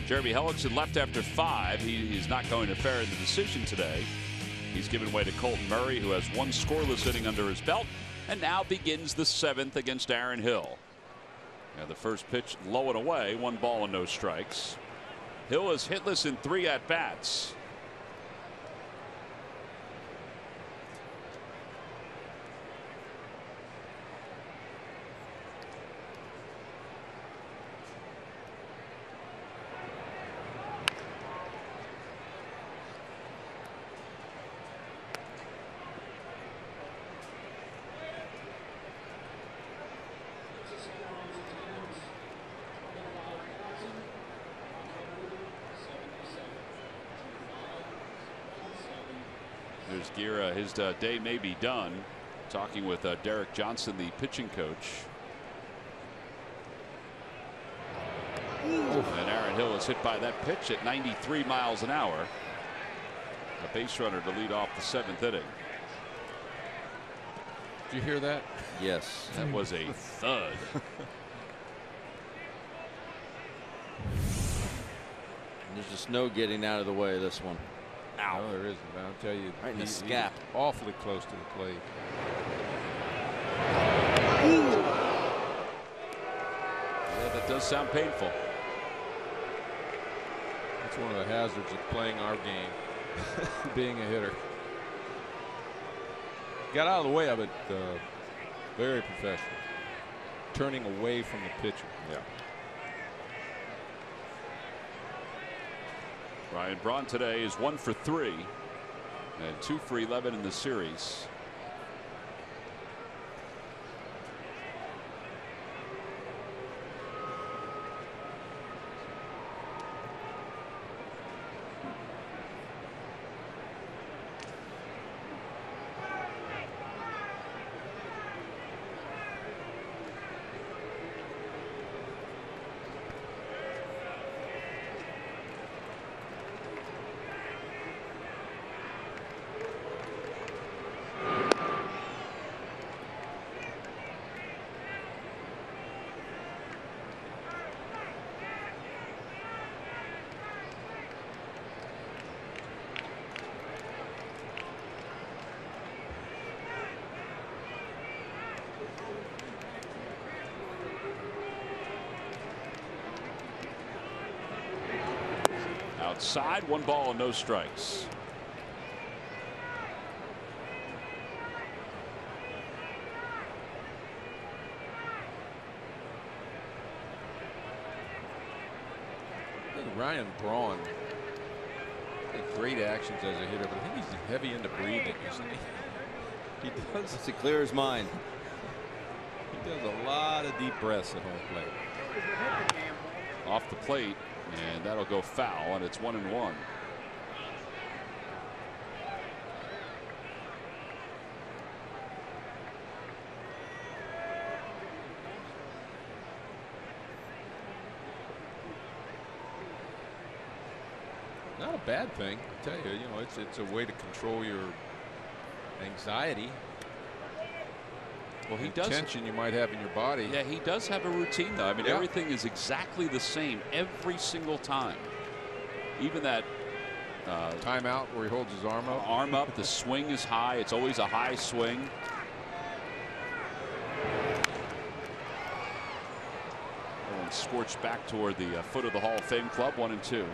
Jeremy Hellickson left after 5. He is not going to fare in the decision today. He's given way to Colton Murray, who has 1 scoreless inning under his belt, and now begins the 7th against Aaron Hill. Now the first pitch low and away, 1 ball and no strikes. Hill is hitless in 3 at-bats. Gira, his day may be done. Talking with Derek Johnson, the pitching coach. And Aaron Hill is hit by that pitch at 93 miles an hour. A base runner to lead off the 7th inning. Did you hear that? Yes. That was a thud. There's just no getting out of the way of this one. Ow. No, there isn't. I'll tell you. Right in the he's scap. Awfully close to the plate. Yeah, that does sound painful. That's one of the hazards of playing our game. Being a hitter. Got out of the way of it. Very professional. Turning away from the pitcher. Yeah. Ryan Braun today is 1 for 3 and 2 for 11 in the series. Outside, 1 ball and no strikes. I think Ryan Braun had great actions as a hitter, but I think he's heavy into breathing, isn't he? He does. To clear his mind. He does a lot of deep breaths at home plate. Off the plate, and that'll go foul, and it's 1-1. Not a bad thing, I tell you. You know, it's a way to control your anxiety. Well, he does. Tension you might have in your body. Yeah, he does have a routine, though. I mean, everything is exactly the same every single time. Even that timeout where he holds his arm up. Arm up. The swing is high. It's always a high swing. And scorched back toward the foot of the Hall of Fame club. 1-2.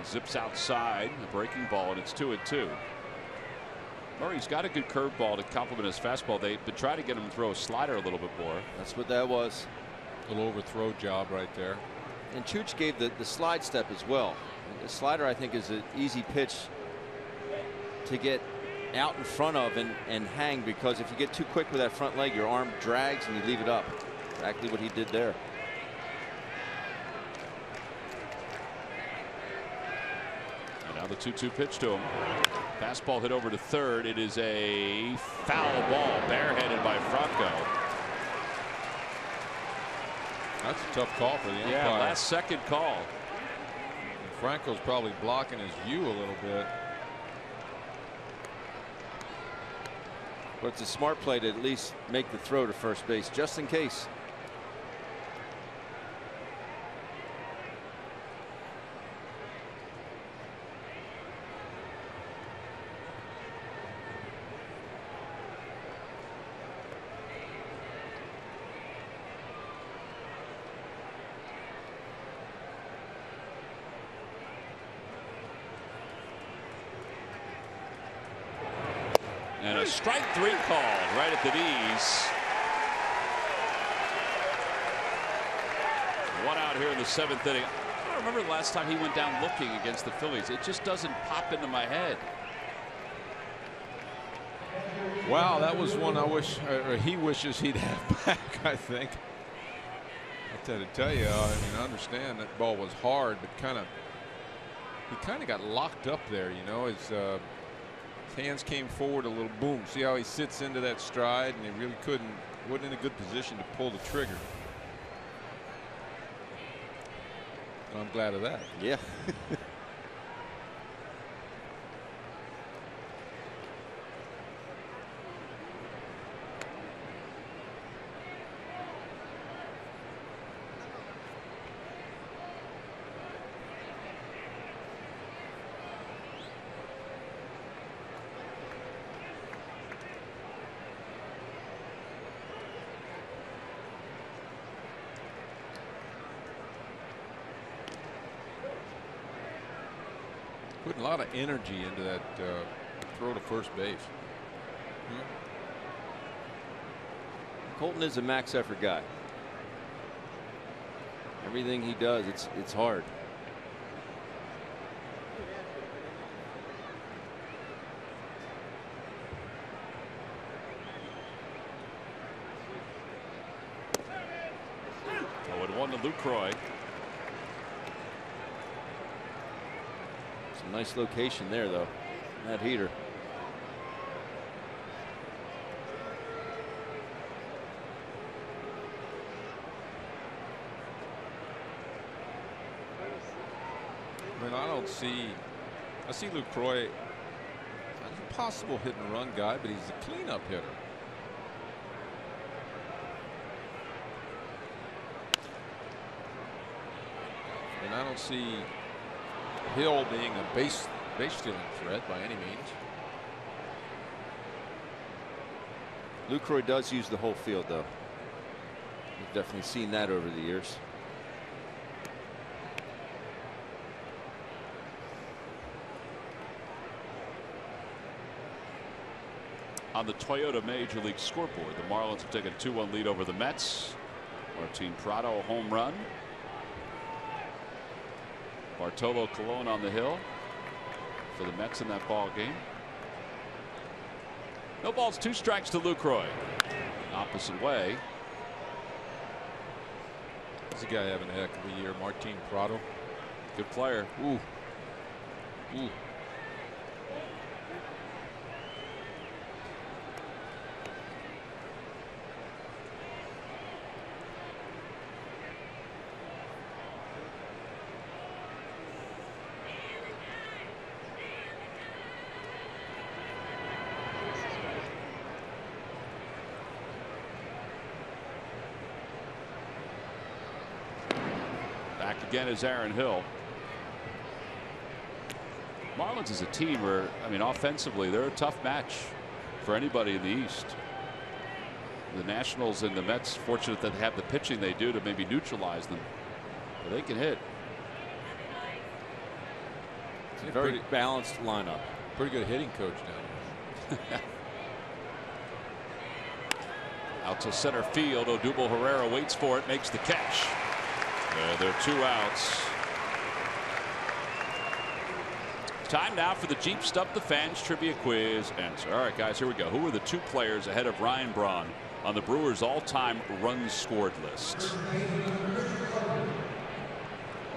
Zips outside, a breaking ball, and it's 2-2. Murray's got a good curveball to complement his fastball. They've been trying to get him to throw a slider a little bit more. That's what that was. A little overthrow job right there. And Chooch gave the slide step as well. The slider, I think, is an easy pitch to get out in front of and hang, because if you get too quick with that front leg, your arm drags and you leave it up. Exactly what he did there. Now the 2-2 pitch to him. Fastball hit over to third. It is a foul ball, bareheaded by Franco. That's a tough call for the umpire. Yeah, last second call. And Franco's probably blocking his view a little bit. But it's a smart play to at least make the throw to first base just in case. And a strike 3 called right at the knees. 1 out here in the 7th inning. I don't remember the last time he went down looking against the Phillies. It just doesn't pop into my head. Wow, that was one I wish, or he wishes he'd have back, I think. I had to tell you, I mean, I understand that ball was hard, but he kind of got locked up there, you know. His hands came forward a little, boom. See how he sits into that stride, and he really wasn't in a good position to pull the trigger. And I'm glad of that. Yeah. Putting a lot of energy into that throw to first base. Colton is a max effort guy. Everything he does, it's hard. Oh, and 1 to Lucroy. Some nice location there, though. That heater. I mean, I see Lucroy as a possible hit and run guy, but he's a cleanup hitter. And I don't see Hill being a base stealing threat by any means. Lucroy does use the whole field, though. We've definitely seen that over the years. On the Toyota Major League scoreboard, the Marlins have taken a 2-1 lead over the Mets. Martin Prado, a home run. Bartolo Colon on the hill for the Mets in that ball game. No balls, 2 strikes to Lucroy. Opposite way. This guy having a heck of a year, Martin Prado. Good player. Ooh. Ooh. Again is Aaron Hill. Marlins is a team where, I mean, offensively, they're a tough match for anybody in the East. The Nationals and the Mets, fortunate that they have the pitching they do to maybe neutralize them. But they can hit. It's a very balanced lineup. Pretty good hitting coach down there. Out to center field. Odubel Herrera waits for it, makes the catch. There are 2 outs. Time now for the Jeep Stump the Fans trivia quiz answer. All right, guys, here we go. Who are the 2 players ahead of Ryan Braun on the Brewers all-time runs scored list?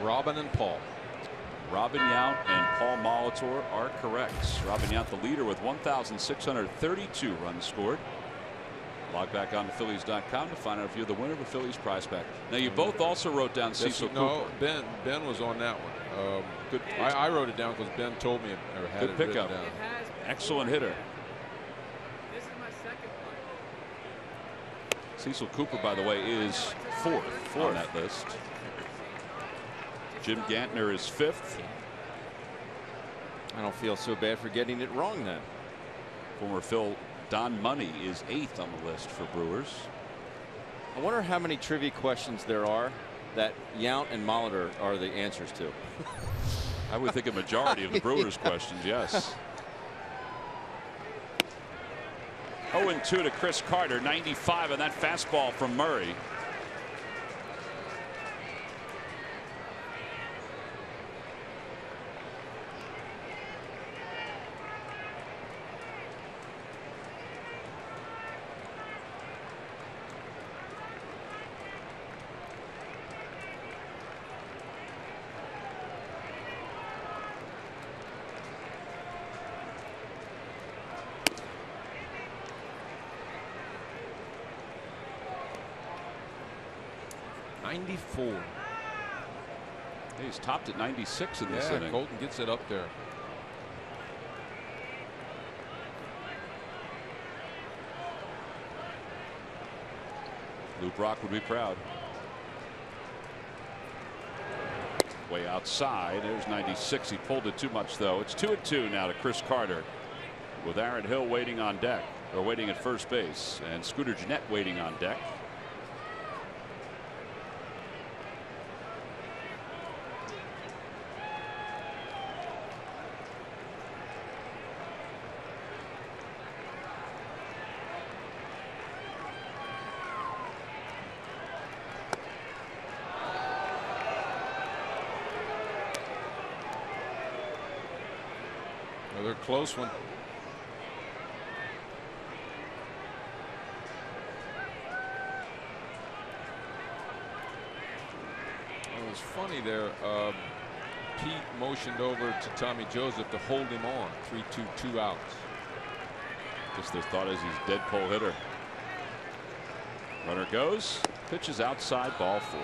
Robin and Paul. Robin Yount and Paul Molitor are correct. Robin Yount, the leader, with 1,632 runs scored. Log back on to Phillies.com to find out if you're the winner of a Phillies prize pack. Now, you both also wrote down Cecil Cooper. No, Ben was on that one. Good. I wrote it down because Ben told me or had good it pickup. written down. Excellent hitter. This is my second one. Cecil Cooper, by the way, is fourth on that list. Jim Gantner is 5th. I don't feel so bad for getting it wrong then. Former Phil Don Money is 8th on the list for Brewers. I wonder how many trivia questions there are that Yount and Molitor are the answers to. I would think a majority of the Brewers questions, yes. 0-2 to Chris Carter. 95 on that fastball from Murray. He's topped at 96 in this inning. Colton gets it up there. Lou Brock would be proud. Way outside. There's 96. He pulled it too much, though. It's 2-2 now to Chris Carter, with Aaron Hill waiting on deck, or waiting at first base, and Scooter Gennett waiting on deck. Another close one. It was funny there. Pete motioned over to Tommy Joseph to hold him on. 3-2, 2 outs. Just their thought is he's dead pull hitter. Runner goes, pitches outside, ball 4.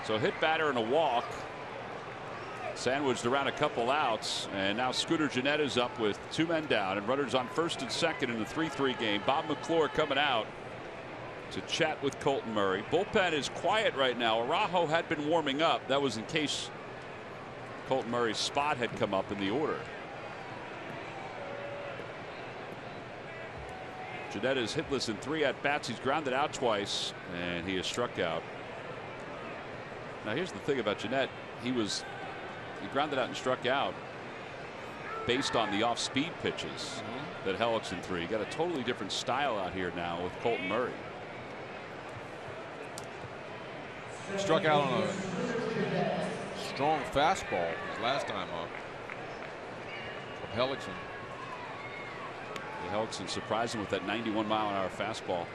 So hit batter and a walk. Sandwiched around a couple outs, and now Scooter Gennett is up with 2 men down and runners on first and second in the 3-3 game. Bob McClure coming out to chat with Colton Murray. Bullpen is quiet right now. Araujo had been warming up. That was in case Colton Murray's spot had come up in the order. Gennett is hitless in 3 at-bats. He's grounded out twice, and he is struck out. Now here's the thing about Gennett. He grounded out and struck out based on the off-speed pitches that Hellickson threw. You got a totally different style out here now with Colton Murray. Struck out on a strong fastball his last time up from Hellickson. Hellickson surprised him with that 91-mile-an-hour fastball.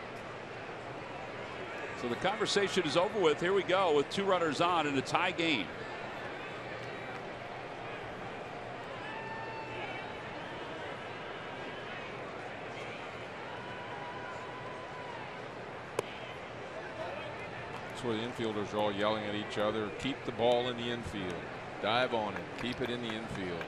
So the conversation is over with. Here we go with 2 runners on in a tie game. Where the infielders are all yelling at each other. Keep the ball in the infield. Dive on it. Keep it in the infield.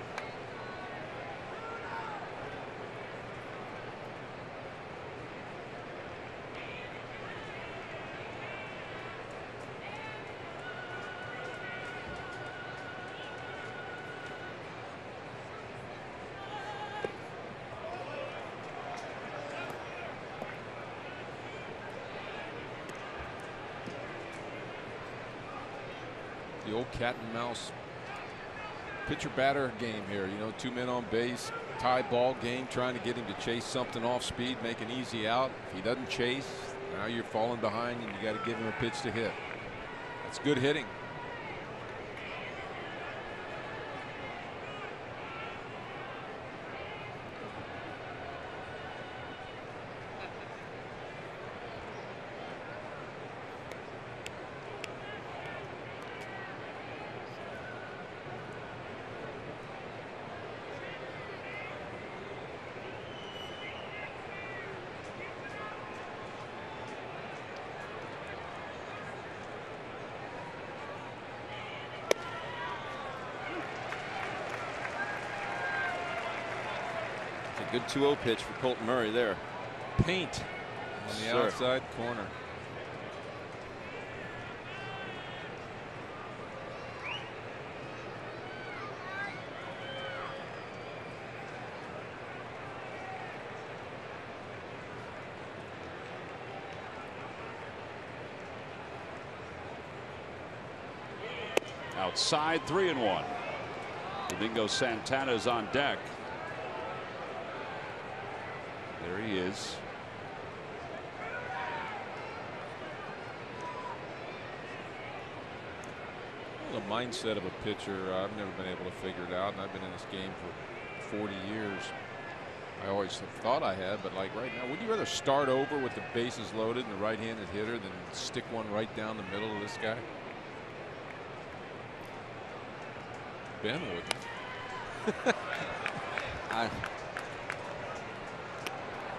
The old cat and mouse pitcher batter game here. You know, 2 men on base, tie ball game, trying to get him to chase something off speed, make an easy out. If he doesn't chase, now you're falling behind and you got to give him a pitch to hit. That's good hitting. Good 2-0 pitch for Colton Murray there. Paint on the outside corner. Outside, 3-1. Domingo Santana is on deck. There he is. the mindset of a pitcher, I've never been able to figure it out, and I've been in this game for 40 years. I always thought I had, but like right now, would you rather start over with the bases loaded and the right-handed hitter than stick one right down the middle of this guy? Ben wouldn't.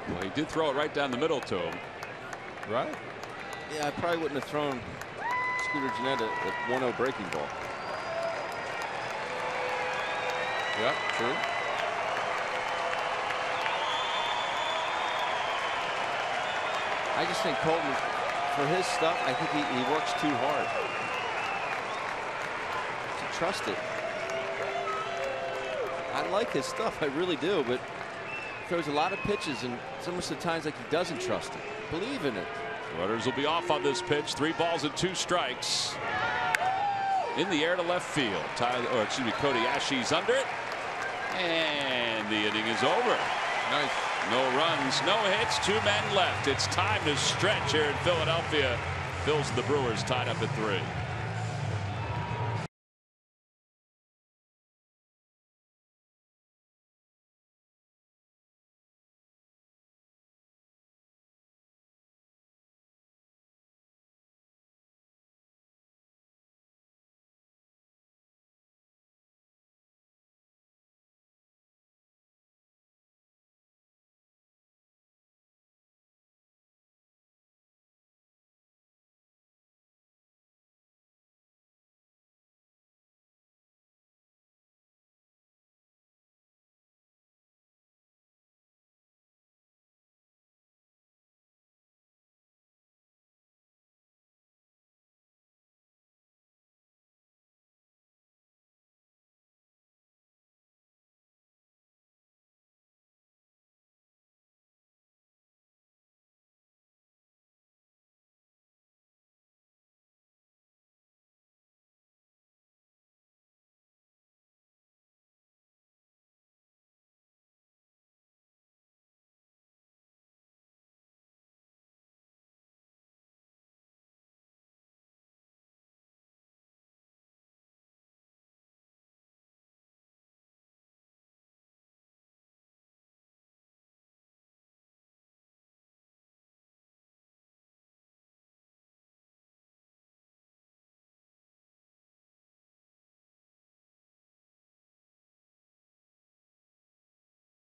Well, he did throw it right down the middle to him. Right? Yeah, I probably wouldn't have thrown Scooter Gennett a 1-0 breaking ball. Yep, true. I just think Colton, for his stuff, I think he works too hard to trust it. I like his stuff, I really do, but throws a lot of pitches, and it's almost at times like he doesn't trust it. Believe in it. Runners will be off on this pitch. 3 balls and 2 strikes. In the air to left field. Cody Ashe's under it. And the inning is over. Nice. No runs, no hits, 2 men left. It's time to stretch here in Philadelphia. Phillies and the Brewers tied up at 3.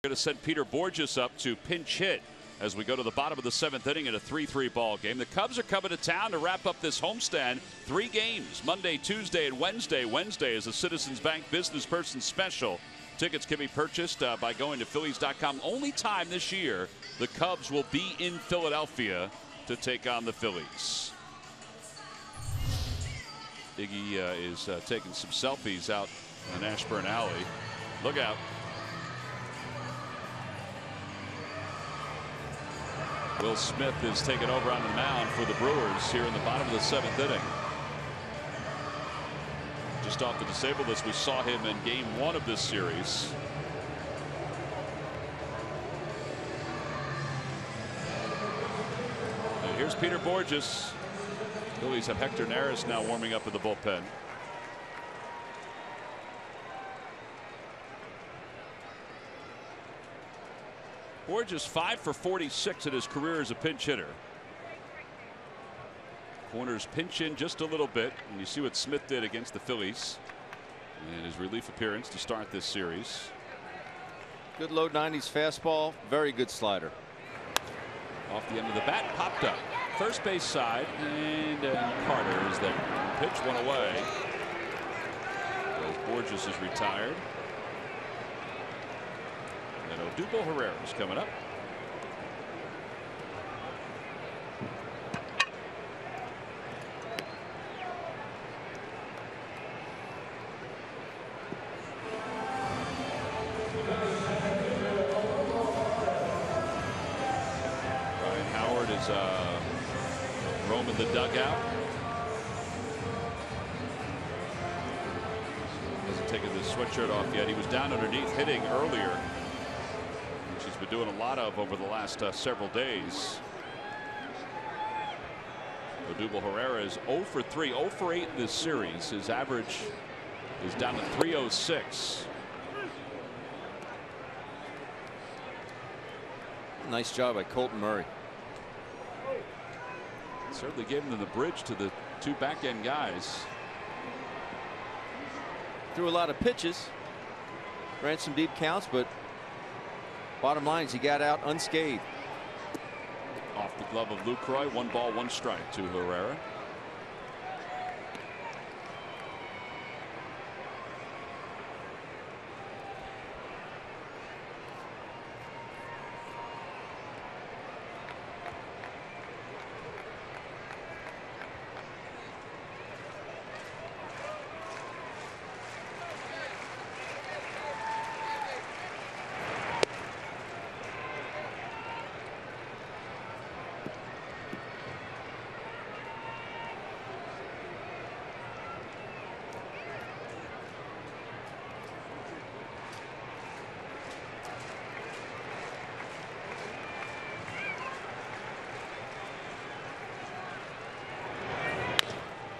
Going to send Peter Borges up to pinch hit as we go to the bottom of the 7th inning in a 3-3 ball game. The Cubs are coming to town to wrap up this homestand. 3 games, Monday, Tuesday, and Wednesday. Wednesday is a Citizens Bank Business Person Special. Tickets can be purchased by going to Phillies.com. Only time this year the Cubs will be in Philadelphia to take on the Phillies. Iggy is taking some selfies out on Ashburn Alley. Look out. Will Smith is taking over on the mound for the Brewers here in the bottom of the 7th inning. Just off the disabled list, we saw him in game 1 of this series. And here's Peter Borges. Phillies have Hector Neris now warming up in the bullpen. Borges 5 for 46 in his career as a pinch hitter. Corners pinch in just a little bit, and you see what Smith did against the Phillies in his relief appearance to start this series. Good low 90s fastball, very good slider. Off the end of the bat, popped up. First base side, and Carter is there. Pitch one away. So Borges is retired. And Odubel Herrera is coming up. Ryan Howard is roaming the dugout. Hasn't taken the sweatshirt off yet. He was down underneath hitting earlier. She's been doing a lot of over the last several days. Odubel Herrera is 0 for 3, 0 for 8 in this series. His average is down to .306. Nice job by Colton Murray. Certainly gave him the bridge to the two back end guys. Threw a lot of pitches, ran some deep counts, but bottom line is he got out unscathed. Off the glove of Lucroy, 1 ball, 1 strike to Herrera.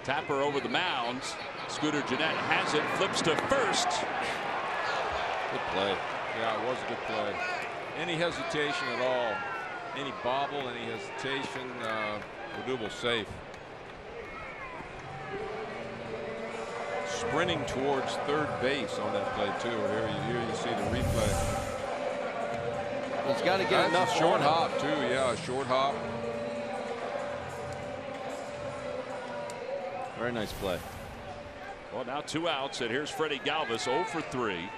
Tapper over the mound. Scooter Gennett has it, flips to first. Good play. Yeah, it was a good play. Any hesitation at all, any bobble, any hesitation, Odubel safe. Sprinting towards third base on that play too. Here you see the replay. He's got to get enough. A short hop too. Yeah, a short hop. Very nice play. Well, now 2 outs, and here's Freddie Galvis, 0 for 3.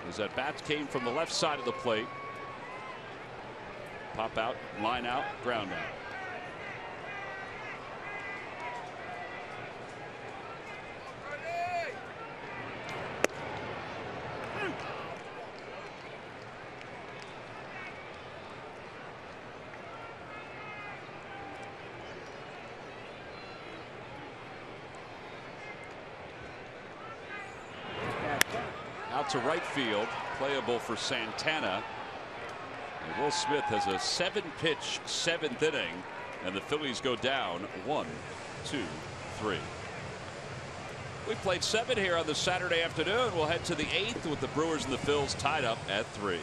As that bat came from the left side of the plate. Pop out, line out, ground out. Out to right field, playable for Santana. And Will Smith has a 7-pitch 7th inning, and the Phillies go down 1, 2, 3. We played 7 here on the Saturday afternoon. We'll head to the 8th with the Brewers and the Phils tied up at 3.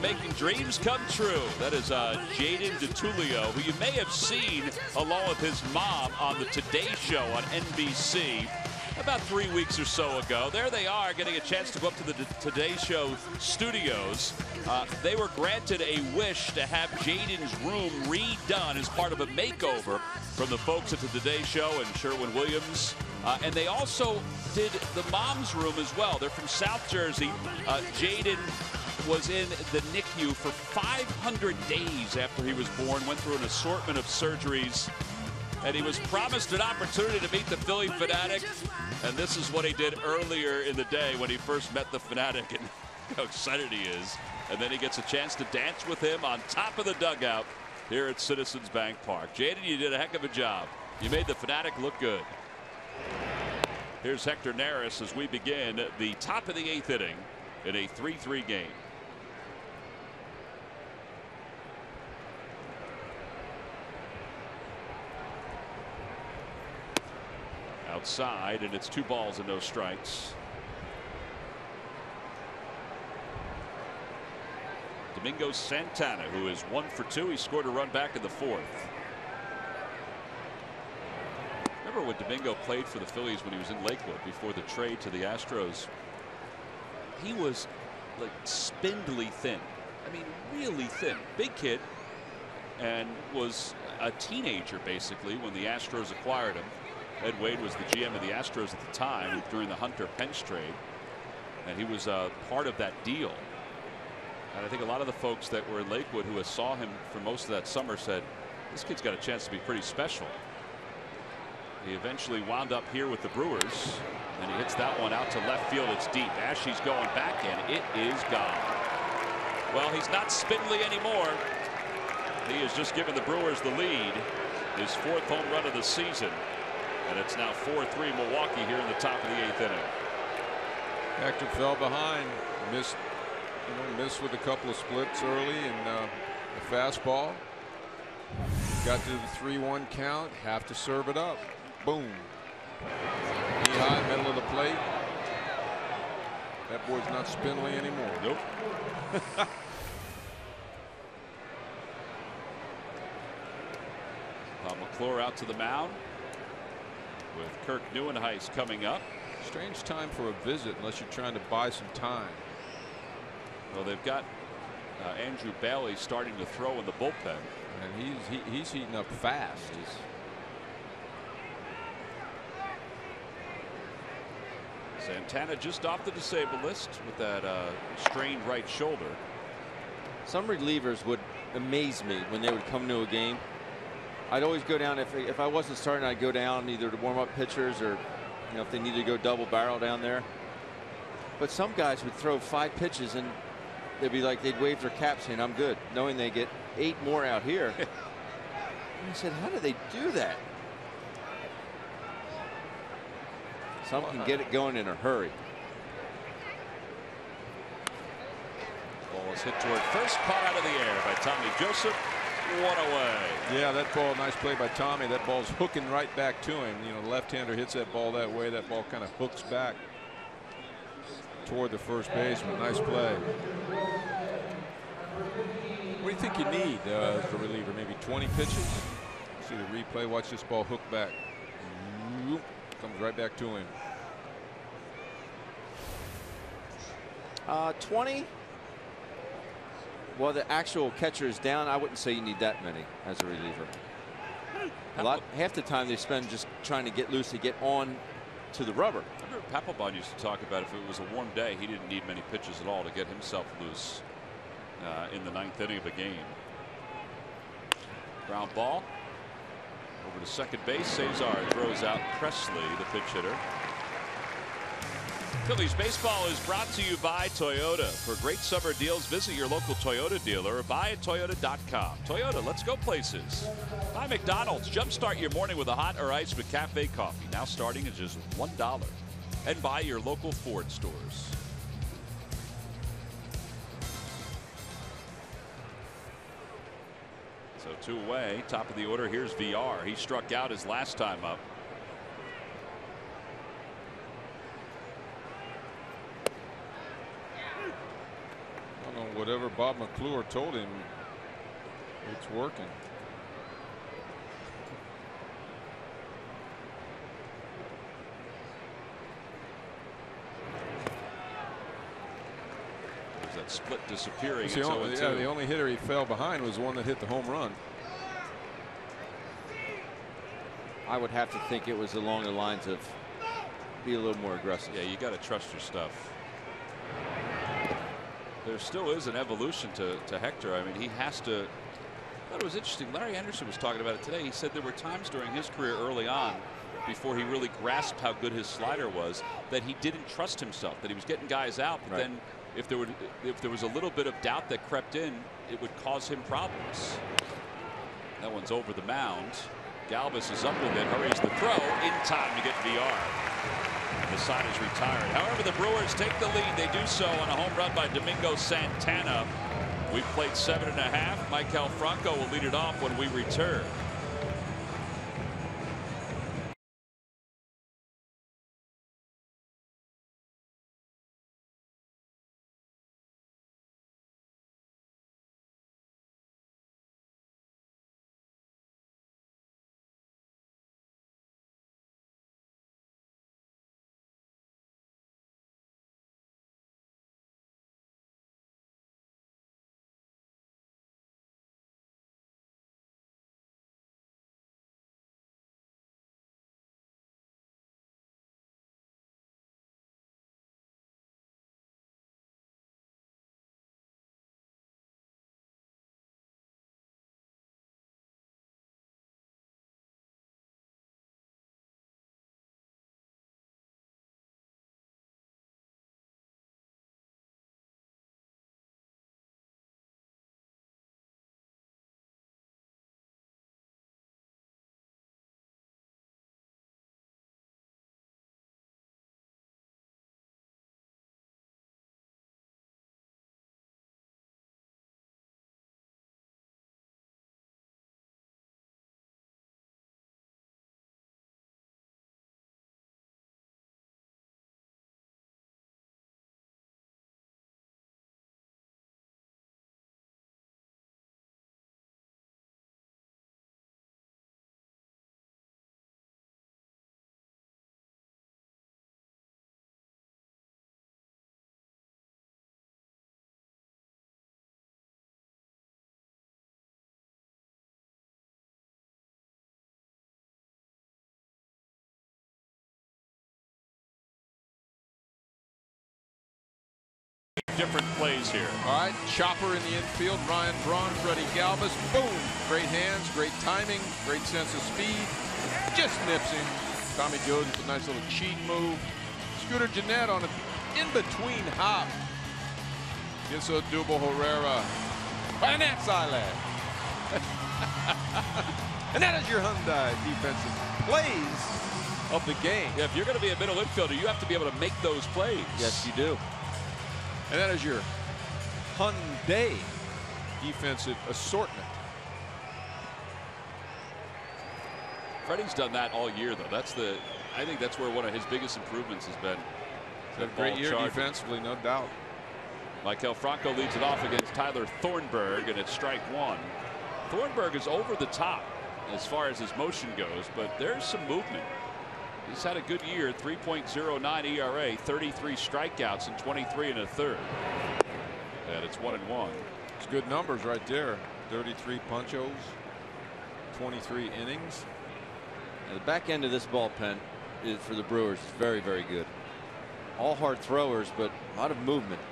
Making dreams come true. That is Jaden DeTulio, who you may have seen along with his mom on the Today Show on NBC about 3 weeks or so ago. There they are, getting a chance to go up to the Today Show studios. They were granted a wish to have Jaden's room redone as part of a makeover from the folks at the Today Show and Sherwin-Williams. And they also did the mom's room as well. They're from South Jersey. Jaden was in the NICU for 500 days after he was born, went through an assortment of surgeries, and he was promised an opportunity to meet the Philly Fanatic, and this is what he did earlier in the day when he first met the Fanatic. And how excited he is. And then he gets a chance to dance with him on top of the dugout here at Citizens Bank Park. Jaden, you did a heck of a job. You made the Fanatic look good. Here's Hector Neris as we begin the top of the 8th inning in a 3-3 game. Outside, and it's 2 balls and no strikes. Domingo Santana, who is 1 for 2. He scored a run back in the 4th. Remember when Domingo played for the Phillies when he was in Lakewood before the trade to the Astros? He was like spindly thin. I mean, really thin. Big kid, and was a teenager basically when the Astros acquired him. Ed Wade was the GM of the Astros at the time during the Hunter Pence trade, and he was part of that deal. And I think a lot of the folks that were in Lakewood who saw him for most of that summer said, this kid's got a chance to be pretty special. He eventually wound up here with the Brewers, and he hits that one out to left field. It's deep. Ashe's going back, and it is gone. Well, he's not spindly anymore. He has just given the Brewers the lead, his 4th home run of the season. And it's now 4-3 Milwaukee here in the top of the 8th inning. Hector fell behind, missed with a couple of splits early, and the fastball. Got to the 3-1 count. Have to serve it up. Boom. Knee high, middle of the plate. That boy's not spindly anymore. Nope. Bob McClure out to the mound with Kirk Neuenhuis coming up. Strange time for a visit unless you're trying to buy some time. Well, they've got Andrew Bailey starting to throw in the bullpen. And he's heating up fast. Santana just off the disabled list with that strained right shoulder. Some relievers would amaze me when they would come to a game. I'd always go down, if I wasn't starting, I'd go down either to warm up pitchers or, if they needed to go double barrel down there. But some guys would throw 5 pitches and they'd be like, they'd wave their cap saying, I'm good, knowing they get 8 more out here. And I said, how do they do that? Some can get it going in a hurry. Ball is hit toward first, caught out of the air by Tommy Joseph. 1 away. Yeah, that ball, nice play by Tommy. That ball's hooking right back to him. The left-hander hits that ball that way. That ball kind of hooks back toward the first baseman. Nice play. What do you think you need as a reliever? Maybe 20 pitches? See the replay. Watch this ball hook back. Comes right back to him. 20. Well, the actual catcher is down. I wouldn't say you need that many as a reliever. Half the time they spend just trying to get loose to get on to the rubber. I remember Papelbon used to talk about if it was a warm day, he didn't need many pitches at all to get himself loose in the 9th inning of a game. Ground ball over to second base. Cesar throws out Presley, the pitch hitter. Phillies baseball is brought to you by Toyota. For great summer deals, visit your local Toyota dealer or buyatoyota.com. Toyota, let's go places. By McDonald's, jumpstart your morning with a hot or iced McCafe coffee, now starting at just $1. And by your local Ford stores. So 2 away, top of the order. Here's VR. He struck out his last time up. Whatever Bob McClure told him, it's working. There's that split disappearing. The only hitter he fell behind was the one that hit the home run. I would have to think it was along the lines of be a little more aggressive. Yeah, you got to trust your stuff. There still is an evolution to Hector. I mean, he has to. I thought it was interesting. Larry Anderson was talking about it today. He said there were times during his career early on, before he really grasped how good his slider was, that he didn't trust himself, that he was getting guys out, but then if there was a little bit of doubt that crept in, it would cause him problems. That one's over the mound. Galvis is up with it, hurries the throw in time to get VR. The side is retired. However, the Brewers take the lead. They do so on a home run by Domingo Santana. We've played 7.5. Maikel Franco will lead it off when we return. Different plays here. All right, chopper in the infield. Ryan Braun, Freddie Galvis. Boom! Great hands, great timing, great sense of speed. Just nips him. Tommy Jones with a nice little cheat move. Scooter Gennett on an in-between hop. Gets a double Herrera. And that's Island. And that is your Hyundai defensive plays of the game. Yeah, if you're going to be a middle infielder, you have to be able to make those plays. Yes, you do. And that is your Hyundai defensive assortment. Freddie's done that all year, though. I think that's where one of his biggest improvements has been. Had a great year defensively, no doubt. Maikel Franco leads it off against Tyler Thornburg, and it's strike one. Thornburg is over the top as far as his motion goes, but there's some movement. He's had a good year, 3.09 ERA, 33 strikeouts and 23 1/3. And it's 1-1. It's good numbers right there. 33 punchos, 23 innings. And the back end of this bullpen for the Brewers is very, very good. All hard throwers, but a lot of movement.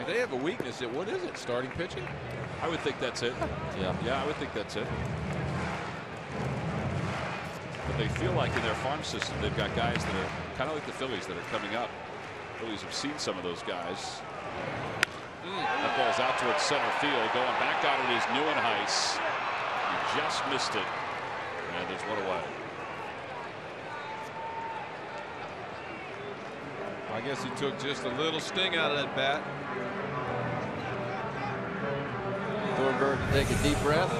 They have a weakness. What is it? Starting pitching? I would think that's it. Yeah, I would think that's it. But they feel like in their farm system, they've got guys that are kind of like the Phillies that are coming up. Phillies have seen some of those guys. That ball's out towards center field. Going back on it is Neuenhuis. He just missed it. And there's one away. I guess he took just a little sting out of that bat. Thornburg to take a deep breath.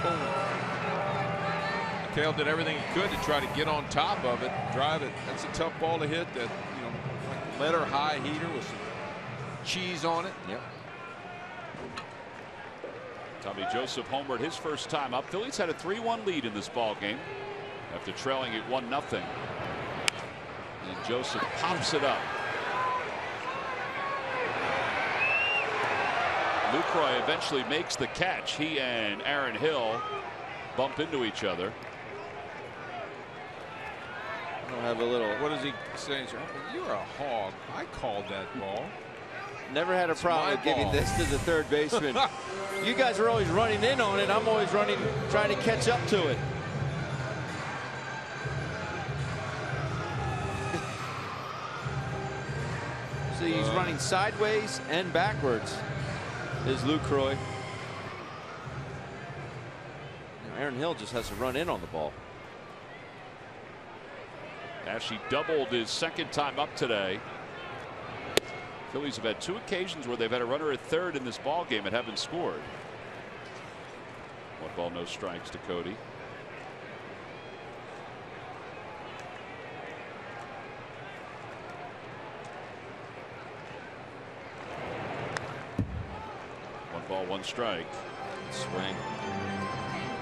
Boom. Kale did everything he could to try to get on top of it, drive it. That's a tough ball to hit. That, you know, like letter high heater with some cheese on it. Yep. Tommy Joseph homered his first time up. Phillies had a 3-1 lead in this ball game after trailing it 1-0. And Joseph pops it up. Lucroy eventually makes the catch. He and Aaron Hill bump into each other. I'll have a little. What is he saying? You're a hog. I called that ball. Never had a problem with giving this to the third baseman. You guys are always running in on it. I'm always trying to catch up to it. Actually, he's running sideways and backwards. Is Lucroy. Aaron Hill just has to run in on the ball. Ashe doubled his second time up today. Phillies have had 2 occasions where they've had a runner at third in this ball game and haven't scored. 1 ball, no strikes to Cody. Ball, 1 strike. Swing.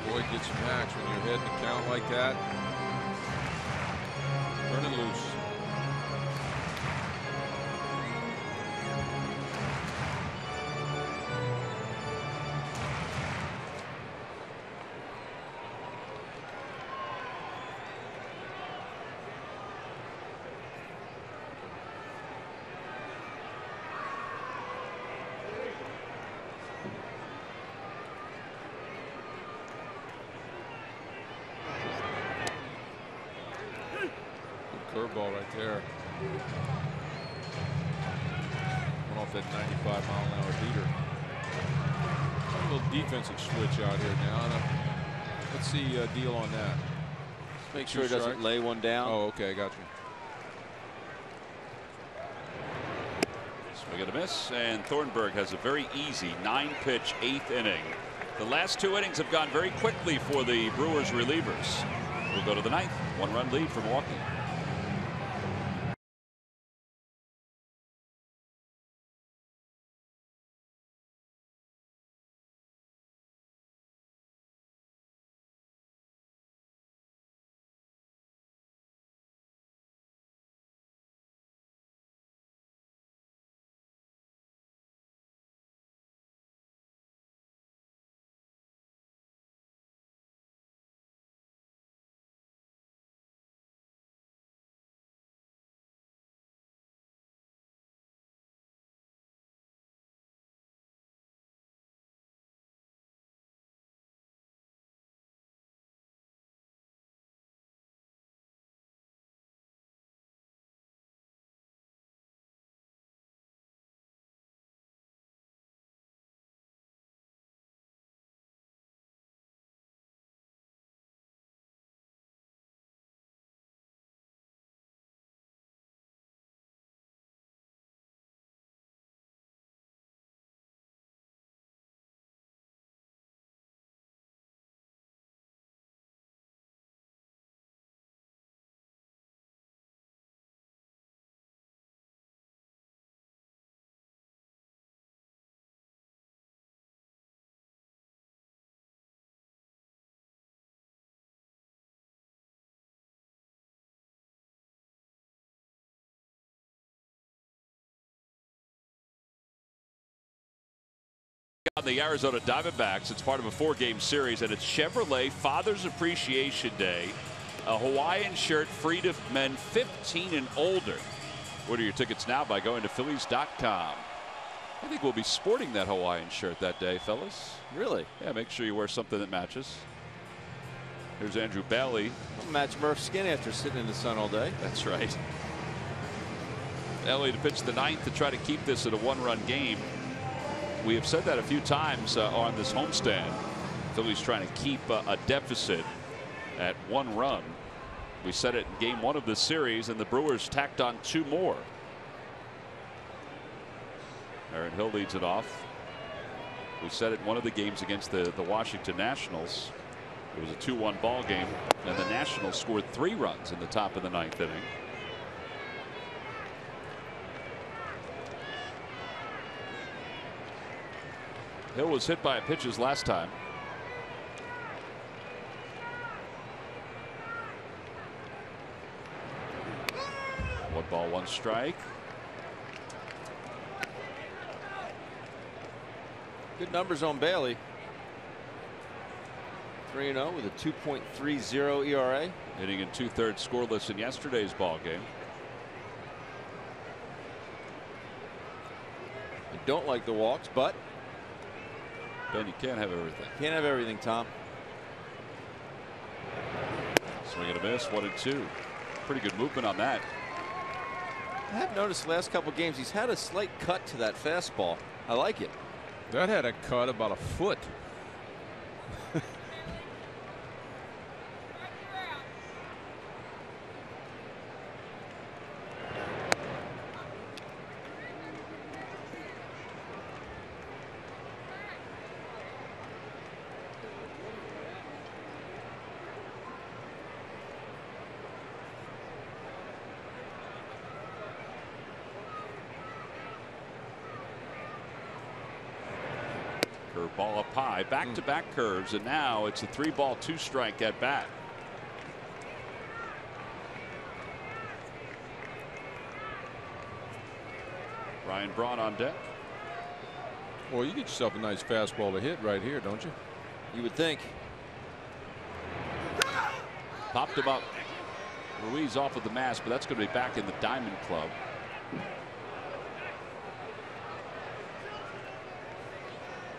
Boy, gets matched when you're heading the count like that. Turn it loose. Curveball right there. Went off that 95-mile-an-hour beater. A little defensive switch out here now. Let's see deal on that. Make sure he doesn't lay one down. Oh, okay, got you. Swing and a miss, and Thornburg has a very easy 9-pitch 8th inning. The last 2 innings have gone very quickly for the Brewers relievers. We'll go to the 9th. 1-run lead for Milwaukee. On the Arizona Diamondbacks, it's part of a 4-game series, and it's Chevrolet Father's Appreciation Day. A Hawaiian shirt free to men 15 and older. Order your tickets now by going to Phillies.com. I think we'll be sporting that Hawaiian shirt that day, fellas. Really? Yeah, make sure you wear something that matches. Here's Andrew Bailey. I'll match Murph's skin after sitting in the sun all day. That's right. Ellie to pitch the 9th to try to keep this at a 1-run game. We have said that a few times on this homestand. Phillies trying to keep a deficit at 1 run. We said it in game 1 of this series, and the Brewers tacked on 2 more. Aaron Hill leads it off. We said it in one of the games against the Washington Nationals. It was a 2-1 ball game, and the Nationals scored 3 runs in the top of the 9th inning. Hill was hit by pitches last time. One ball, 1 strike. Good numbers on Bailey. 3-0 with a 2.30 ERA. Hitting in 2/3 scoreless in yesterday's ball game. I don't like the walks, but Ben, you can't have everything. Can't have everything, Tom. Swing and a miss, 1-2. Pretty good movement on that. I have noticed the last couple games he's had a slight cut to that fastball. I like it. That had a cut about a foot. Curveball up high, back-to-back curves, and now it's a 3-ball 2-strike at bat. Ryan Braun on deck. Well, you get yourself a nice fastball to hit right here, don't you? You would think. Popped him up. Ruiz off of the mask, but that's going to be back in the Diamond Club.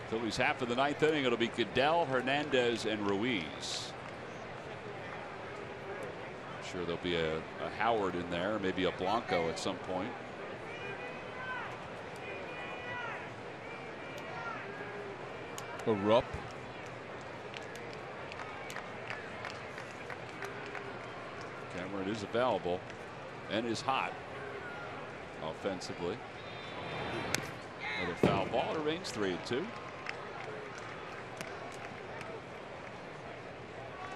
Phillies half of the 9th inning. It'll be Goodell, Hernandez, and Ruiz. I'm sure there'll be a Howard in there, maybe a Blanco at some point. A Rupp. Cameron is available and is hot offensively. Another foul ball. It remains 3-2.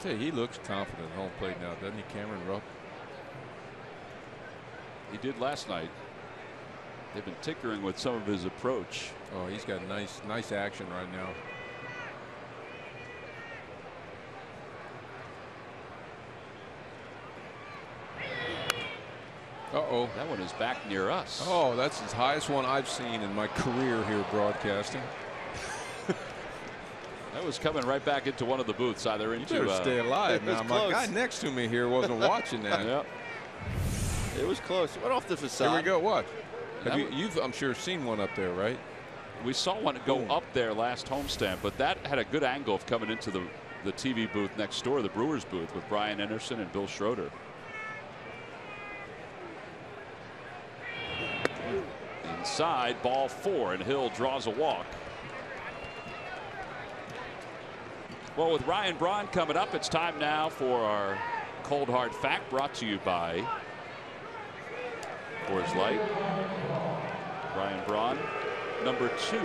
He looks confident at home plate now, doesn't he, Cameron Rupp? He did last night. They've been tinkering with some of his approach. Oh, he's got nice action right now. Uh-oh. That one is back near us. Oh, that's the highest one I've seen in my career here broadcasting. That was coming right back into one of the booths, either into. You better stay alive now. My guy next to me here wasn't watching that. Yep. It was close. It went off the facade. Here we go. What? You've, I'm sure, seen one up there, right? We saw one go up there last homestand, but that had a good angle of coming into the TV booth next door, the Brewers booth, with Brian Anderson and Bill Schroeder. Inside, ball 4, and Hill draws a walk. Well, with Ryan Braun coming up, it's time now for our Cold Hard Fact, brought to you by Coors Light. Ryan Braun, number 2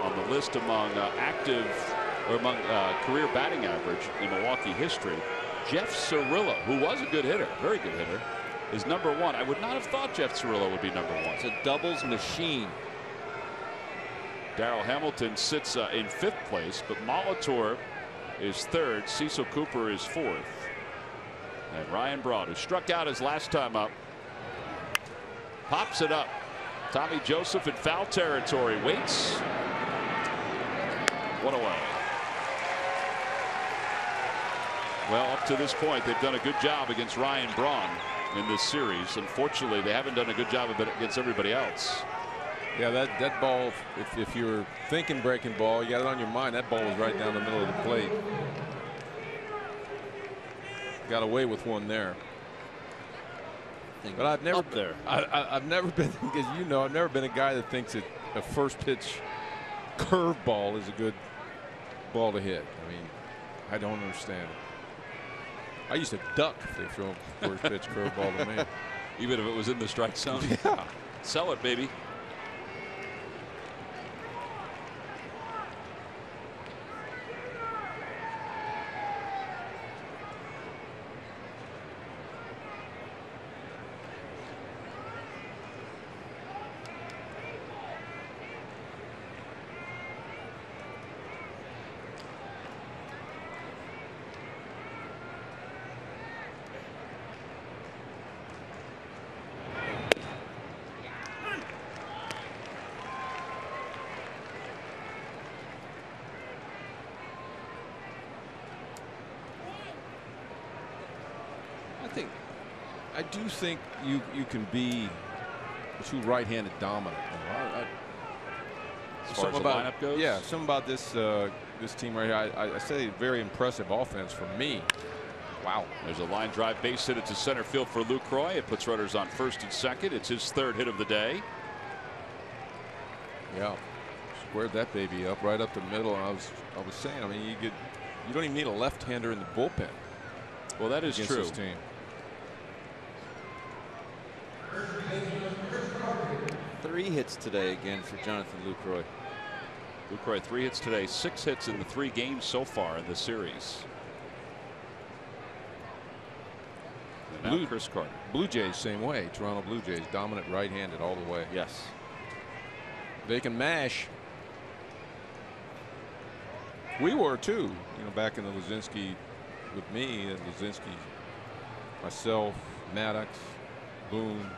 on the list among career batting average in Milwaukee history. Jeff Cirillo, who was a good hitter, very good hitter, is number 1. I would not have thought Jeff Cirillo would be number 1. It's a doubles machine. Darrell Hamilton sits in 5th place, but Molitor is 3rd. Cecil Cooper is 4th. And Ryan Braun, who struck out his last time up, pops it up. Tommy Joseph in foul territory, waits. One away. Well, up to this point, they've done a good job against Ryan Braun in this series. Unfortunately, they haven't done a good job of it against everybody else. Yeah, that ball, if you're thinking breaking ball, you got it on your mind. That ball was right down the middle of the plate. Got away with one there. But I've never I've never been, because you know, I've never been a guy that thinks that a first pitch curve ball is a good ball to hit. I mean, I don't understand it. I used to duck if they throw a first pitch curve ball to me. Even if it was in the strike zone? Yeah. Sell it, baby. I do think you can be too right-handed dominant. As far as the lineup goes? Yeah, something about this this team right here. I say very impressive offense for me. Wow. There's a line drive base hit to center field for Lucroy. It puts runners on first and second. It's his third hit of the day. Yeah. Squared that baby up right up the middle. I was saying, I mean, you don't even need a left-hander in the bullpen. Well, that is true. This team. 3 hits today again for Jonathan Lucroy. Lucroy 3 hits today, 6 hits in the 3 games so far in the series. And now Chris Carter. Blue Jays same way. Toronto Blue Jays dominant right-handed all the way. Yes. They can mash. We were too. You know, back in the Luzinski with me and Luzinski, myself, Maddox, Boone.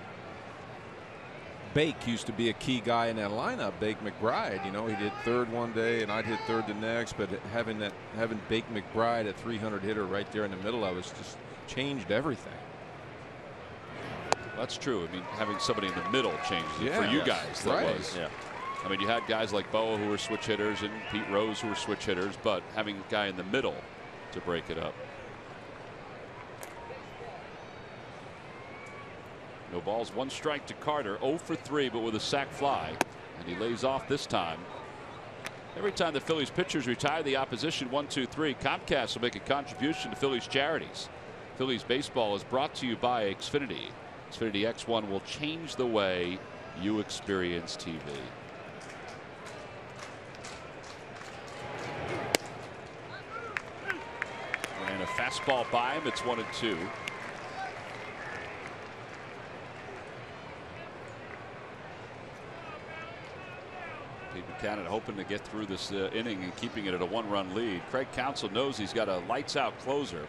Bake used to be a key guy in that lineup. Bake McBride, you know, he did third one day and I'd hit third the next, but having Bake McBride, a 300 hitter right there in the middle of us, just changed everything. That's true. I mean, having somebody in the middle changes it for you guys. That was. Yeah. I mean, you had guys like Boa who were switch hitters and Pete Rose who were switch hitters, but having a guy in the middle to break it up. No balls, 1 strike to Carter. 0 for 3, but with a sac fly, and he lays off this time. Every time the Phillies pitchers retire the opposition 1-2-3, Comcast will make a contribution to Phillies charities. Phillies baseball is brought to you by Xfinity. Xfinity X1 will change the way you experience TV. And a fastball by him. It's 1-2. Pete Buchanan hoping to get through this inning and keeping it at a 1-run lead. Craig Counsell knows he's got a lights-out closer.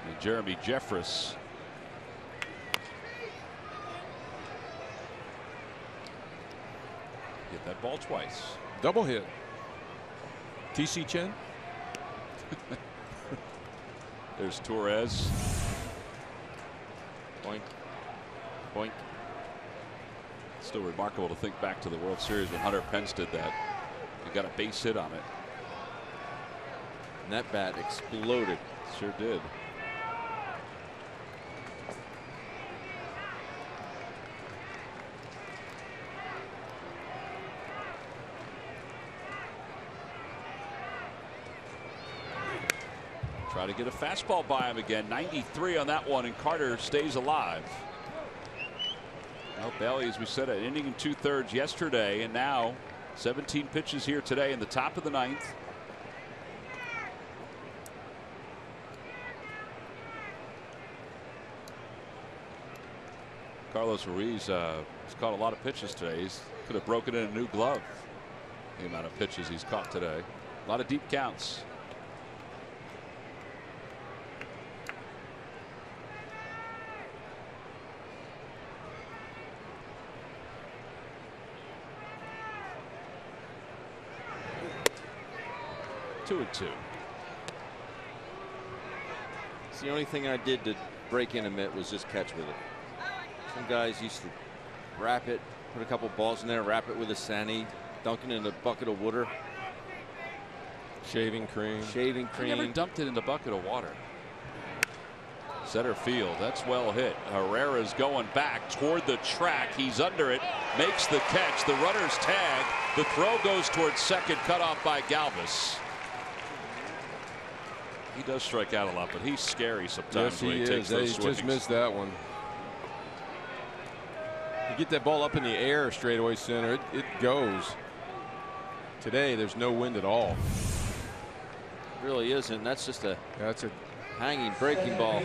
And Jeremy Jeffress hit that ball twice. Double hit. TC Chen. There's Torres. Boink. Boink. Still remarkable to think back to the World Series when Hunter Pence did that. He got a base hit on it. And that bat exploded. Sure did. Try to get a fastball by him again. 93 on that one, and Carter stays alive. Well, Bailey, as we said, an inning and 2/3 yesterday, and now 17 pitches here today in the top of the 9th. Carlos Ruiz has caught a lot of pitches today. He could have broken in a new glove. The amount of pitches he's caught today. A lot of deep counts. Two and 2. It's the only thing I did to break in a mitt was just catch with it. Some guys used to wrap it, put a couple balls in there, wrap it with a sani, dunk it in a bucket of water. Shaving cream. Shaving cream. I never dumped it in a bucket of water. Center field. That's well hit. Herrera's going back toward the track. He's under it. Makes the catch. The runner's tag. The throw goes towards second. Cut off by Galvis. He does strike out a lot, but he's scary sometimes when he takes those swings. He just missed that one. You get that ball up in the air straightaway center, it goes. Today there's no wind at all. It really isn't. That's just a hanging breaking ball.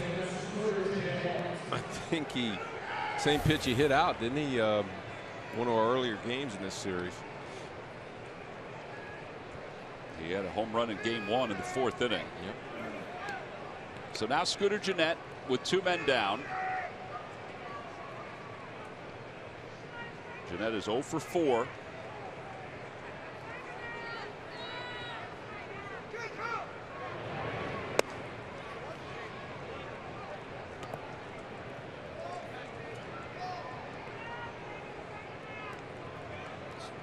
I think same pitch he hit out, didn't he? One of our earlier games in this series. He had a home run in game 1 in the 4th inning. Yep. So now Scooter Gennett with 2 men down. Gennett is 0 for 4.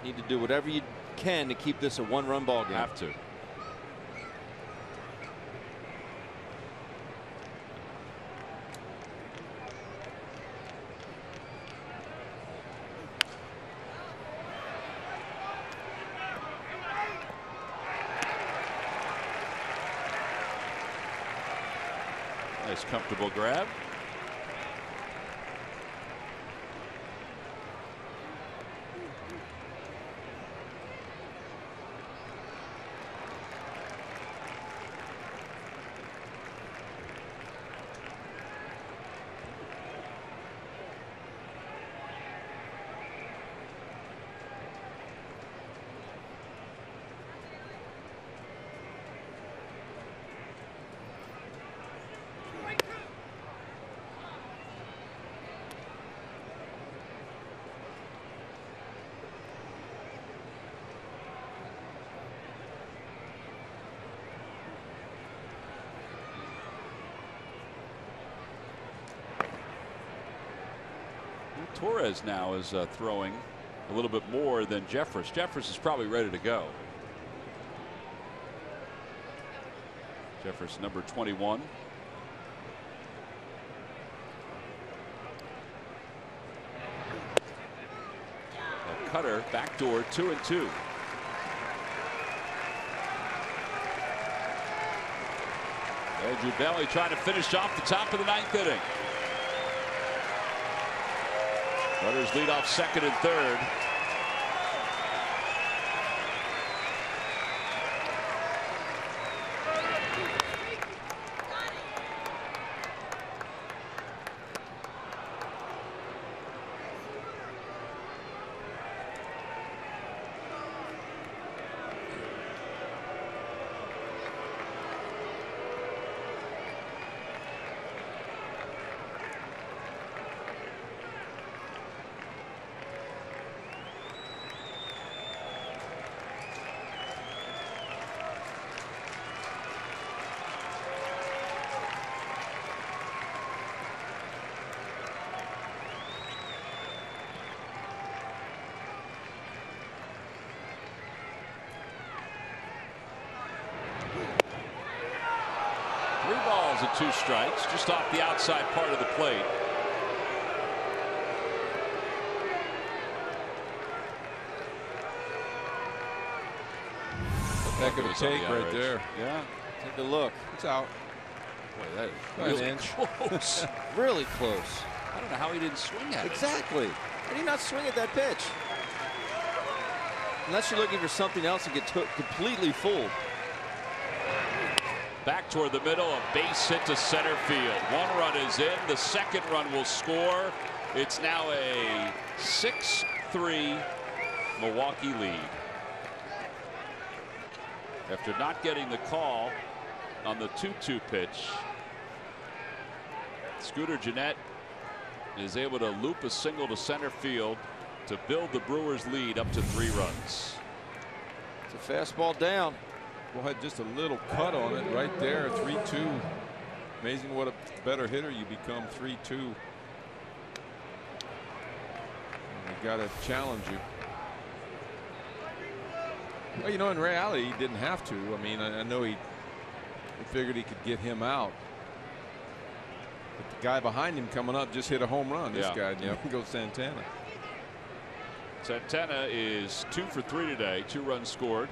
Need to do whatever you can to keep this a 1-run ball game. Have to. nice comfortable grab. Torres now is throwing a little bit more than Jeffress. Jeffress is probably ready to go. Jeffress number 21. A cutter backdoor 2-2. Andrew Bailey trying to finish off the top of the 9th inning. Runners lead off second and third. And 2 strikes just off the outside part of the plate. Heck of a take right there. Yeah. Take a look. It's out. Boy, that is really close. Really close. I don't know how he didn't swing at it. Exactly. How do you not swing at that pitch? Unless you're looking for something else and get completely fooled. Back toward the middle, a base hit to center field. 1 run is in. The second run will score. It's now a 6-3 Milwaukee lead. After not getting the call on the 2-2 pitch, Scooter Gennett is able to loop a single to center field to build the Brewers lead up to 3 runs. It's a fastball down. Well, had just a little cut on it right there. 3-2. Amazing what a better hitter you become. 3-2. You got to challenge you. Well, you know, in reality, he didn't have to. I mean, I know he figured he could get him out. But the guy behind him coming up just hit a home run. This guy, goes Santana. Santana is 2 for 3 today. 2 runs scored.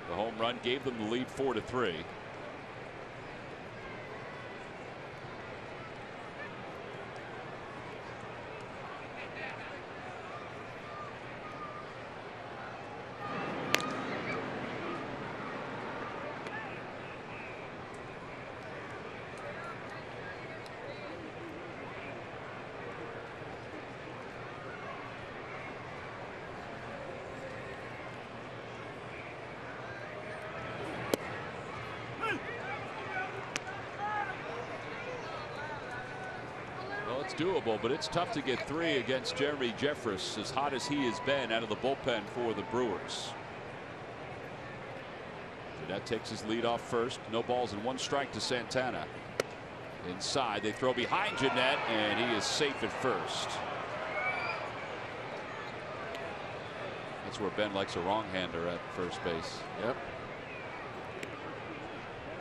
The home run gave them the lead 4-3. It's doable, but it's tough to get 3 against Jeremy Jeffress, as hot as he has been out of the bullpen for the Brewers. That takes his lead off first. No balls and 1 strike to Santana. Inside, they throw behind Gennett, and he is safe at first. That's where Ben likes a wrong-hander at first base. Yep.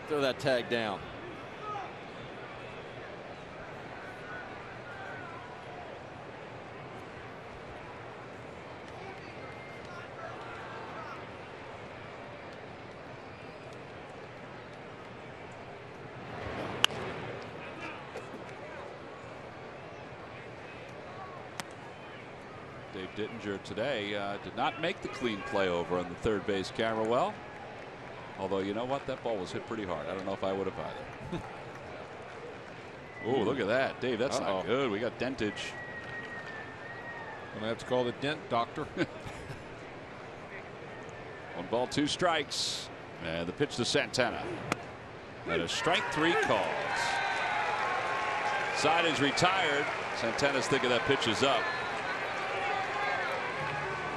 Throw that tag down. Dave Dittinger today did not make the clean play over on the third base camera well. Although, you know what? That ball was hit pretty hard. I don't know if I would have either. Oh, look at that. Dave, that's not good. We got dentage. Gonna have to call the dent doctor. 1 ball, 2 strikes. And the pitch to Santana. And a strike 3 calls. Side is retired. Santana's thinking that pitch is up.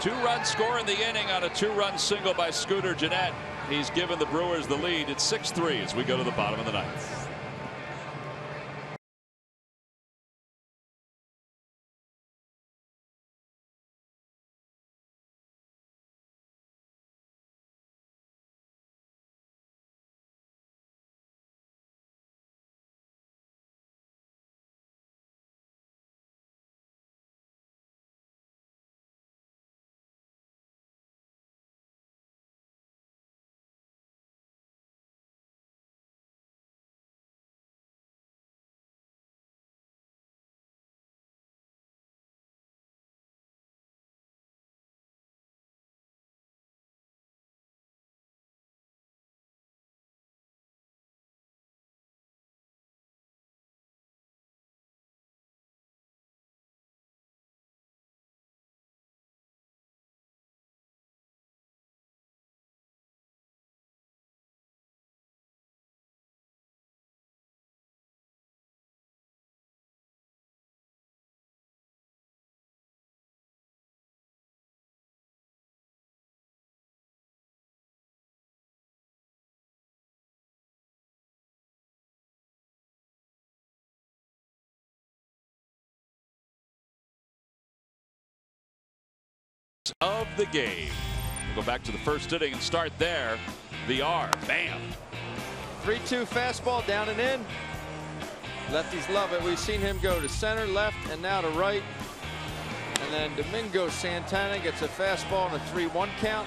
2-run score in the inning on a 2-run single by Scooter Gennett. He's given the Brewers the lead. It's 6-3 as we go to the bottom of the 9th. Of the game. We'll go back to the first inning and start there. VR, bam. 3-2 fastball down and in. Lefties love it. We've seen him go to center, left, and now to right. And then Domingo Santana gets a fastball and a 3-1 count.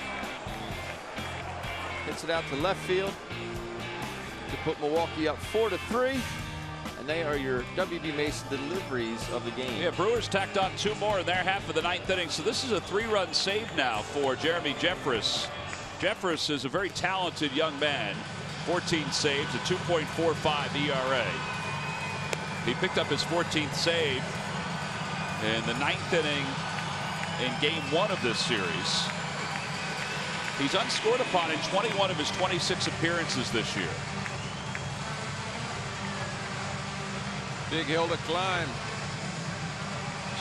Hits it out to left field to put Milwaukee up 4-3. And they are your WB Mason deliveries of the game. Yeah, Brewers tacked on 2 more in their half of the 9th inning. So this is a 3-run save now for Jeremy Jeffress. Jeffress is a very talented young man. 14 saves, a 2.45 ERA. He picked up his 14th save in the 9th inning in game 1 of this series. He's unscored upon in 21 of his 26 appearances this year. Big hill to climb.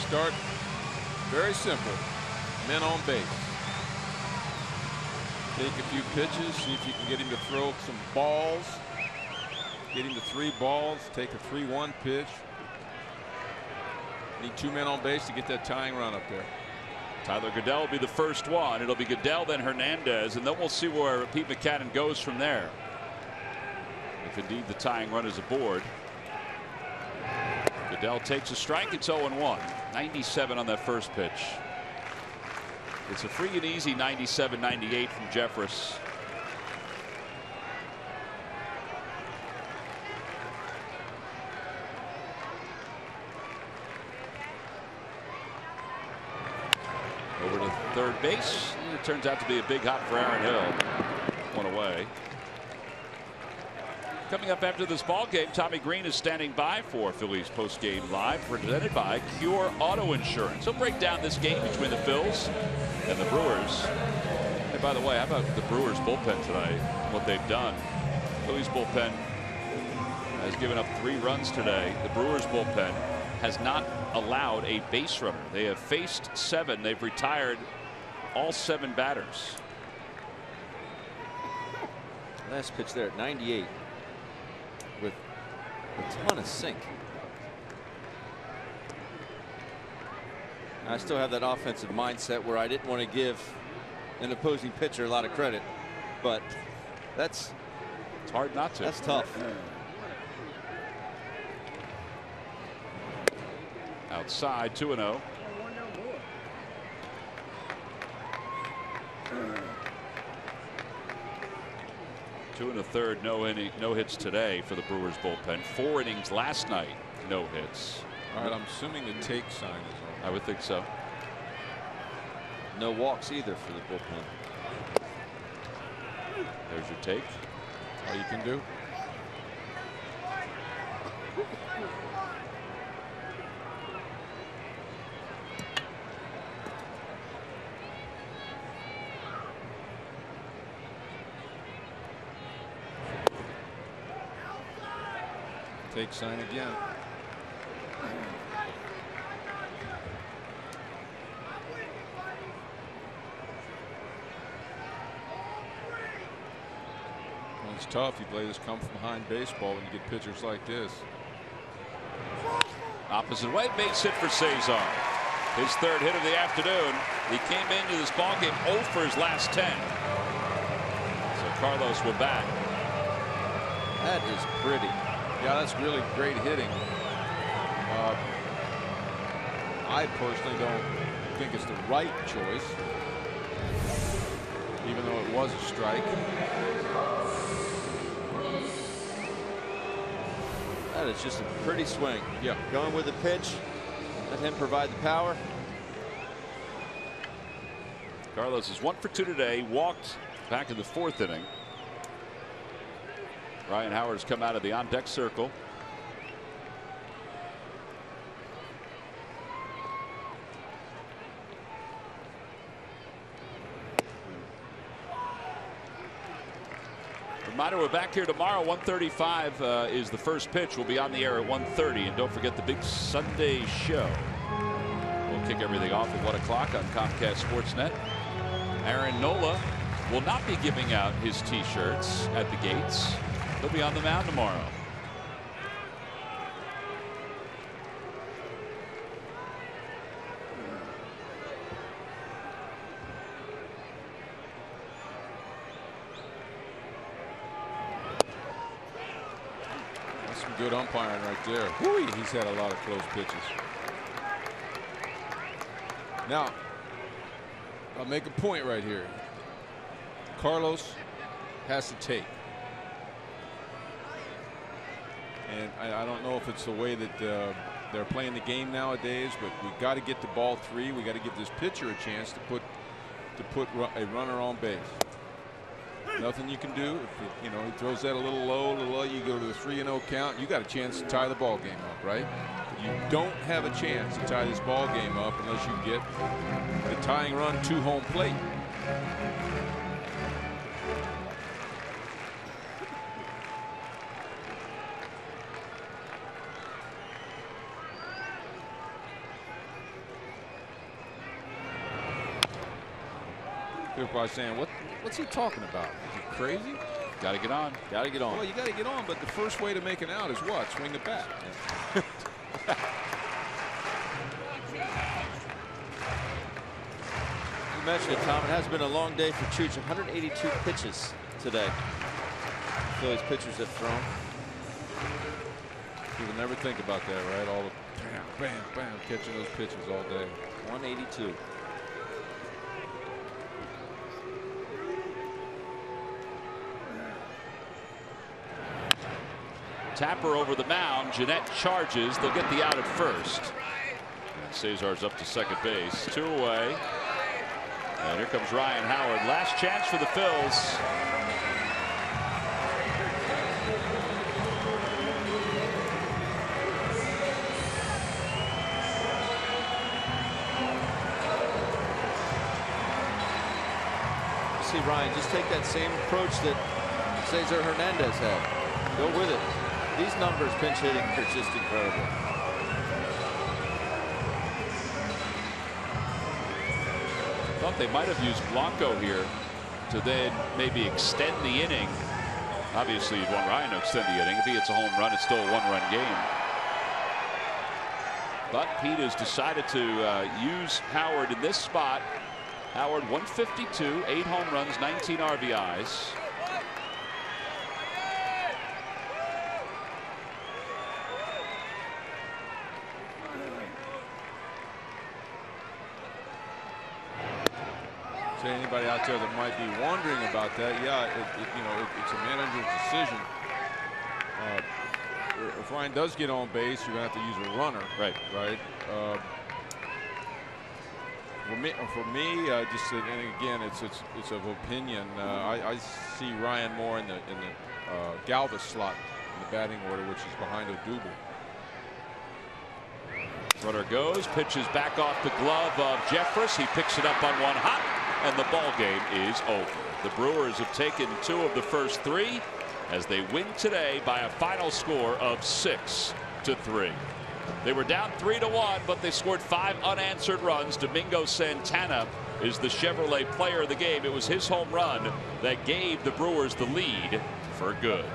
Start very simple. Men on base. Take a few pitches. See if you can get him to throw some balls. Get him to 3 balls. Take a 3-1 pitch. Need 2 men on base to get that tying run up there. Tyler Goodell will be the first one. It'll be Goodell, then Hernandez, and then we'll see where Pete Mackanin goes from there. If indeed the tying run is aboard. Goodell takes a strike. It's 0-1. 97 on that first pitch. It's a free and easy 97-98 from Jeffress. Over to third base. It turns out to be a big hop for Aaron Hill. 1 away. Coming up after this ball game, Tommy Green is standing by for Phillies post-game live, presented by Cure Auto Insurance. He'll break down this game between the Phils and the Brewers. Hey, by the way, how about the Brewers bullpen tonight? What they've done. Phillies bullpen has given up 3 runs today. The Brewers bullpen has not allowed a base runner. They have faced 7. They've retired all 7 batters. Last pitch there at 98. With a ton of sink. I still have that offensive mindset where I didn't want to give an opposing pitcher a lot of credit, but it's hard not to. That's tough. Outside, 2-0. 2 1/3, no hits today for the Brewers bullpen. 4 innings last night, no hits. All right, I'm assuming the take sign is on. I would think so. No walks either for the bullpen. There's your take. All you can do. Take sign again. Well, it's tough. You play this come from behind baseball when you get pitchers like this. Opposite way, base hit for Cesar. His third hit of the afternoon. He came into this ballgame 0 for his last 10. So Carlos will bat. That is pretty. Yeah, that's really great hitting. I personally don't think it's the right choice, even though it was a strike. That is just a pretty swing. Yeah. Going with the pitch. Let him provide the power. Carlos is 1 for 2 today. Walked back in the 4th inning. Ryan Howard's come out of the on-deck circle. Reminder, we're back here tomorrow. 1:35 is the first pitch. We'll be on the air at 1:30. And don't forget the big Sunday show. We'll kick everything off at 1 o'clock on Comcast Sportsnet. Aaron Nola will not be giving out his T-shirts at the gates. He'll be on the mound tomorrow. That's some good umpiring right there. Whoo, he's had a lot of close pitches. Now, I'll make a point right here. Carlos has to take. And I don't know if it's the way that they're playing the game nowadays, but we got to get to ball 3. We got to give this pitcher a chance to put a runner on base. Nothing you can do. If he throws that a little low, you go to the 3-0 count. You got a chance to tie the ball game up, right? You don't have a chance to tie this ball game up unless you get the tying run to home plate. People are saying, what's he talking about? Is he crazy? Got to get on. Got to get on. Well, you got to get on, but the first way to make an out is what? Swing the bat. You mentioned it, Tom. It has been a long day for Chooch. 182 pitches today. Phillies pitchers have thrown. People never think about that, right? All the bam, bam, bam, catching those pitches all day. 182. Tapper over the mound. Jeanette charges. They'll get the out at first. And Cesar's up to second base. 2 away. And here comes Ryan Howard. Last chance for the Phils. See, Ryan, just take that same approach that Cesar Hernandez had. Go with it. These numbers, pinch hitting, are just incredible. Thought they might have used Blanco here to then maybe extend the inning. Obviously, you'd want Ryan to extend the inning. If he hits a home run, it's still a 1-run game. But Pete has decided to use Howard in this spot. Howard 152, 8 home runs, 19 RBIs. To anybody out there that might be wondering about that, yeah, it's a manager's decision. If Ryan does get on base, you're going to have to use a runner. Right. Right. For me, just and again, it's of opinion. I see Ryan more in the Galvis slot in the batting order, which is behind Odubel. Runner goes, pitches back off the glove of Jeffress. He picks it up on one hop, and the ball game is over. The Brewers have taken 2 of the first 3 as they win today by a final score of 6-3. They were down 3-1, but they scored 5 unanswered runs. Domingo Santana is the Chevrolet player of the game. It was his home run that gave the Brewers the lead for good.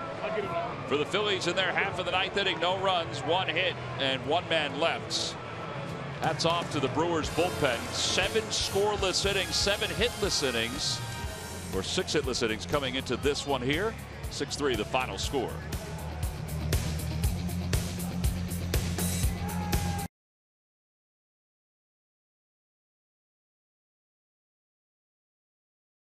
For the Phillies in their half of the 9th inning, no runs, 1 hit, and 1 man left. Hats off to the Brewers bullpen. 7 scoreless innings, 7 hitless innings, or 6 hitless innings coming into this one here. 6-3 the final score.